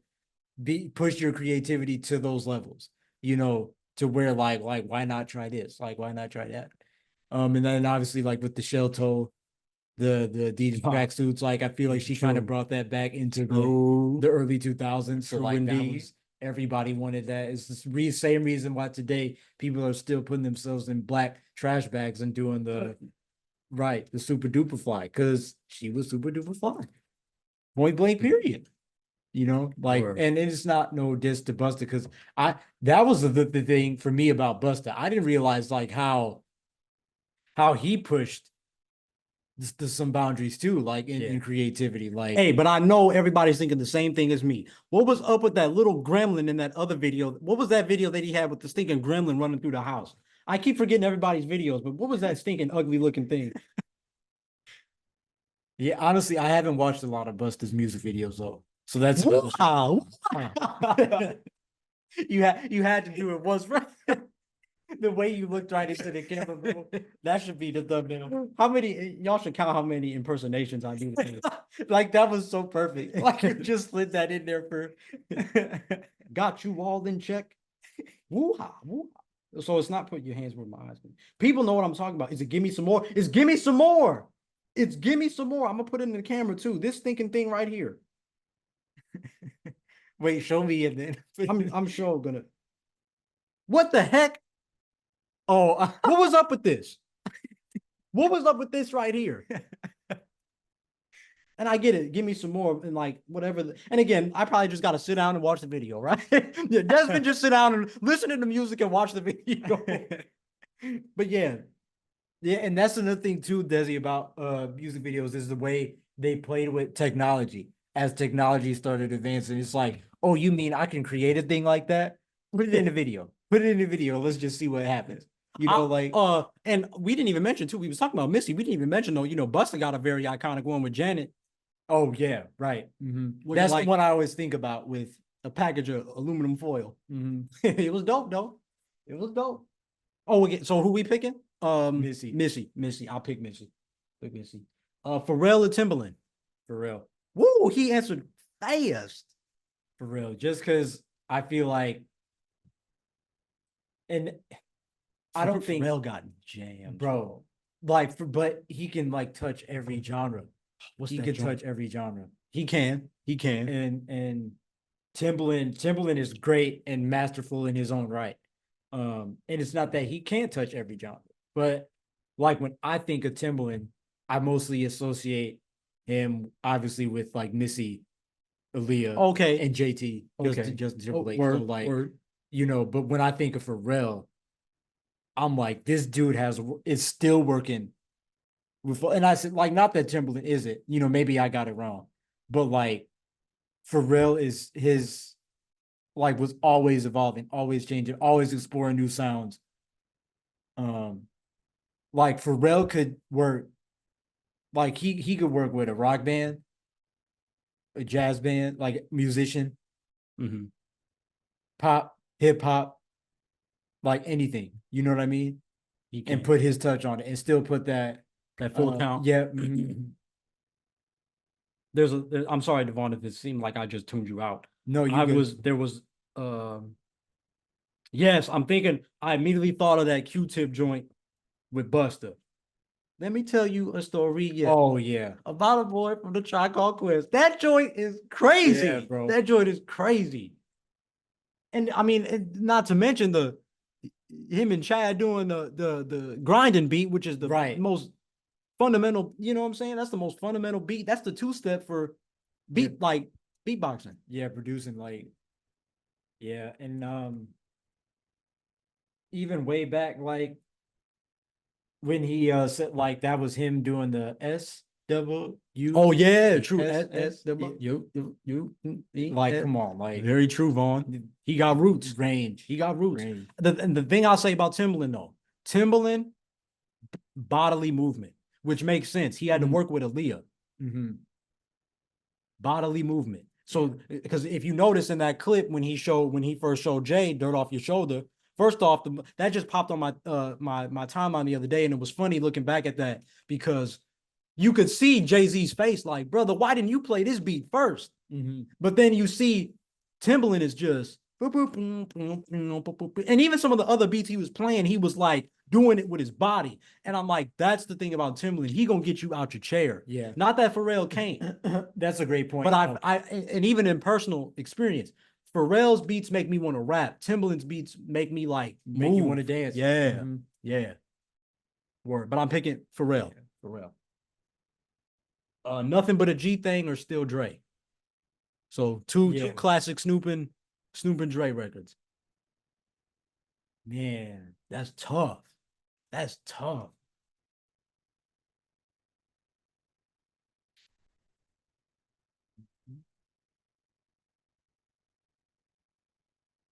be push your creativity to those levels, to where like why not try this? Like why not try that? And then obviously like with the shell toe, the Adidas tracksuits, like I feel like she kind of True. brought that back into True. the early 2000s. So True like that indeed. was everybody wanted that. It's the same reason why today people are still putting themselves in black trash bags and doing the super duper fly because she was super duper fly. Point blank period. Like, Word. and it's not no diss to Busta because that was the thing for me about Busta. I didn't realize like how he pushed some boundaries too, like in creativity. Like, Hey, but I know everybody's thinking the same thing as me. What was up with that little gremlin in that other video? What was that video that he had with the stinking gremlin running through the house? I keep forgetting everybody's videos, but what was that stinking ugly looking thing? yeah, honestly, I haven't watched a lot of Busta's music videos though, so that's Wow. You had to do it once, right? The way you looked right into the camera, bro. That should be the thumbnail. How many y'all should count how many impersonations I do. Like that was so perfect. Like you just slid that in there for got you all in check. Woo-ha, woo-ha. So it's not put your hands where my eyes be. People know what I'm talking about. Is it give me some more? It's give me some more. It's give me some more. I'm gonna put it in the camera too. This thinking thing right here. Wait, show me and then I'm sure gonna. What the heck? oh, What was up with this? What was up with this right here? And I get it. Give me some more and like whatever. And again, I probably just got to sit down and watch the video, right? Yeah, Desmond just sit down and listen to the music and watch the video. But yeah, and that's another thing too, Desi, about music videos is the way they played with technology. As technology started advancing, it's like, oh, you mean I can create a thing like that? Put it in the video. Put it in the video. Let's just see what happens. And we didn't even mention too. We was talking about Missy. We didn't even mention though. Busta got a very iconic one with Janet. Oh yeah, right. That's like the one I always think about with a package of aluminum foil. It was dope though. It was dope. Oh, again. So who we picking? Missy. I'll pick Missy. Pick Missy. Pharrell or Timbaland? Pharrell. Woo, he answered fast. For real. Just because I feel like, and I don't think Pharrell got jammed, bro. Like, but he can like touch every genre. What's he that can genre? touch every genre. He can. And Timbaland is great and masterful in his own right. And it's not that he can't touch every genre, but like when I think of Timbaland, I mostly associate him obviously with like Missy, Aaliyah, Okay. and JT, Okay. just Timberlake. Word, So like, word. but when I think of Pharrell, I'm like, this dude is still working with, and I said like, not that Timberland isn't, maybe I got it wrong, but like Pharrell is his like was always evolving, always changing, always exploring new sounds. Like Pharrell could work, like he could work with a rock band, a jazz band, like musician, Mm-hmm. pop, hip hop, like anything. You know what I mean? He And can. put his touch on it and still put that That full count. yeah. I'm sorry, Devaughn, if it seemed like I just tuned you out. No, you good. There was yes, I'm thinking I immediately thought of that Q-tip joint with Buster. Let me tell you a story, yeah. Oh yeah. About a boy from the Tribe Called Quest. That joint is crazy. Yeah, bro. That joint is crazy. And I mean, not to mention the him and Chad doing the grinding beat, which is the Right. most fundamental, you know what I'm saying? That's the most fundamental beat. That's the two-step for beat, Yeah. like beatboxing. Yeah, producing like yeah, and even way back like when he said like that was him doing the SW. Oh yeah, true. Like come on, like Very true, Vaughn. He got roots. range. He got roots. Range. And the thing I'll say about Timbaland though, Timbaland bodily movement, which makes sense. He had to work with Aaliyah. Mm-hmm. Bodily movement. So because if you notice in that clip when he first showed Jay Dirt Off Your Shoulder, first off, that just popped on my my timeline the other day, and it was funny looking back at that because you could see Jay-Z's face, like, brother, why didn't you play this beat first? Mm-hmm. But then you see Timbaland is just and even some of the other beats he was playing, he was like doing it with his body. And I'm like, that's the thing about Timbaland. He gonna get you out your chair. Yeah. Not that Pharrell can't. That's a great point. But and even in personal experience, Pharrell's beats make me want to rap. Timbaland's beats make me like make you want to dance. Yeah. Mm-hmm. Yeah. Word. But I'm picking Pharrell. Yeah, Pharrell. Nothing But a G Thing or Still Dre. So two classic Snoop and Dre records. Man, that's tough. That's tough.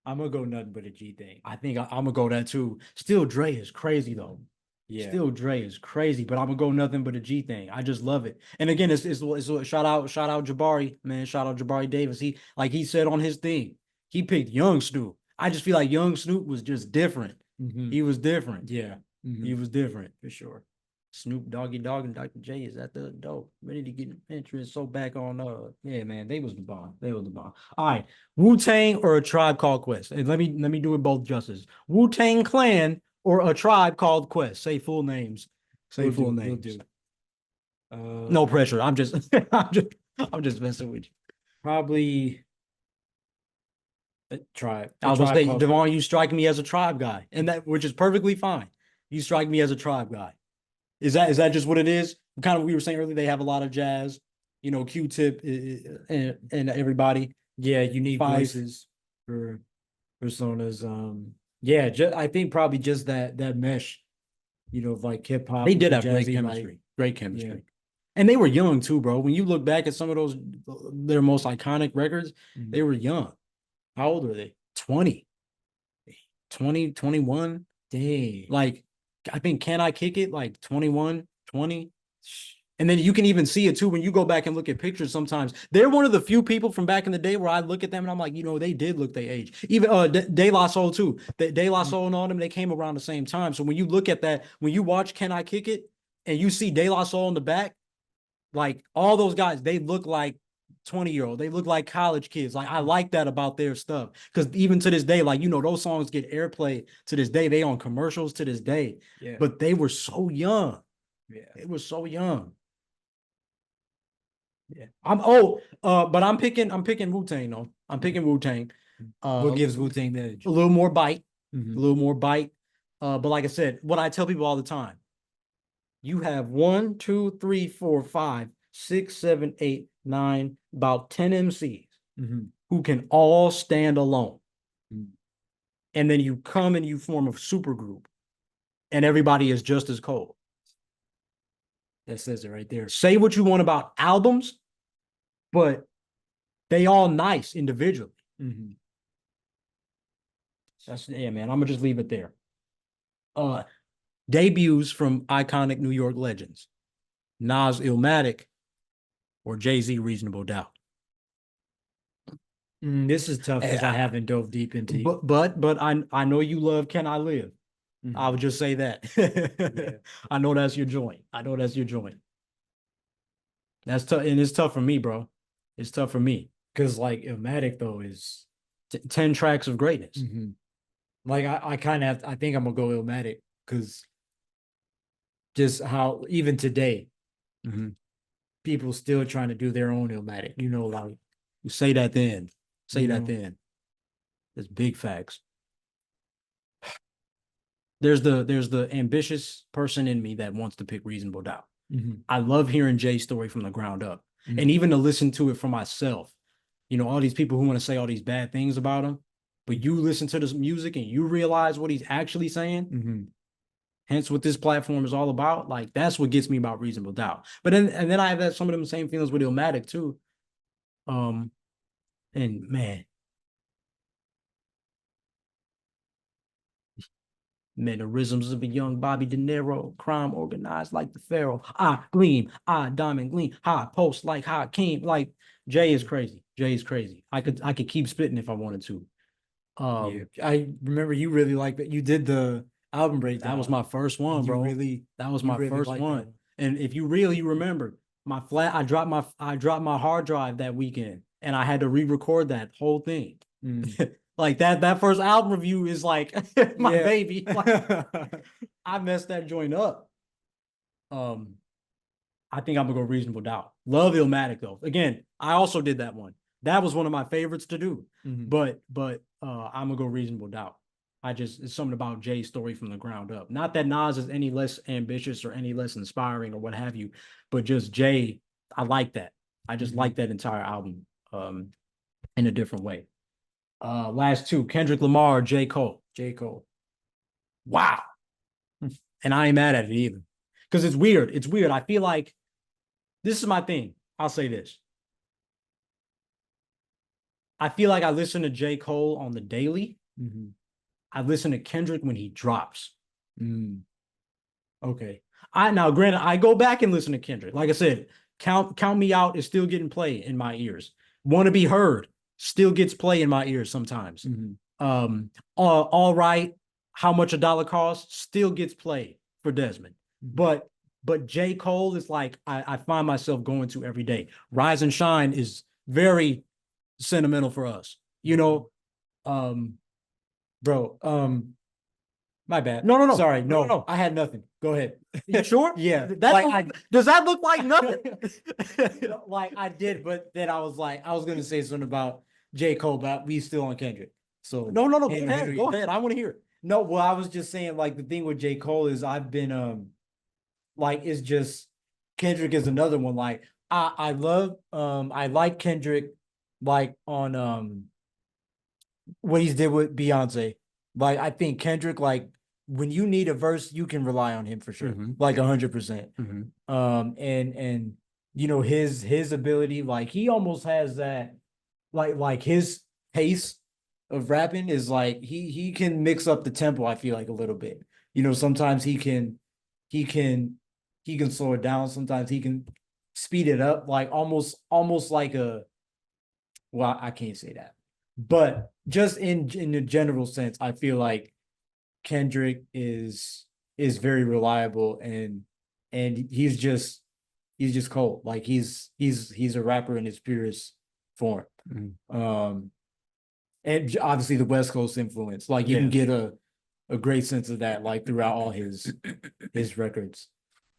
I'm gonna go Nothing But a G Thing. I think I'm gonna go that too. Still Dre is crazy though. Yeah. Still Dre is crazy, but I'm gonna go Nothing But a G Thing. I just love it. And again, it's shout out Jabari, man. Shout out Jabari Davis. He said on his thing, he picked Young Snoop. I just feel like Young Snoop was just different. Mm-hmm. He was different. Yeah. Mm-hmm. He was different for sure. Snoop Doggy Dogg and Dr. J is at the dope. Ready to get interest. So back on yeah, man, they was the bomb. They was the bomb. All right. Wu-Tang or A Tribe Called Quest? And let me do it both justice. Wu-Tang Clan or A Tribe Called Quest? Say full names. Say full names. We'll do. No pressure. I'm just I'm just messing with you. Probably a Tribe. I was gonna say, Devaughn, you strike me as a Tribe guy, and that which is perfectly fine. You strike me as a Tribe guy. Is that just what it is? Kind of, we were saying earlier, they have a lot of jazz, you know, Q-Tip and everybody. Yeah, unique voices for personas. Yeah, I think probably just that mesh, you know, of like hip hop. They did have great chemistry. Great chemistry. Yeah. And they were young too, bro. When you look back at some of those their most iconic records, they were young. How old were they? 20, 21. Dang. Like, I think Can I Kick It? Like 21, 20. And then you can even see it too when you go back and look at pictures sometimes. They're one of the few people from back in the day where I look at them and I'm like, you know, they did look their age. Even De La Soul too. De La Soul and all them, they came around the same time. So when you look at that, when you watch Can I Kick It and you see De La Soul in the back, like all those guys, they look like 20-year-old. They look like college kids. Like, I like that about their stuff. Because even to this day, like, you know, those songs get airplay to this day. They on commercials to this day. Yeah. But they were so young. Yeah. They were so young. Yeah. But I'm picking Wu-Tang though. I'm picking Wu-Tang. What gives Wu-Tang the edge? A little more bite. Mm-hmm. A little more bite. But like I said, what I tell people all the time, you have 1, 2, 3, 4, 5, 6, 7, 8, 9, about 10 MCs who can all stand alone. Mm-hmm. And then you come and you form a super group and everybody is just as cold. That says it right there. Say what you want about albums, but they all nice individually. Mm-hmm. That's, yeah, man, I'm gonna just leave it there. Debuts from iconic New York legends, Nas Illmatic or Jay-Z Reasonable Doubt. This is tough because I Eh, haven't dove deep into. but I know you love Can I Live. I Mhm. would just say that. Yeah. I know that's your joint. I know that's your joint. That's tough, and it's tough for me, bro. It's tough for me. Because like Illmatic though is 10 tracks of greatness. like I kind of I think I'm gonna go Illmatic because just how even today Mhm. people still trying to do their own Illmatic. Like You say that then. Say you that know. then. That's big facts. There's the ambitious person in me that wants to pick Reasonable Doubt. Mhm. I love hearing Jay's story from the ground up. And Mhm. even to listen to it for myself. All these people who want to say all these bad things about him, but you listen to this music and you realize what he's actually saying. Mhm. Hence, what this platform is all about. Like that's what gets me about Reasonable Doubt. But then I have that some of them same feelings with Illmatic too. Um, and mannerisms of a young Bobby De Niro, crime organized like the Pharaoh. I gleam, I diamond gleam, high post like Hakeem. Like Jay is crazy. Jay is crazy. I could keep spitting if I wanted to. Yeah, Um, I remember you really liked that. You did the album that was breakdown, my first one, and bro. That was you my really first liked that one. one. And if you really remember, I dropped my hard drive that weekend and I had to re-record that whole thing. Mm. Like that first album review is like my Yeah. baby. Like I messed that joint up. Um, I think I'm gonna go Reasonable Doubt. Love Illmatic though. Again, I also did that one. That was one of my favorites to do. Mhm. But I'm gonna go Reasonable Doubt. It's something about Jay's story from the ground up. Not that Nas is any less ambitious or any less inspiring or what have you, but just Jay, I like that. I just Mhm. like that entire album in a different way. Last two, Kendrick Lamar, J. Cole. J. Cole. Wow. And I ain't mad at it either. Because it's weird. It's weird. I feel like this is my thing. I'll say this. I feel like I listen to J. Cole on the daily. Mhm. I listen to Kendrick when he drops. Mm. Okay. I now granted I go back and listen to Kendrick. Like I said, count me out is still getting play in my ears. Want to be heard still gets play in my ears sometimes. Mhm. All right, how much a dollar costs still gets play for Desmond. Mhm. But J. Cole is like I find myself going to every day. Rise and Shine is very sentimental for us. Um, Bro, my bad. no, no, no, Sorry, no, no, no, no. I had nothing. Go ahead. You sure? Yeah, Does that look like nothing? like I did, but then I was gonna say something about J. Cole, but we still on Kendrick. So No, no, no. Go handle, ahead. handle Go you. ahead. I want to hear it. No, well, I was just saying, like the thing with J. Cole is I've been like it's just Kendrick is another one. Like I love I like Kendrick like on what he's did with Beyonce. Like I think Kendrick, like when you need a verse, you can rely on him for sure. Mhm. Like 100%. Mhm. And his ability, like he almost has that like his pace of rapping is like he can mix up the tempo, I feel like a little bit. Sometimes he can he can slow it down, sometimes he can speed it up, like almost like a well, I can't say that. But just in the general sense, I feel like Kendrick is very reliable and he's just cold. Like he's a rapper in his purest form. Mhm. And obviously the West Coast influence. Like you can Yeah. get a great sense of that like throughout all his records.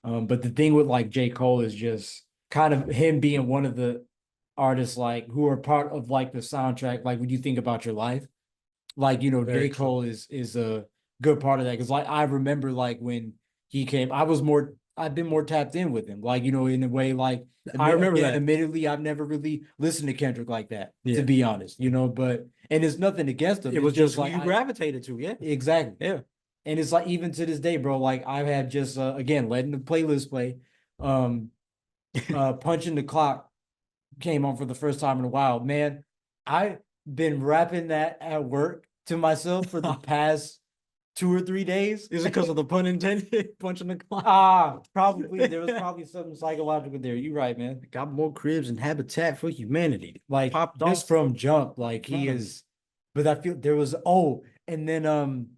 But the thing with like J. Cole is just kind of him being one of the artists like who are part of like the soundtrack. Like when you think about your life, like Very J. true. Cole is a good part of that because like I remember like when he came, I've been more tapped in with him, like in a way like I remember again, that. admittedly I've never really listened to Kendrick like that to Yeah. be honest, but and it's nothing against him. It It's was just just who like you gravitated to. Yeah. exactly. Yeah. And it's like even to this day, bro, like I have just again letting the playlist play. Um Punching the Clock came on for the first time in a while. Man, I've been rapping that at work to myself for the past 2 or 3 days. Is it because of the pun intended? Punching the clock. Probably there was probably something psychological there. You're right, man. Got more cribs and Habitat for Humanity. Like Popped just off. from jump, like he Right. is. But I feel there was and then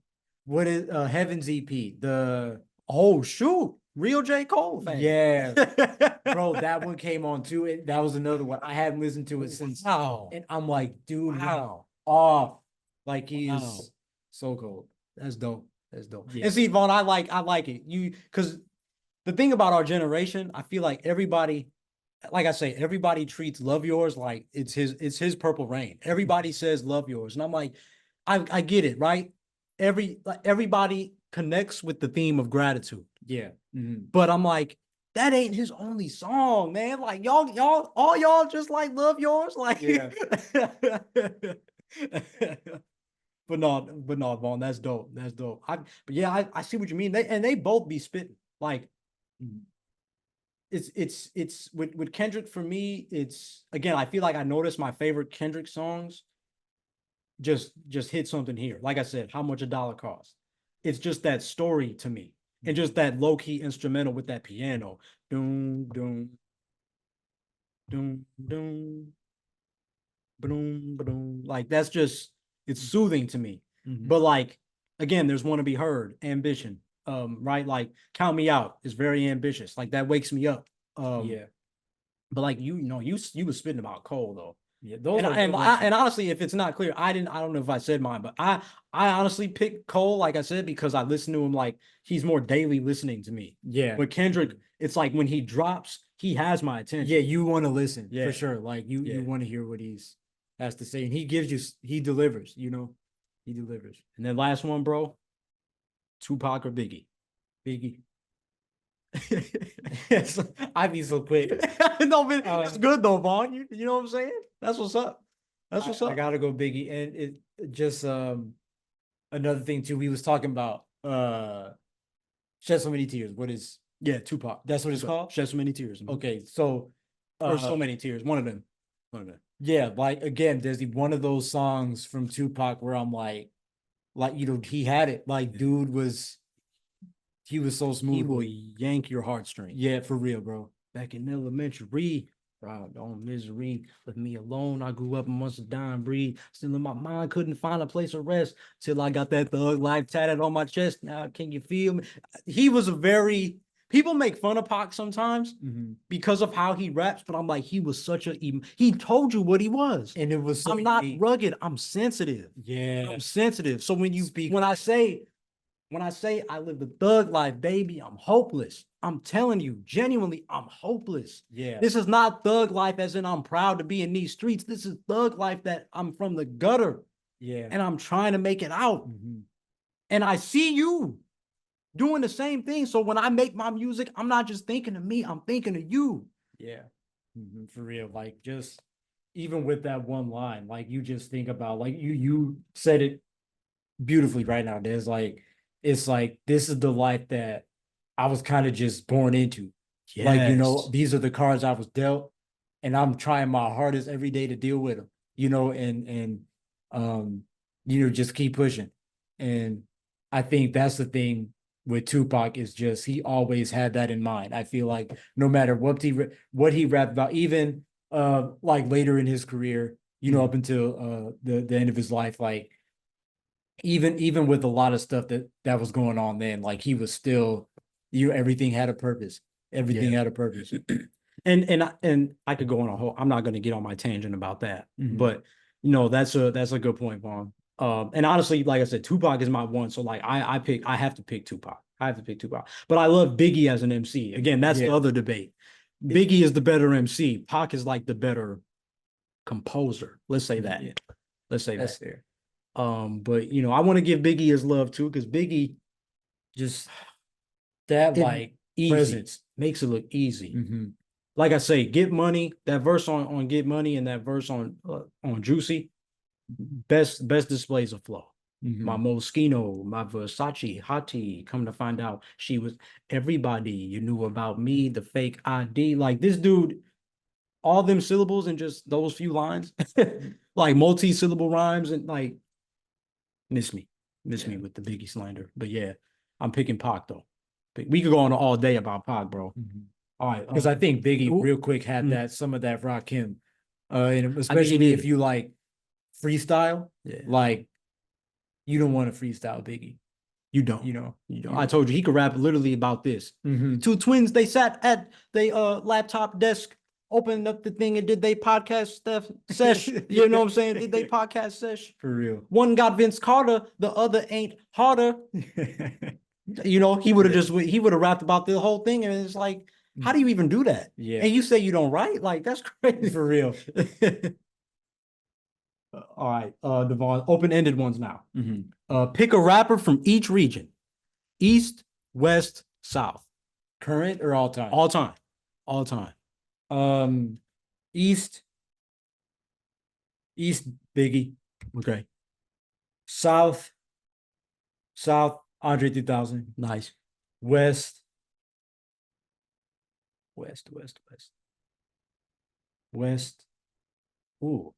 what is Heaven's EP? The Oh shoot, real J. Cole fan. yeah, bro, that one came on too. That was another one. I haven't listened to it since, Wow. and I'm like, dude, Wow. off. Like he Wow. is so cold. That's dope. That's dope. Yeah. And see, Vaughn, I like it. Because the thing about our generation, I feel like everybody, like I say, everybody treats Love Yours like it's his Purple Rain. Everybody says Love Yours. And I'm like, I get it, right? Everybody connects with the theme of gratitude. Yeah. Mhm. But I'm like, that ain't his only song, man. Like all y'all just like Love Yours. Like Yeah. but no, Vaughn, that's dope. That's dope. But yeah, I see what you mean. They both be spitting. Like it's with Kendrick for me, it's again, I feel like I noticed my favorite Kendrick songs just hit something here. Like I said, how much a dollar costs. It's just that story to me. And just that low-key instrumental with that piano. Doom, doom, doom, doom, boom, boom. Like that's just it's soothing to me. But like again, there's Wanna Be Heard, Ambition. Right? Like Count Me Out is very ambitious. Like that wakes me up. Yeah. But like you was spitting about Cole though. Yeah. Those are And honestly, if it's not clear, I don't know if I said mine, but I honestly picked Cole, like I said, because I listen to him like he's more daily listening to me. yeah. But Kendrick, it's like when he drops, he has my attention. Yeah, you want to listen Yeah. for sure. Like you Yeah. want to hear what he's has to say, and he delivers. He delivers. And then last one, bro, Tupac or Biggie? Biggie. I'd be so quick. No, but it's good though, Vaughn. You know what I'm saying? That's what's up. That's what's up. I gotta go Biggie, and it just another thing too. We was talking about Shed So Many Tears. What is Yeah, Tupac. that's what it's Tupac. called? Shed So Many Tears. Okay, so Or So Many Tears. One of them. yeah, like again, there's one of those songs from Tupac where I'm like he had it. Like, dude he was so smooth. He will yank your heartstrings. Yeah, for real, bro. Back in elementary, proud on misery, left me alone. I grew up amongst a dying breed. Still in my mind, couldn't find a place of rest till I got that thug life tatted on my chest. Now, can you feel me? He was a very people make fun of Pac sometimes because of how he raps, but I'm like, he was such a he told you what he was. And it was so I'm not unique. rugged, I'm sensitive. Yeah. I'm sensitive. So when you Speak. when I say I live the thug life, baby, I'm hopeless. I'm telling you, genuinely, I'm hopeless. Yeah. This is not thug life as in I'm proud to be in these streets. This is thug life that I'm from the gutter. Yeah. And I'm trying to make it out. And I see you doing the same thing. So when I make my music, I'm not just thinking of me, I'm thinking of you. Yeah. For real. Like just even with that one line, like you just think about like you said it beautifully right now. It's like this is the life that I was kind of just born into. Like, these are the cards I was dealt, and I'm trying my hardest every day to deal with them, and just keep pushing. And I think that's the thing with Tupac is just he always had that in mind. I feel like no matter what he rapped about, even like later in his career, up until the end of his life, like even with a lot of stuff that was going on then, like he was still, everything had a purpose. Everything had a purpose. And I could go on a whole. I'm not going to get on my tangent about that, but that's a good point, Vaughn. And honestly, like I said, Tupac is my one. So like I have to pick Tupac. I have to pick Tupac. But I love Biggie as an MC. Again, that's the other debate. Biggie is the better MC. Pac is like the better composer. Let's say that. Yeah. Let's say That's that. fair. But I want to give Biggie his love too, because Biggie Just that like easy presence makes it look easy. Like I say, Get Money, that verse on Get Money and that verse on Juicy, best displays of flow. My Moschino, my Versace, Hottie, come to find out she was everybody you knew about me, the fake ID. Like this dude, all them syllables and just those few lines, like multi-syllable rhymes and like miss me. Miss me with the Biggie slander. But yeah, I'm picking Pac though. We could go on all day about Pac, bro. All right, because I think Biggie Ooh. real quick had some of that Rakim, and he especially if did. you like freestyle, Yeah. like you don't want to freestyle Biggie. You don't. You know, You don't. I told you he could rap literally about this. Mhm. Two twins, they sat at the laptop desk, opened up the thing and did they podcast stuff sesh. You know what I'm saying? Did they podcast sesh? For real. One got Vince Carter, the other ain't harder. You know, he would have rapped about the whole thing, and it's like, how do you even do that? Yeah. And you say you don't write? Like, that's crazy. For real. All right, Devaughn, open-ended ones now. Mhm. Pick a rapper from each region: East, West, South. Current or all time? All time. All time. East Biggie. Okay. South Andre 3000. Nice. West. Ooh.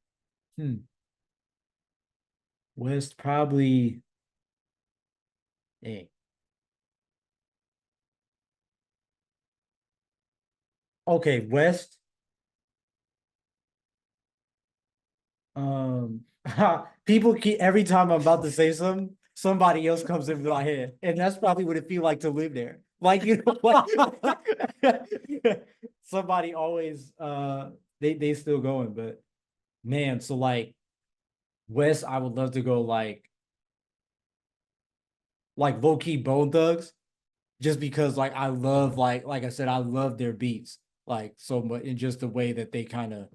West probably. Hey. Okay, West. People keep every time I'm about to say something, somebody else comes into my head, and that's probably what it feel like to live there. Like, you know what? Somebody always they still going, but man, so like West, I would love to go like low key Bone Thugs, just because like I love like I said, I love their beats like so much, and just the way that they kind of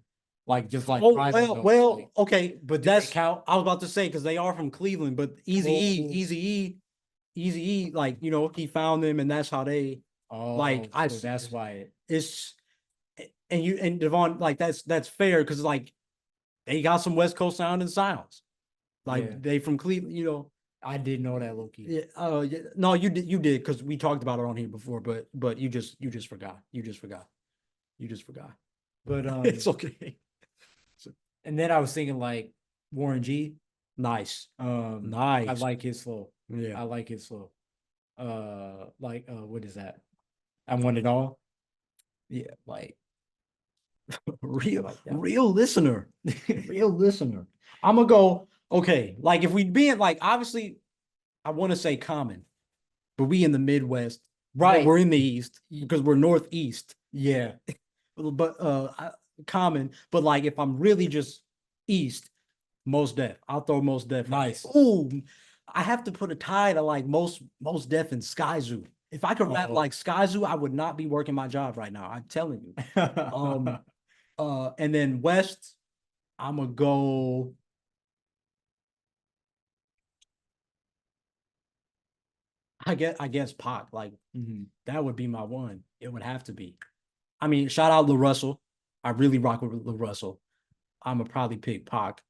like just like well, okay, but do they that's count? I was about to say because they are from Cleveland, but Easy E, like you know, he found them, and that's how they like. So that's why it's and Devaughn, like that's fair because like they got some West Coast sounds, like they from Cleveland, you know. I didn't know that, low key. Yeah, yeah, no, you did because we talked about it on here before, but you just forgot. You just forgot. But It's okay. and then I was thinking like Warren G. Nice. I like his flow. Yeah. I like his flow. What is that? I want it all. Yeah, like real listener. Real listener. I'm gonna go, okay, like if we being like obviously I want to say Common, but we in the Midwest. Right. We're in the East because we're Northeast. Yeah. But Common, but like if I'm really just East, Most Def. I'll throw Most Def. Nice. Ooh, I have to put a tie to like Most Def and Sky Zoo. If I could rap like Sky Zoo, I would not be working my job right now. I'm telling you. And then West, I'm gonna go. I guess Pac. Like that would be my one. It would have to be. I mean, shout out Lil Russell. I really rock with Lil Russell. I'm gonna probably pick Pac.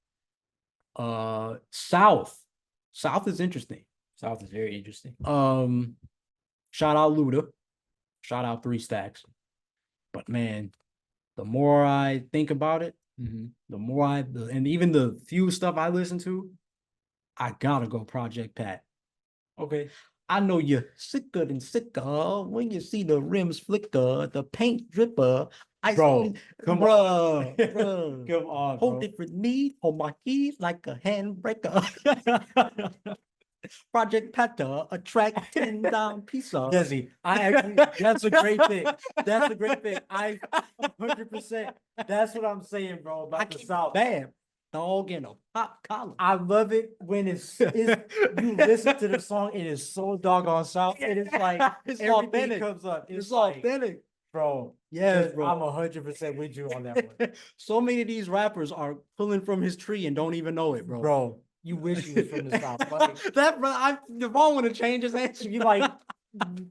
South. South is interesting. South is very interesting. Shout out Luda. Shout out Three Stacks. But man, the more I think about it, the more and even the few stuff I listen to, I gotta go Project Pat. Okay. I know you're sicker than sicker when you see the rims flicker, the paint dripper. Come on, bro. Whole different need on my keys like a handbreaker. Project Pata, a track 10 down pizza. Desi, that's a great thing. That's a great thing. 100%. That's what I'm saying, bro, about the South. Bam. Dog in a pop collar. I love it when it's you listen to the song, it is so doggone South. It is like it's everything authentic. comes up. It's like, authentic. Bro. Yes, bro. I'm 100% with you on that one. So many of these rappers are pulling from his tree and don't even know it, bro. Bro, you wish you was from the South. Like, that, bro, Devaughn want to change his answer. You like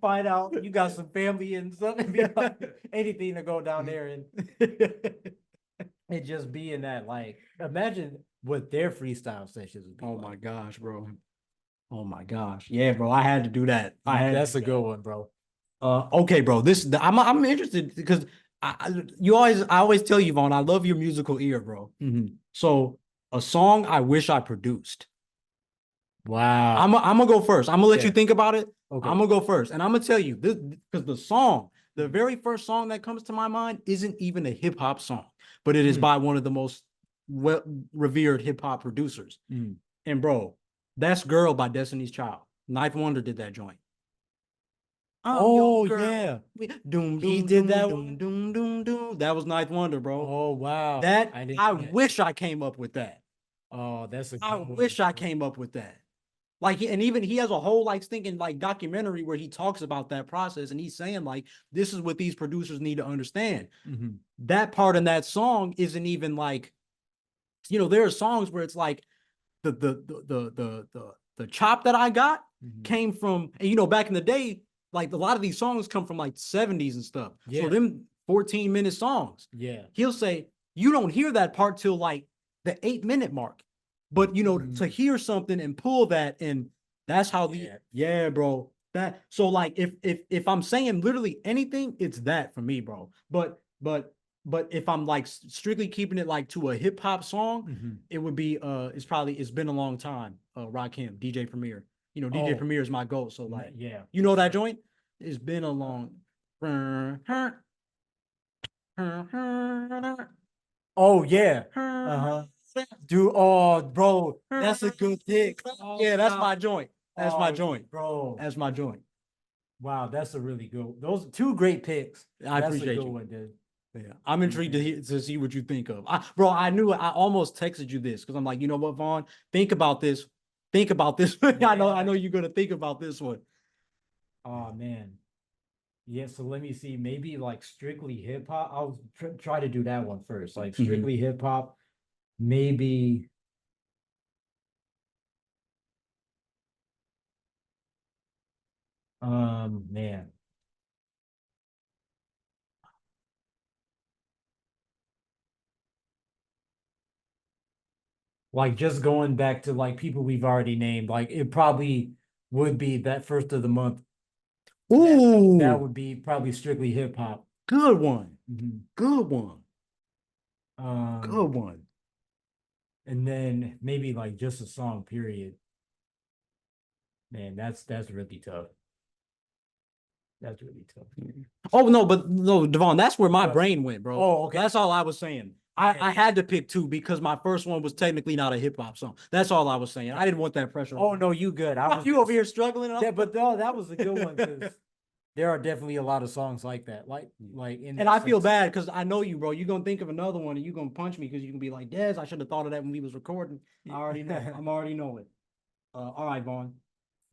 find out you got some family and something, be like anything to go down there and it just be in that. Like, imagine what their freestyle sessions would be. Oh my gosh, bro. Oh my gosh. Yeah, bro. I had to do that. That's a good one, bro. Okay, bro. I'm interested because I always tell you, Vaughn, I love your musical ear, bro. So a song I wish I produced. Wow. I'm gonna go first. I'm gonna let you Yeah. think about it. Okay. I'm gonna go first, and I'm gonna tell you this because the Mhm. very first song that comes to my mind isn't even a hip hop song, but it is Mm. by one of the most well revered hip hop producers. Mm. And bro, that's "Girl" by Destiny's Child. Ninth Wonder did that joint. I'm your Oh girl. yeah. Doom He doom did doom that doom one. doom doom doom. That was Ninth Wonder, bro. Oh wow. That I didn't I know that. wish I came up with that. Oh, that's a I good one. wish I came up with that. Like, and even he has a whole like thinking like documentary where he talks about that process, and he's saying like this is what these producers need to understand. Mm-hmm. That part in that song isn't even like, there are songs where it's like the chop that I got Mm-hmm. came from, and back in the day, like a lot of these songs come from like 70s and stuff. Yeah. So them 14-minute songs, Yeah. he'll say you don't hear that part till like the 8-minute mark. But to hear something and pull that, and that's how yeah, bro. That so like if I'm saying literally anything, it's that for me, bro. But if I'm like strictly keeping it like to a hip hop song, Mm-hmm. it would be it's been a long time. Rakim, DJ Premier. DJ Oh. Premier is my goat. So like, Yeah. that joint? It's been a long. Oh yeah. Uh-huh. Dude, oh bro, that's a good pick. Oh, Yeah, that's wow. my joint. That's my joint. Bro. That's my joint. Wow, that's a really good. Those two great picks. I That's appreciate a good you. one, dude. Yeah, I'm intrigued to see what you think of. Bro, I knew it. I almost texted you this because I'm like, you know what, Vaughn? Think about this. Think about this. I know you're gonna think about this one. Oh man. Yeah, so let me see. Maybe like strictly hip hop. I'll try to do that one first. Like strictly hip hop. Maybe man. Like just going back to like people we've already named, like it probably would be that first of the month. That Ooh, would be probably strictly hip hop. good one. Mhm. Good one. Um, Good one. and then maybe like just a song, period. Man, that's really tough. That's really tough. Oh no, but no, Devaughn, that's where my But brain went, bro. oh, okay. That's all I was saying. I had to pick two because my first one was technically not a hip hop song. That's all I was saying. I didn't want that pressure. Oh no, you good. I was You over here struggling. yeah, but no, that was a good one because there are definitely a lot of songs like that. Like in And I feel bad because I know you, bro. You're gonna think of another one and you're gonna punch me because you can be like, Des, I should have thought of that when we was recording. I already know. I'm already know it. All right, Vaughn.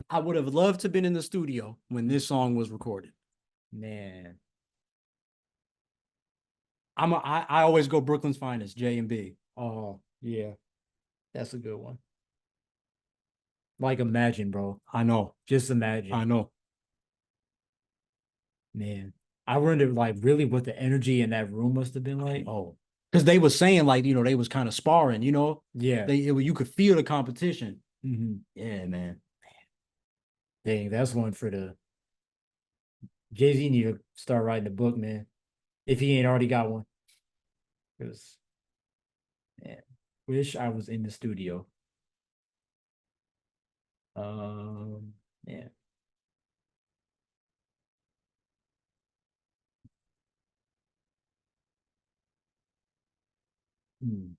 I would have loved to have been in the studio when this song was recorded. Man. I always go Brooklyn's Finest, J and B. Oh, yeah. That's a good one. Like imagine, bro. I know. Just imagine. I know. Man. I wonder like really what the energy in that room must have been like. Oh, because they were saying like, they was kind of sparring, Yeah. you could feel the competition. Mm-hmm. Yeah, man. Dang, that's one for the Jay-Z need to start writing a book, man. If he ain't already got one. Because man, wish I was in the studio. Yeah. Hmm.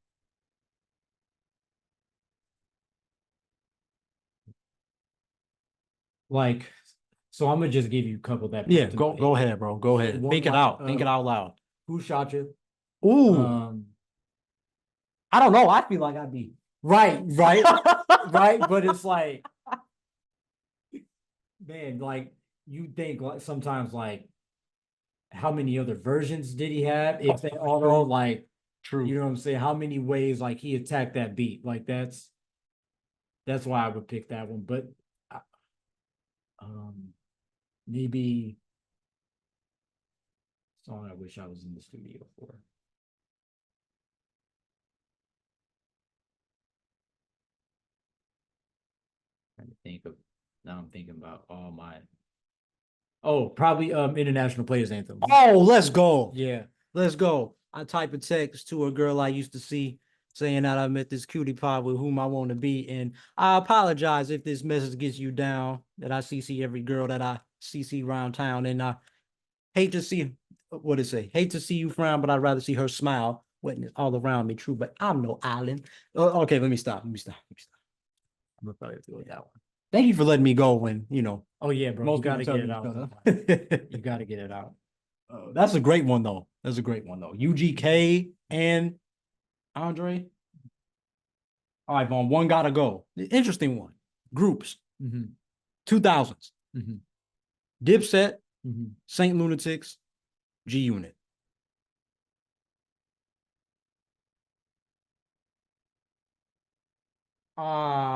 Like, so I'm gonna just give you a couple that Yeah, popped in my go head. ahead, bro. Go So ahead. one Think it like out. Think it out loud. Who Shot You? Ooh, Um, I don't know. I feel like I'd be right, right. But it's like, man, like you think like sometimes like how many other versions did he have? If they all like True. you know what I'm saying? How many ways like he attacked that beat? Like that's why I would pick that one. But um maybe song I wish I was in the studio for. Trying to think of now I'm thinking about all my oh, probably International Players Anthem. Oh, let's go. Yeah. Let's go. I type a text to a girl I used to see. saying that I met this cutie pie with whom I want to be. And I apologize if this message gets you down, that I CC every girl that I CC around town. And I hate to see, what it say? Hate to see you frown, but I'd rather see her smile. Witness all around me, true, but I'm no island. Okay, let me stop. I'm gonna probably have to go with that one. Thank you for letting me go when, Oh yeah, bro. most You gotta people get tell it me out. to shut up. You gotta get it out. That's a great one, though. That's a great one, though. UGK and Andre. All right, Vaughn, one gotta go. Interesting one. Groups, 2000s. Dipset, Saint Lunatics, G Unit.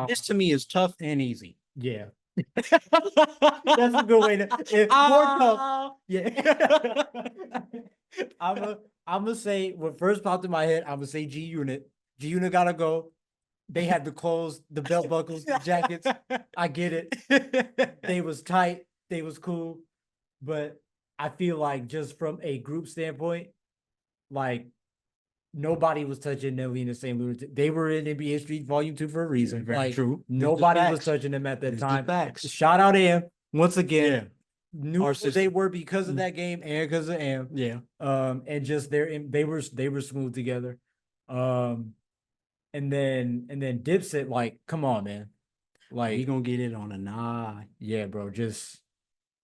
This to me is tough and easy. Yeah. That's a good way to. If more tough, yeah. I'm gonna say what first popped in my head. I'm gonna say G Unit. G Unit gotta go. They had the clothes, the belt buckles, the jackets. I get it. They was tight. They was cool. But I feel like just from a group standpoint, like nobody was touching Nelly and the St. Lunatic. They were in NBA Street Volume 2 for a reason. Very like, true. Nobody was touching them at that This is time. facts. Shout out Am once again. Yeah. Knew Our who sister. they were because of that game and because of Am. Yeah. And just they were smooth together. And then Dipset, like, come on, man. Like, We gonna get it on a nod. yeah, bro. Just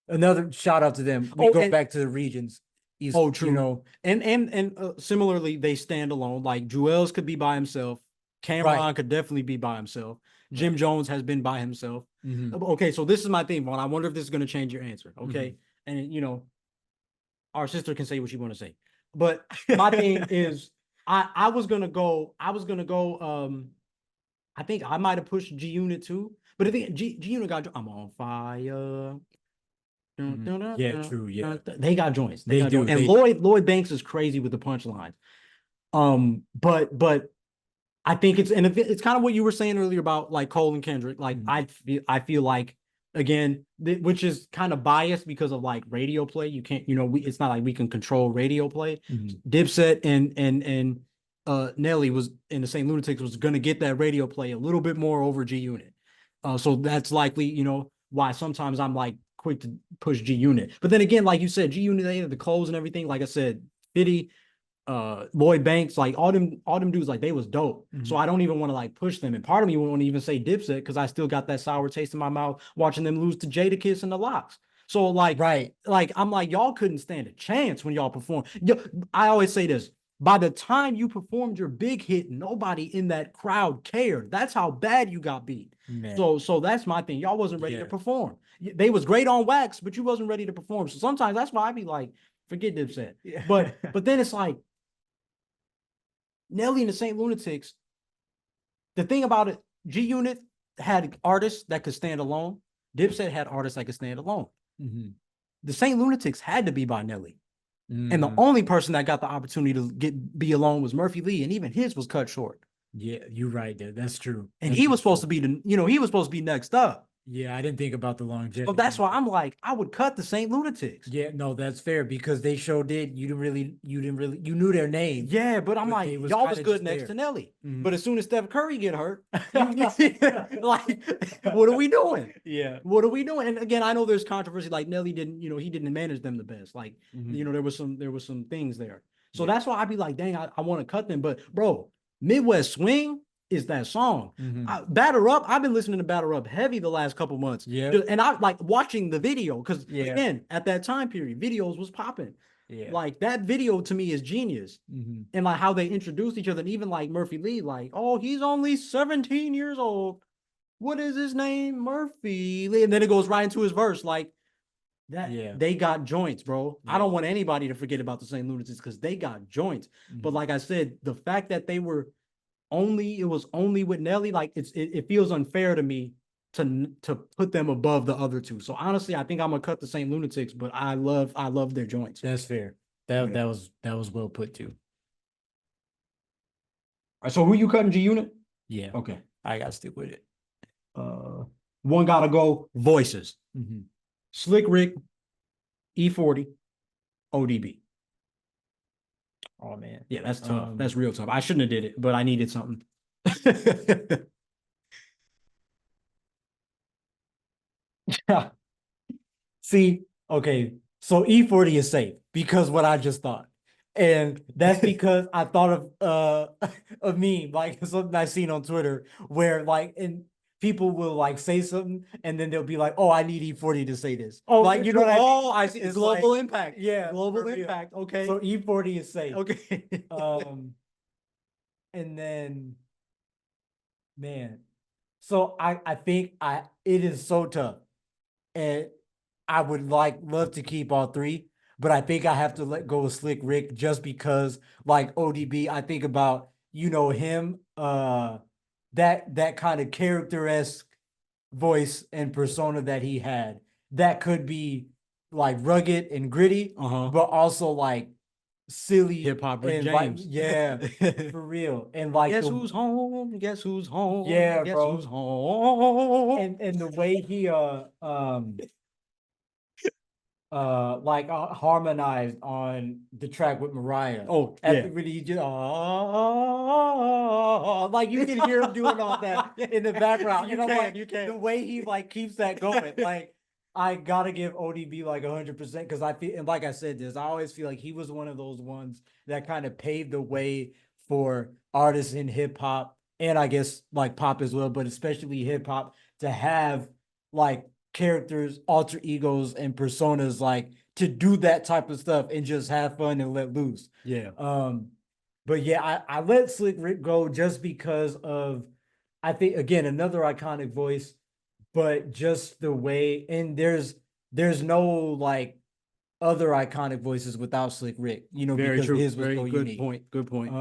another shout out to them. We go back to the regions. True. And similarly, they stand alone. Like Jewels could be by himself. Cameron could definitely be by himself. Jim Jones has been by himself. Okay, so this is my thing, Vaughn. I wonder if this is going to change your answer. Okay, and our sister can say what she want to say, but my thing is, I was gonna go. I think I might have pushed G Unit too, but I think G Unit got. I'm on fire. Yeah, true. Yeah, they got joints. They do. And Lloyd Banks is crazy with the punchlines. But I think it's kind of what you were saying earlier about like Cole and Kendrick. Like I feel like again, which is kind of biased because of like radio play. You can't, it's not like we can control radio play. Dipset and Nelly was in the St. Lunatics was gonna get that radio play a little bit more over G Unit. So that's likely, why sometimes I'm like quick to push G Unit. But then again, like you said, G Unit, they had the clothes and everything. Like I said, Fitty, Lloyd Banks, like all them dudes, like they was dope. So I don't even want to like push them. And part of me won't even say Dipset because I still got that sour taste in my mouth watching them lose to Jadakiss and the Locks. So like, like I'm like, y'all couldn't stand a chance when y'all perform. I always say this. By the time you performed your big hit, nobody in that crowd cared. That's how bad you got beat. Man. So that's my thing. Y'all wasn't ready to perform. They was great on wax, but you wasn't ready to perform. So sometimes that's why I be like, forget Dipset. But then it's like Nelly and the St. Lunatics. The thing about it, G Unit had artists that could stand alone. Dipset had artists that could stand alone. The St. Lunatics had to be by Nelly. And the only person that got the opportunity to be alone was Murphy Lee, and even his was cut short. Yeah, you're right there. That's true. And he was supposed to be he was supposed to be next up. Yeah, I didn't think about the longevity. So that's why I'm like, I would cut the St. Lunatics. Yeah, no, that's fair because they did. You knew their name. Yeah, but I'm like, y'all was good next to Nelly. But as soon as Steph Curry get hurt, like, what are we doing? Yeah. What are we doing? And again, I know there's controversy. Like Nelly didn't, he didn't manage them the best. Like, there was some things there. So that's why I'd be like, dang, I want to cut them. But bro, Midwest Swing is that song. Batter Up, I've been listening to Batter Up heavy the last couple months. Yeah. And I like watching the video because again, at that time period, videos was popping. Yeah. Like that video to me is genius. And like how they introduced each other, and even like Murphy Lee, like, oh, he's only 17 years old. What is his name? Murphy Lee. And then it goes right into his verse. Like that, they got joints, bro. I don't want anybody to forget about the St. Lunatics because they got joints. But like I said, the fact that it was only with Nelly, like it feels unfair to me to put them above the other two. So honestly, I think I'm gonna cut the St. Lunatics, but I love their joints. That's fair. That was well put too. All right, so who you cutting, G Unit? Yeah. Okay. I gotta stick with it. One gotta go, Voices. Slick Rick, E40, ODB. Oh man. Yeah, that's tough. That's real tough. I shouldn't have did it, but I needed something. See, okay, so E40 is safe because what I just thought. And that's because I thought of a meme, like something I seen on Twitter where like and people will like say something and then they'll be like, oh, I need E40 to say this. Oh, Like you know what I mean? oh, I see. It's Global like, impact. yeah, Global for real. impact. Okay. So E40 is safe. Okay. And then man, so I think it is so tough. And I would like love to keep all three, but I think I have to let go of Slick Rick just because like ODB, I think about, you know, him, that kind of character-esque voice and persona that he had that could be like rugged and gritty, but also like silly Hip hop Rick and like, James. yeah, for real. And like Guess who's home? Guess who's home? yeah, Guess bro. who's home? And the way he like harmonized on the track with Mariah. Oh, At yeah. the really just like you can hear him doing all that in the background. You And I'm can, like, you can. the way he like keeps that going, like I gotta give ODB like 100% because I feel and like I said this, I always feel like he was one of those ones that kind of paved the way for artists in hip hop and I guess like pop as well, but especially hip hop to have like characters, alter egos, and personas like to do that type of stuff and just have fun and let loose. Yeah. But yeah, I let Slick Rick go just because of I think again another iconic voice, but just the way and there's no like other iconic voices without Slick Rick, you know, Very because true. his was Very so good unique. point. Good point.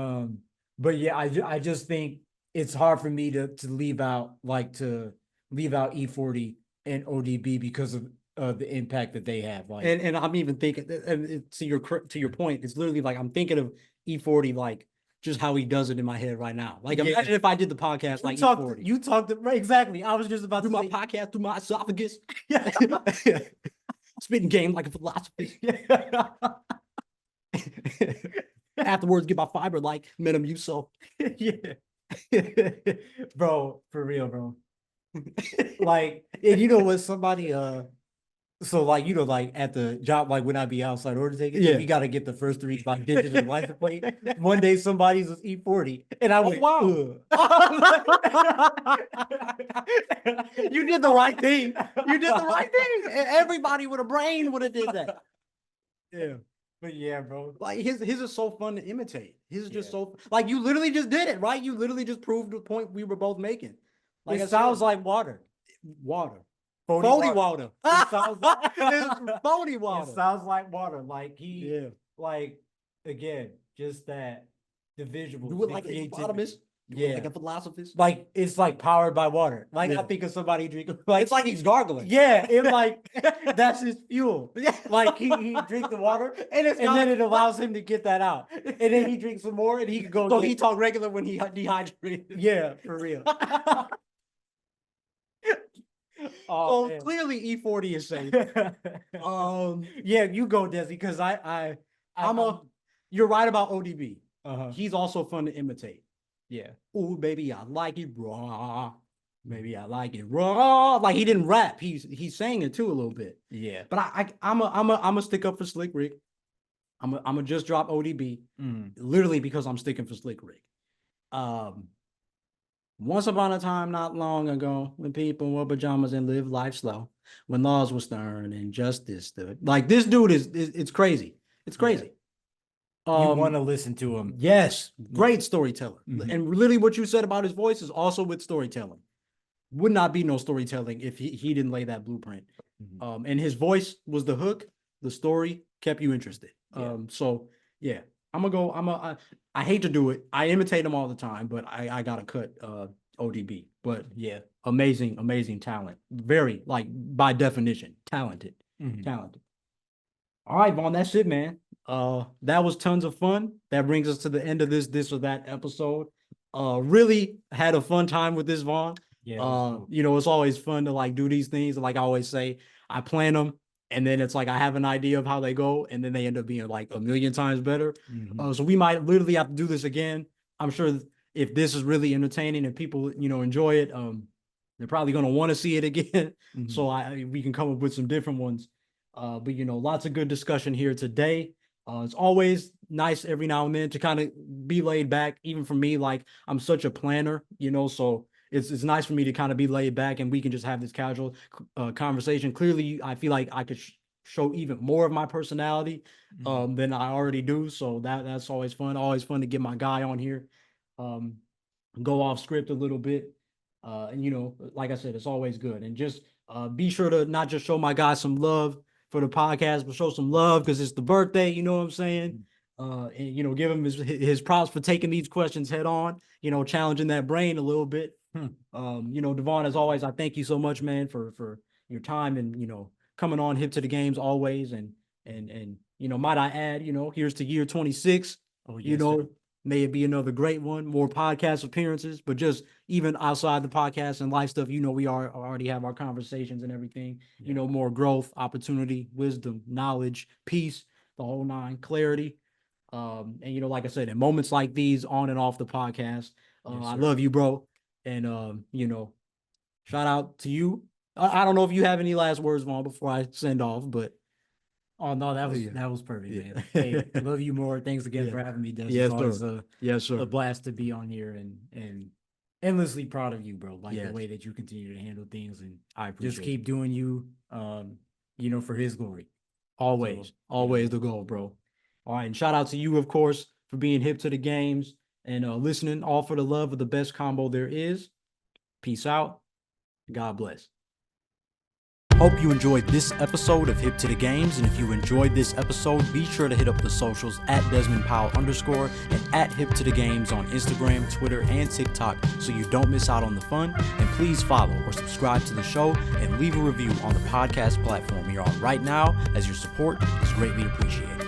But yeah, I just think it's hard for me to leave out E40 and ODB because of the impact that they have. Like, And I'm even thinking, and to your point, it's literally like I'm thinking of E40 like just how he does it in my head right now. Like Yeah. imagine if I did the podcast like E40. you talked right, exactly. I was just about through to my say, podcast, through my esophagus. Spitting game like a philosophy. Afterwards, get my fiber like Metamucil. yeah, bro, for real, bro. Like, and you know what? Somebody, so like you know, like at the job, like when I be outside order taking, Yeah. you got to get the first three like digits of the license plate. One day somebody's was E40, and I went, wow. You did the right thing. You did the right thing. Everybody with a brain would have did that. Yeah. But yeah, bro. Like his is so fun to imitate. His is just Yeah. so like you literally just did it, right? You literally just proved the point we were both making. Like It sounds like water. water. Phony water. It sounds like It's phony it water. sounds like water. Like Yeah. like again, just that the visual. Do it like a hippopotamus. Yeah. Like a philosophist. Like it's like powered by water. Like Yeah. I think of somebody drinking. Like It's like he's gargling. yeah, it like that's his fuel. Yeah. Like he drinks the water And it's and then it allows him to get that out. And then he drinks some more and he can go. So get- he talk regular when he dehydrated. yeah, for real. Oh, man. clearly E40 is safe. Yeah, you go, Desi, because You're right about ODB. uh-huh. He's also fun to imitate. Yeah. Oh, baby, I like it raw. Maybe I like it raw. Like he didn't rap. He's saying it too a little bit. Yeah. But I'm a stick up for Slick Rick. I'm a just drop ODB literally because I'm sticking for Slick Rick. Once upon a time, not long ago, when people wore pajamas and lived life slow, when laws were stern and justice stood. Like this dude is it's crazy. It's crazy. You want to listen to him. Yes, great storyteller. Mhm. And literally what you said about his voice is also with storytelling. Would not be no storytelling if he didn't lay that blueprint. And his voice was the hook, the story kept you interested. Yeah. So yeah, I hate to do it. I imitate him all the time, but I gotta cut ODB. But Yeah. amazing talent. Very, like, by definition, talented. Talented. All right, Vaughn, that's it, man. That was tons of fun. That brings us to the end of this or that episode. Really had a fun time with this, Vaughn. Yeah. You know, it's always fun to like do these things. Like I always say, I plan them and then it's like I have an idea of how they go, and then they end up being like a million times better. Mhm. So we might literally have to do this again. I'm sure if this is really entertaining and people, enjoy it, they're probably going to want to see it again. So we can come up with some different ones. But lots of good discussion here today. It's always nice every now and then to kind of be laid back, even for me. Like I'm such a planner, so it's nice for me to kind of be laid back and we can just have this casual conversation. Clearly, I feel like I could show even more of my personality than I already do. So that's always fun. Always fun to get my guy on here, um, go off script a little bit. And like I said, it's always good. And just be sure to not just show my guy some love for the podcast, but show some love because it's the birthday. You know what I'm saying? And give him his props for taking these questions head on. Challenging that brain a little bit. Devaughn, as always, I thank you so much, man, for your time and coming on Hip to the Games always. And might I add, here's to year 26. Oh, yes, sir. May it be another great one, more podcast appearances, but just even outside the podcast and life stuff, we already have our conversations and everything, more growth, opportunity, wisdom, knowledge, peace, the whole nine, clarity. And like I said, in moments like these on and off the podcast, Yes, I sir. love you, bro. And shout out to you. I don't know if you have any last words, Vaughn, before I send off, but Oh no, that yeah. was perfect, Yeah. man. Hey, love you more. Thanks again Yeah. for having me, Des. Yes, It's always sir. Yes, a sir. blast to be on here and endlessly proud of you, bro. Like Yes. the way that you continue to handle things and I appreciate just keep doing you, for his glory. Always, So, always the goal, bro. All right, and shout out to you, of course, for being hip to the games and listening, all for the love of the best combo there is. Peace out. God bless. Hope you enjoyed this episode of Hip to the Games, and if you enjoyed this episode, be sure to hit up the socials at Desmond Powell _ and at Hip to the Games on Instagram, Twitter, and TikTok so you don't miss out on the fun. And please follow or subscribe to the show and leave a review on the podcast platform you're on right now, as your support is greatly appreciated.